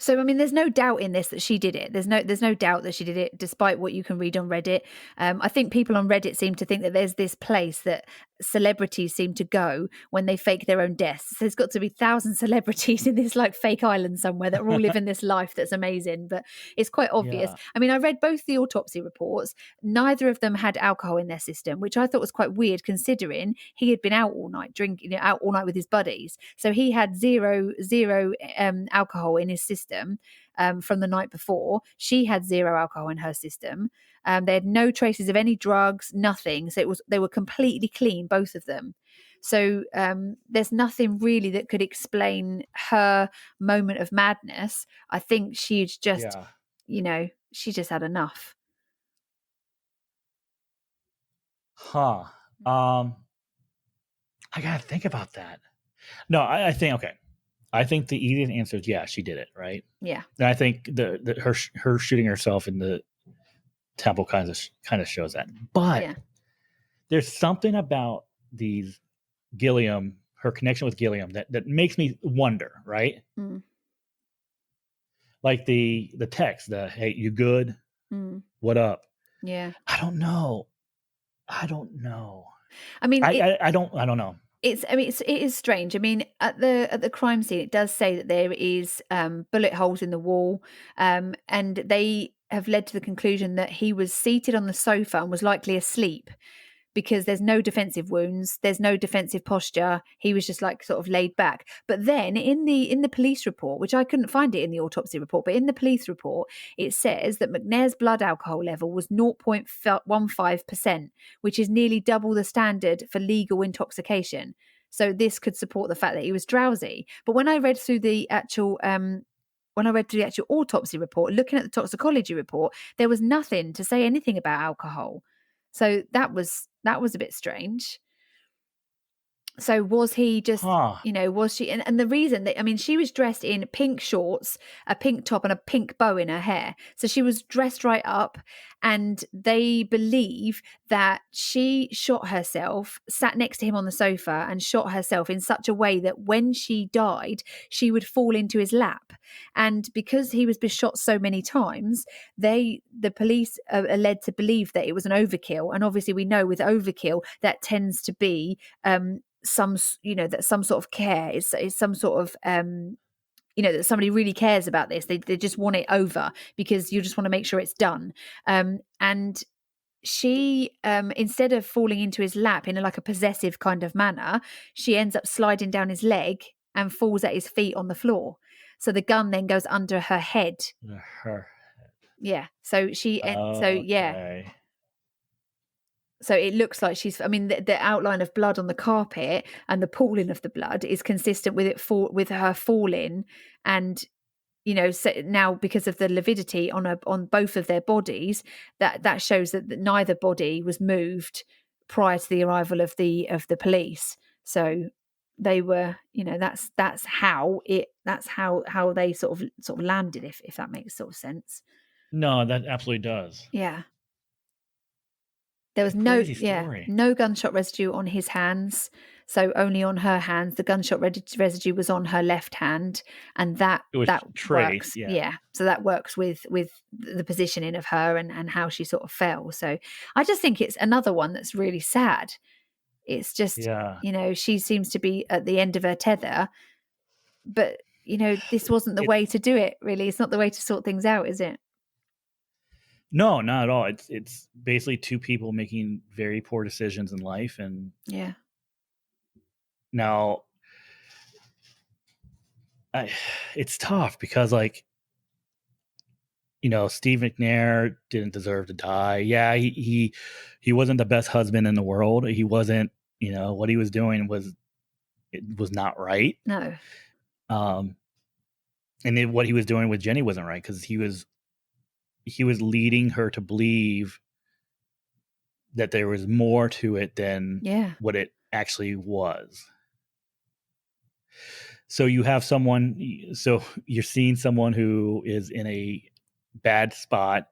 [SPEAKER 3] So, I mean, there's no doubt in this that she did it. There's no doubt that she did it, despite what you can read on Reddit. I think people on Reddit seem to think that there's this place that celebrities seem to go when they fake their own deaths. So there's got to be 1,000 celebrities in this like fake island somewhere that are all living this life that's amazing. But it's quite obvious. Yeah. I mean, I read both the autopsy reports. Neither of them had alcohol in their system, which I thought was quite weird considering he had been out all night drinking, out all night with his buddies. So he had zero alcohol in his system from the night before. She had 0 alcohol in her system. They had no traces of any drugs, nothing. So they were completely clean, both of them. So there's nothing really that could explain her moment of madness. I think she'd just, she just had enough.
[SPEAKER 2] I gotta think about that. No, I think okay. I think the easiest answer is she did it, right?
[SPEAKER 3] Yeah.
[SPEAKER 2] And I think her shooting herself in the temple kind of shows that. But there's something about these Gilliam, her connection with Gilliam, that makes me wonder, right? Like the text, hey, you good? What up?
[SPEAKER 3] Yeah.
[SPEAKER 2] I don't know.
[SPEAKER 3] I mean,
[SPEAKER 2] I don't know.
[SPEAKER 3] It is strange. I mean, at the crime scene, it does say that there is bullet holes in the wall, and they have led to the conclusion that he was seated on the sofa and was likely asleep, because there's no defensive wounds, there's no defensive posture. He was just like sort of laid back. But then in the police report, which I couldn't find it in the autopsy report, but in the police report, it says that McNair's blood alcohol level was 0.15%, which is nearly double the standard for legal intoxication. So this could support the fact that he was drowsy. But when I read through the actual when I read through the actual autopsy report, looking at the toxicology report, there was nothing to say anything about alcohol. So that was a bit strange. So was he just, was she, and the reason that, I mean, she was dressed in pink shorts, a pink top and a pink bow in her hair. So she was dressed right up, and they believe that she shot herself, sat next to him on the sofa and shot herself in such a way that when she died, she would fall into his lap. And because he was shot so many times, the police are led to believe that it was an overkill. And obviously we know with overkill that tends to be, some sort of care is some sort of that somebody really cares about this. They just want it over because you just want to make sure it's done. And she, instead of falling into his lap in like a possessive kind of manner, she ends up sliding down his leg and falls at his feet on the floor. So the gun then goes under her head.
[SPEAKER 2] Her.
[SPEAKER 3] Yeah. So she. So yeah.
[SPEAKER 2] Okay.
[SPEAKER 3] So it looks like she's, I mean, the outline of blood on the carpet and the pooling of the blood is consistent with with her falling. And, so now because of the lividity on both of their bodies, that shows that neither body was moved prior to the arrival of the police. So they were, that's how they sort of landed, if that makes sort of sense.
[SPEAKER 2] No, that absolutely does.
[SPEAKER 3] Yeah. There was no gunshot residue on his hands, so only on her hands. The gunshot residue was on her left hand, and that works. Yeah, so that works with the positioning of her and how she sort of fell. So I just think it's another one that's really sad. It's just, she seems to be at the end of her tether, but this wasn't the way to do it. Really, it's not the way to sort things out, is it?
[SPEAKER 2] No, not at all. It's basically two people making very poor decisions in life, and now it's tough because, like, Steve McNair didn't deserve to die. Yeah, he wasn't the best husband in the world. He wasn't. What he was doing was not right.
[SPEAKER 3] No.
[SPEAKER 2] And then what he was doing with Jenny wasn't right because he was leading her to believe that there was more to it than what it actually was. So you have you're seeing someone who is in a bad spot,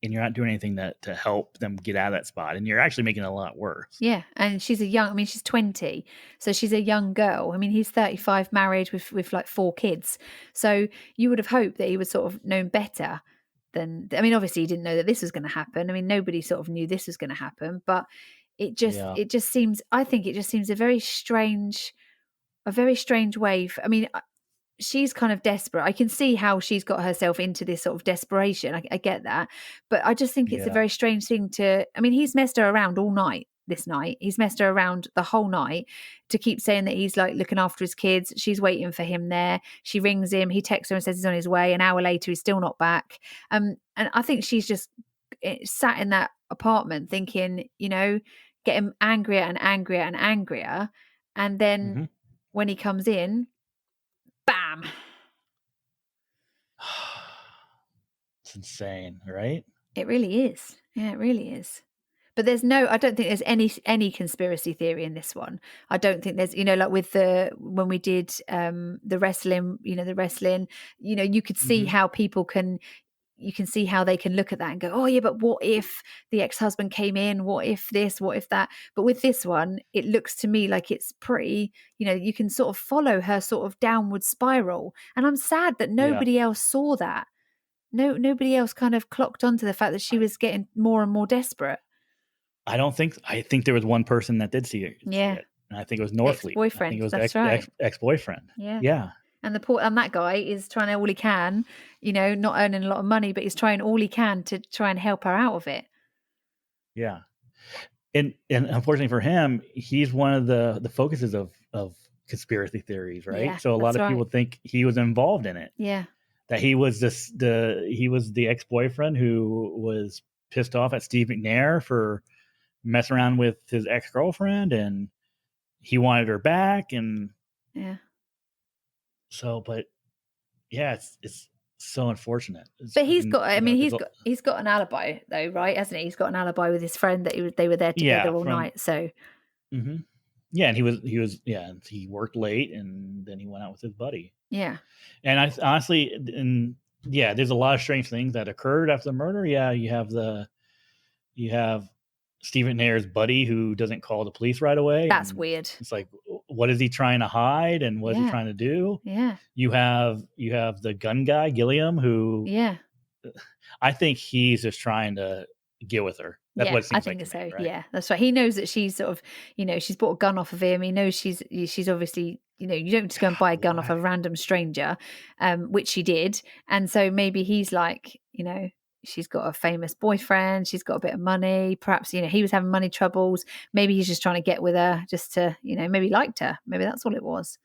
[SPEAKER 2] and you're not doing anything to help them get out of that spot, and you're actually making it a lot worse.
[SPEAKER 3] Yeah, and she's she's 20, so she's a young girl. I mean, he's 35, married with like 4 kids. So you would have hoped that he would sort of known better than. I mean, obviously he didn't know that this was going to happen. I mean, nobody sort of knew this was going to happen, but it just seems. I think it just seems a very strange way. I mean, she's kind of desperate. I can see how she's got herself into this sort of desperation. I get that. But I just think it's a very strange thing I mean, he's messed her around all night this night. He's messed her around the whole night to keep saying that he's like looking after his kids. She's waiting for him there. She rings him. He texts her and says he's on his way. An hour later, he's still not back. And I think she's just sat in that apartment thinking, getting angrier and angrier and angrier. And then when he comes in, bam.
[SPEAKER 2] It's insane, right?
[SPEAKER 3] It really is. Yeah, it really is. But I don't think there's any conspiracy theory in this one. I don't think there's, like with when we did the wrestling, you could see how people you can see how they can look at that and go, oh yeah, but what if the ex-husband came in? What if this? What if that? But with this one, it looks to me like it's pretty, you can sort of follow her sort of downward spiral. And I'm sad that nobody else saw that. Nobody else kind of clocked onto the fact that she was getting more and more desperate.
[SPEAKER 2] I think there was one person that did see it.
[SPEAKER 3] Yeah.
[SPEAKER 2] And I think it was Northleaf.
[SPEAKER 3] Ex-boyfriend.
[SPEAKER 2] I think it was
[SPEAKER 3] That's right.
[SPEAKER 2] Ex-boyfriend.
[SPEAKER 3] Yeah.
[SPEAKER 2] Yeah.
[SPEAKER 3] And that guy is trying all he can, not earning a lot of money, but he's trying all he can to try and help her out of it.
[SPEAKER 2] Yeah. And unfortunately for him, he's one of the focuses of conspiracy theories, right?
[SPEAKER 3] Yeah,
[SPEAKER 2] so a lot of people think he was involved in it.
[SPEAKER 3] Yeah.
[SPEAKER 2] That he was the ex-boyfriend who was pissed off at Steve McNair for messing around with his ex-girlfriend, and he wanted her back, and
[SPEAKER 3] yeah.
[SPEAKER 2] So, but yeah, it's so unfortunate.
[SPEAKER 3] But he's got. I mean,
[SPEAKER 2] There's
[SPEAKER 3] he's got an alibi though, right? Hasn't he? He's got an alibi with his friend that they were there together all
[SPEAKER 2] from
[SPEAKER 3] night. So
[SPEAKER 2] hmm yeah, and he worked late, and then he went out with his buddy.
[SPEAKER 3] yeah,
[SPEAKER 2] And I honestly, and yeah, there's a lot of strange things that occurred after the murder. Yeah, you have Steve McNair's buddy who doesn't call the police right away.
[SPEAKER 3] that's
[SPEAKER 2] and
[SPEAKER 3] weird.
[SPEAKER 2] It's like, what is he trying to hide, and what is he
[SPEAKER 3] Yeah.
[SPEAKER 2] trying to do?
[SPEAKER 3] Yeah,
[SPEAKER 2] You have the gun guy Gilliam, who
[SPEAKER 3] yeah.
[SPEAKER 2] I think he's just trying to get with her. That's what it seems
[SPEAKER 3] I think
[SPEAKER 2] like to
[SPEAKER 3] so.
[SPEAKER 2] me, right?
[SPEAKER 3] Yeah, that's right. He knows that she's sort of, she's bought a gun off of him. He knows she's obviously, you don't just go and buy a gun off a random stranger, which she did. And so maybe he's like, she's got a famous boyfriend. She's got a bit of money. Perhaps, he was having money troubles. Maybe he's just trying to get with her just to, maybe liked her. Maybe that's all it was.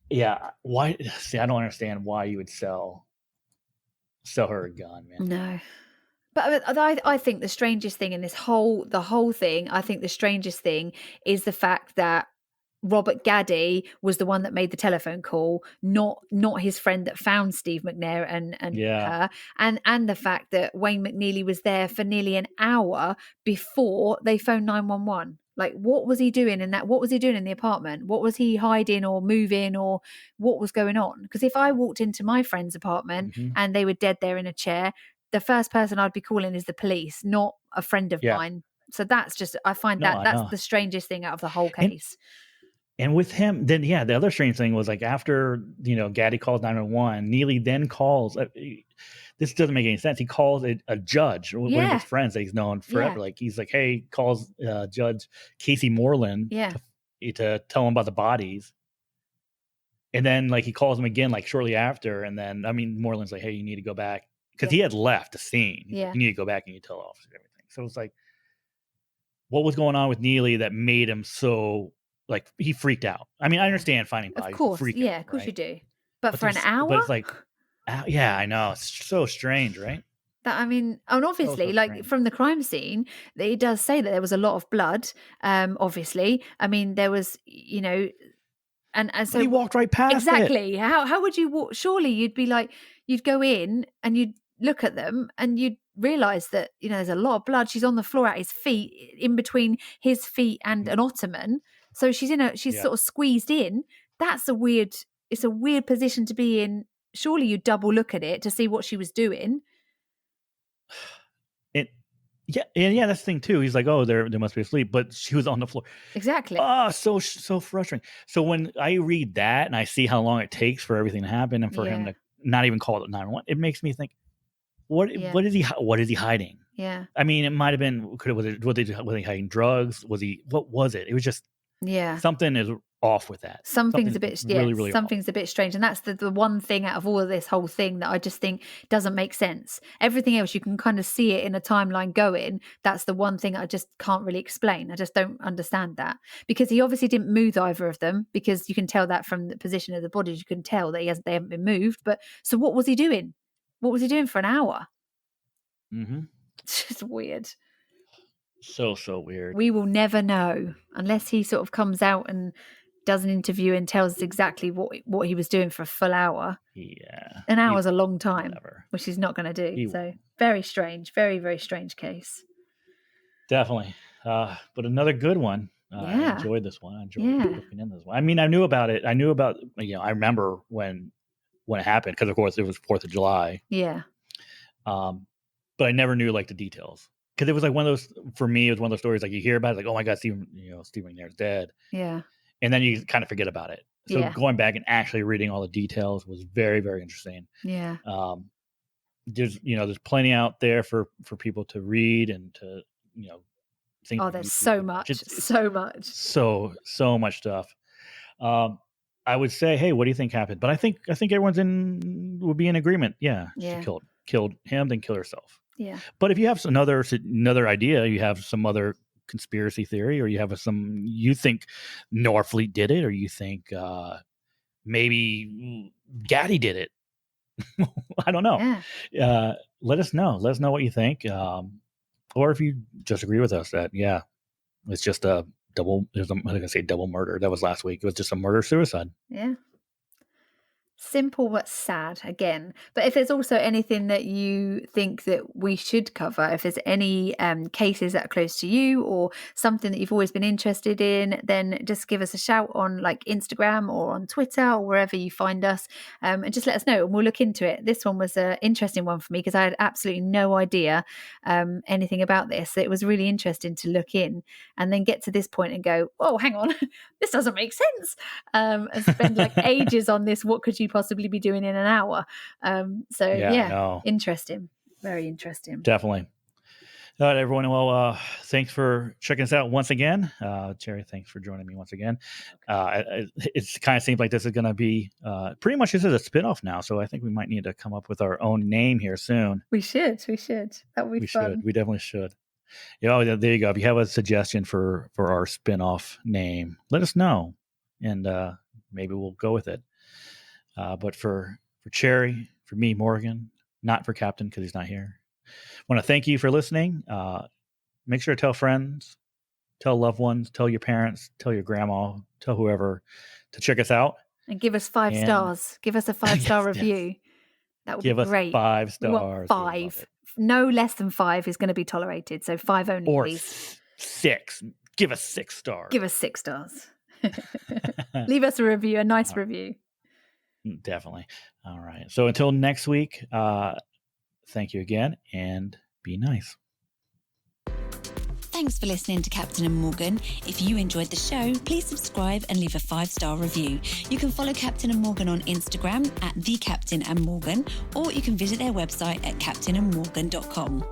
[SPEAKER 2] Yeah. Why? See, I don't understand why you would sell her a gun, man.
[SPEAKER 3] No. But I think the strangest thing in the whole thing, I think the strangest thing is the fact that Robert Gaddy was the one that made the telephone call, not his friend that found Steve McNair and her, and the fact that Wayne McNeely was there for nearly an hour before they phoned 911. Like, what was he doing in that? What was he doing in the apartment? What was he hiding or moving, or what was going on? Because if I walked into my friend's apartment and they were dead there in a chair, the first person I'd be calling is the police, not a friend of mine. So that's just, I find that's the strangest thing out of the whole case.
[SPEAKER 2] And with him, then, the other strange thing was, like, after, Gaddy calls 911, Neely then calls, this doesn't make any sense. He calls a judge, one of his friends that he's known forever. Like, he's like, hey, calls Judge Casey Moreland to tell him about the bodies. And then, like, he calls him again, like, shortly after. And then, Moreland's like, hey, you need to go back. Because he had left the scene. You need to go back and you tell the officer everything. So it's like, what was going on with Neely that made him so, like, he freaked out? I understand finding bodies.
[SPEAKER 3] Of course,
[SPEAKER 2] out,
[SPEAKER 3] of course you do. But for an hour?
[SPEAKER 2] But it's like, yeah, I know. It's so strange, right?
[SPEAKER 3] That, and obviously, like, strange. From the crime scene, it does say that there was a lot of blood. Obviously, there was, and so
[SPEAKER 2] he walked right past
[SPEAKER 3] exactly. How would you walk? Surely you'd be like, you'd go in and you'd look at them and you'd realize that there's a lot of blood. She's on the floor at his feet, in between his feet and an ottoman. So she's sort of squeezed in. It's a weird position to be in. Surely you double look at it to see what she was doing.
[SPEAKER 2] Yeah, that's the thing too. He's like, oh, there must be asleep, but she was on the floor.
[SPEAKER 3] Exactly.
[SPEAKER 2] Oh, so frustrating. So when I read that and I see how long it takes for everything to happen and for him to not even call it 911, it makes me think, what is he hiding?
[SPEAKER 3] Yeah.
[SPEAKER 2] It might have been, was he hiding drugs? What was it? It was just something is off with that.
[SPEAKER 3] Something's a bit
[SPEAKER 2] really
[SPEAKER 3] something's
[SPEAKER 2] off.
[SPEAKER 3] a bit strange, and that's the one thing out of all of this whole thing that I just think doesn't make sense. Everything else you can kind of see it in a timeline going. That's the one thing I just can't really explain. I just don't understand that, because he obviously didn't move either of them, because you can tell that from the position of the bodies. You can tell that they haven't been moved. But so what was he doing? What was he doing for an hour?
[SPEAKER 2] Mm-hmm.
[SPEAKER 3] It's just weird.
[SPEAKER 2] So weird.
[SPEAKER 3] We will never know unless he sort of comes out and does an interview and tells us exactly what he was doing for a full hour.
[SPEAKER 2] Yeah.
[SPEAKER 3] An hour's a long time,
[SPEAKER 2] whatever.
[SPEAKER 3] Which he's not going to do. So very strange, very, very strange case.
[SPEAKER 2] Definitely. But another good one. I enjoyed this one. I enjoyed looking into this one. I knew about it. I remember when it happened, because of course it was 4th of July.
[SPEAKER 3] Yeah.
[SPEAKER 2] But I never knew, like, the details. Because it was like one of those, for me, it was one of those stories, like, you hear about it, like, oh my God, Steve McNair's dead.
[SPEAKER 3] Yeah.
[SPEAKER 2] And then you kind of forget about it. So going back and actually reading all the details was very, very interesting.
[SPEAKER 3] Yeah.
[SPEAKER 2] There's plenty out there for people to read and to, think.
[SPEAKER 3] Oh, there's so much. So
[SPEAKER 2] much stuff. I would say, hey, what do you think happened? But I think everyone's would be in agreement. Yeah. She killed him, then killed herself.
[SPEAKER 3] Yeah.
[SPEAKER 2] But if you have another idea, you have some other conspiracy theory, or you have you think Norfleet did it, or you think maybe Gaddy did it. I don't know.
[SPEAKER 3] Yeah.
[SPEAKER 2] Let us know. Let us know what you think. Or if you just agree with us that, it's just a double, I'm going to say double murder. That was last week. It was just a murder-suicide.
[SPEAKER 3] Yeah. Simple but sad again. But if there's also anything that you think that we should cover, if there's any cases that are close to you or something that you've always been interested in, then just give us a shout on like Instagram or on Twitter or wherever you find us, and just let us know and we'll look into it. This one was an interesting one for me because I had absolutely no idea anything about this. So it was really interesting to look in and then get to this point and go, oh, hang on, this doesn't make sense, and spend like ages on this. What could you possibly be doing in an hour? Interesting, very interesting.
[SPEAKER 2] Definitely. All right, everyone. Well, thanks for checking us out once again. Jerry, thanks for joining me once again. It kind of seems like this is going to be pretty much this is a spinoff now. So I think we might need to come up with our own name here soon.
[SPEAKER 3] We should. That would be fun.
[SPEAKER 2] We definitely should. There you go. If you have a suggestion for our spinoff name, let us know, and maybe we'll go with it. But for Cherry, for me, Morgan, not for Captain because he's not here. I want to thank you for listening. Make sure to tell friends, tell loved ones, tell your parents, tell your grandma, tell whoever to check us out.
[SPEAKER 3] And give us 5 stars. Give us a 5-star review. That would be great.
[SPEAKER 2] Give us 5 stars.
[SPEAKER 3] 5. No less than 5 is going to be tolerated. So 5 only,
[SPEAKER 2] or
[SPEAKER 3] please.
[SPEAKER 2] 6. Give us 6 stars.
[SPEAKER 3] Give us 6 stars. Leave us a review, a nice review.
[SPEAKER 2] Definitely. All right. So until next week, thank you again and be nice.
[SPEAKER 4] Thanks for listening to Captain and Morgan. If you enjoyed the show, please subscribe and leave a 5-star review. You can follow Captain and Morgan on Instagram @TheCaptain&Morgan, or you can visit their website at captainandmorgan.com.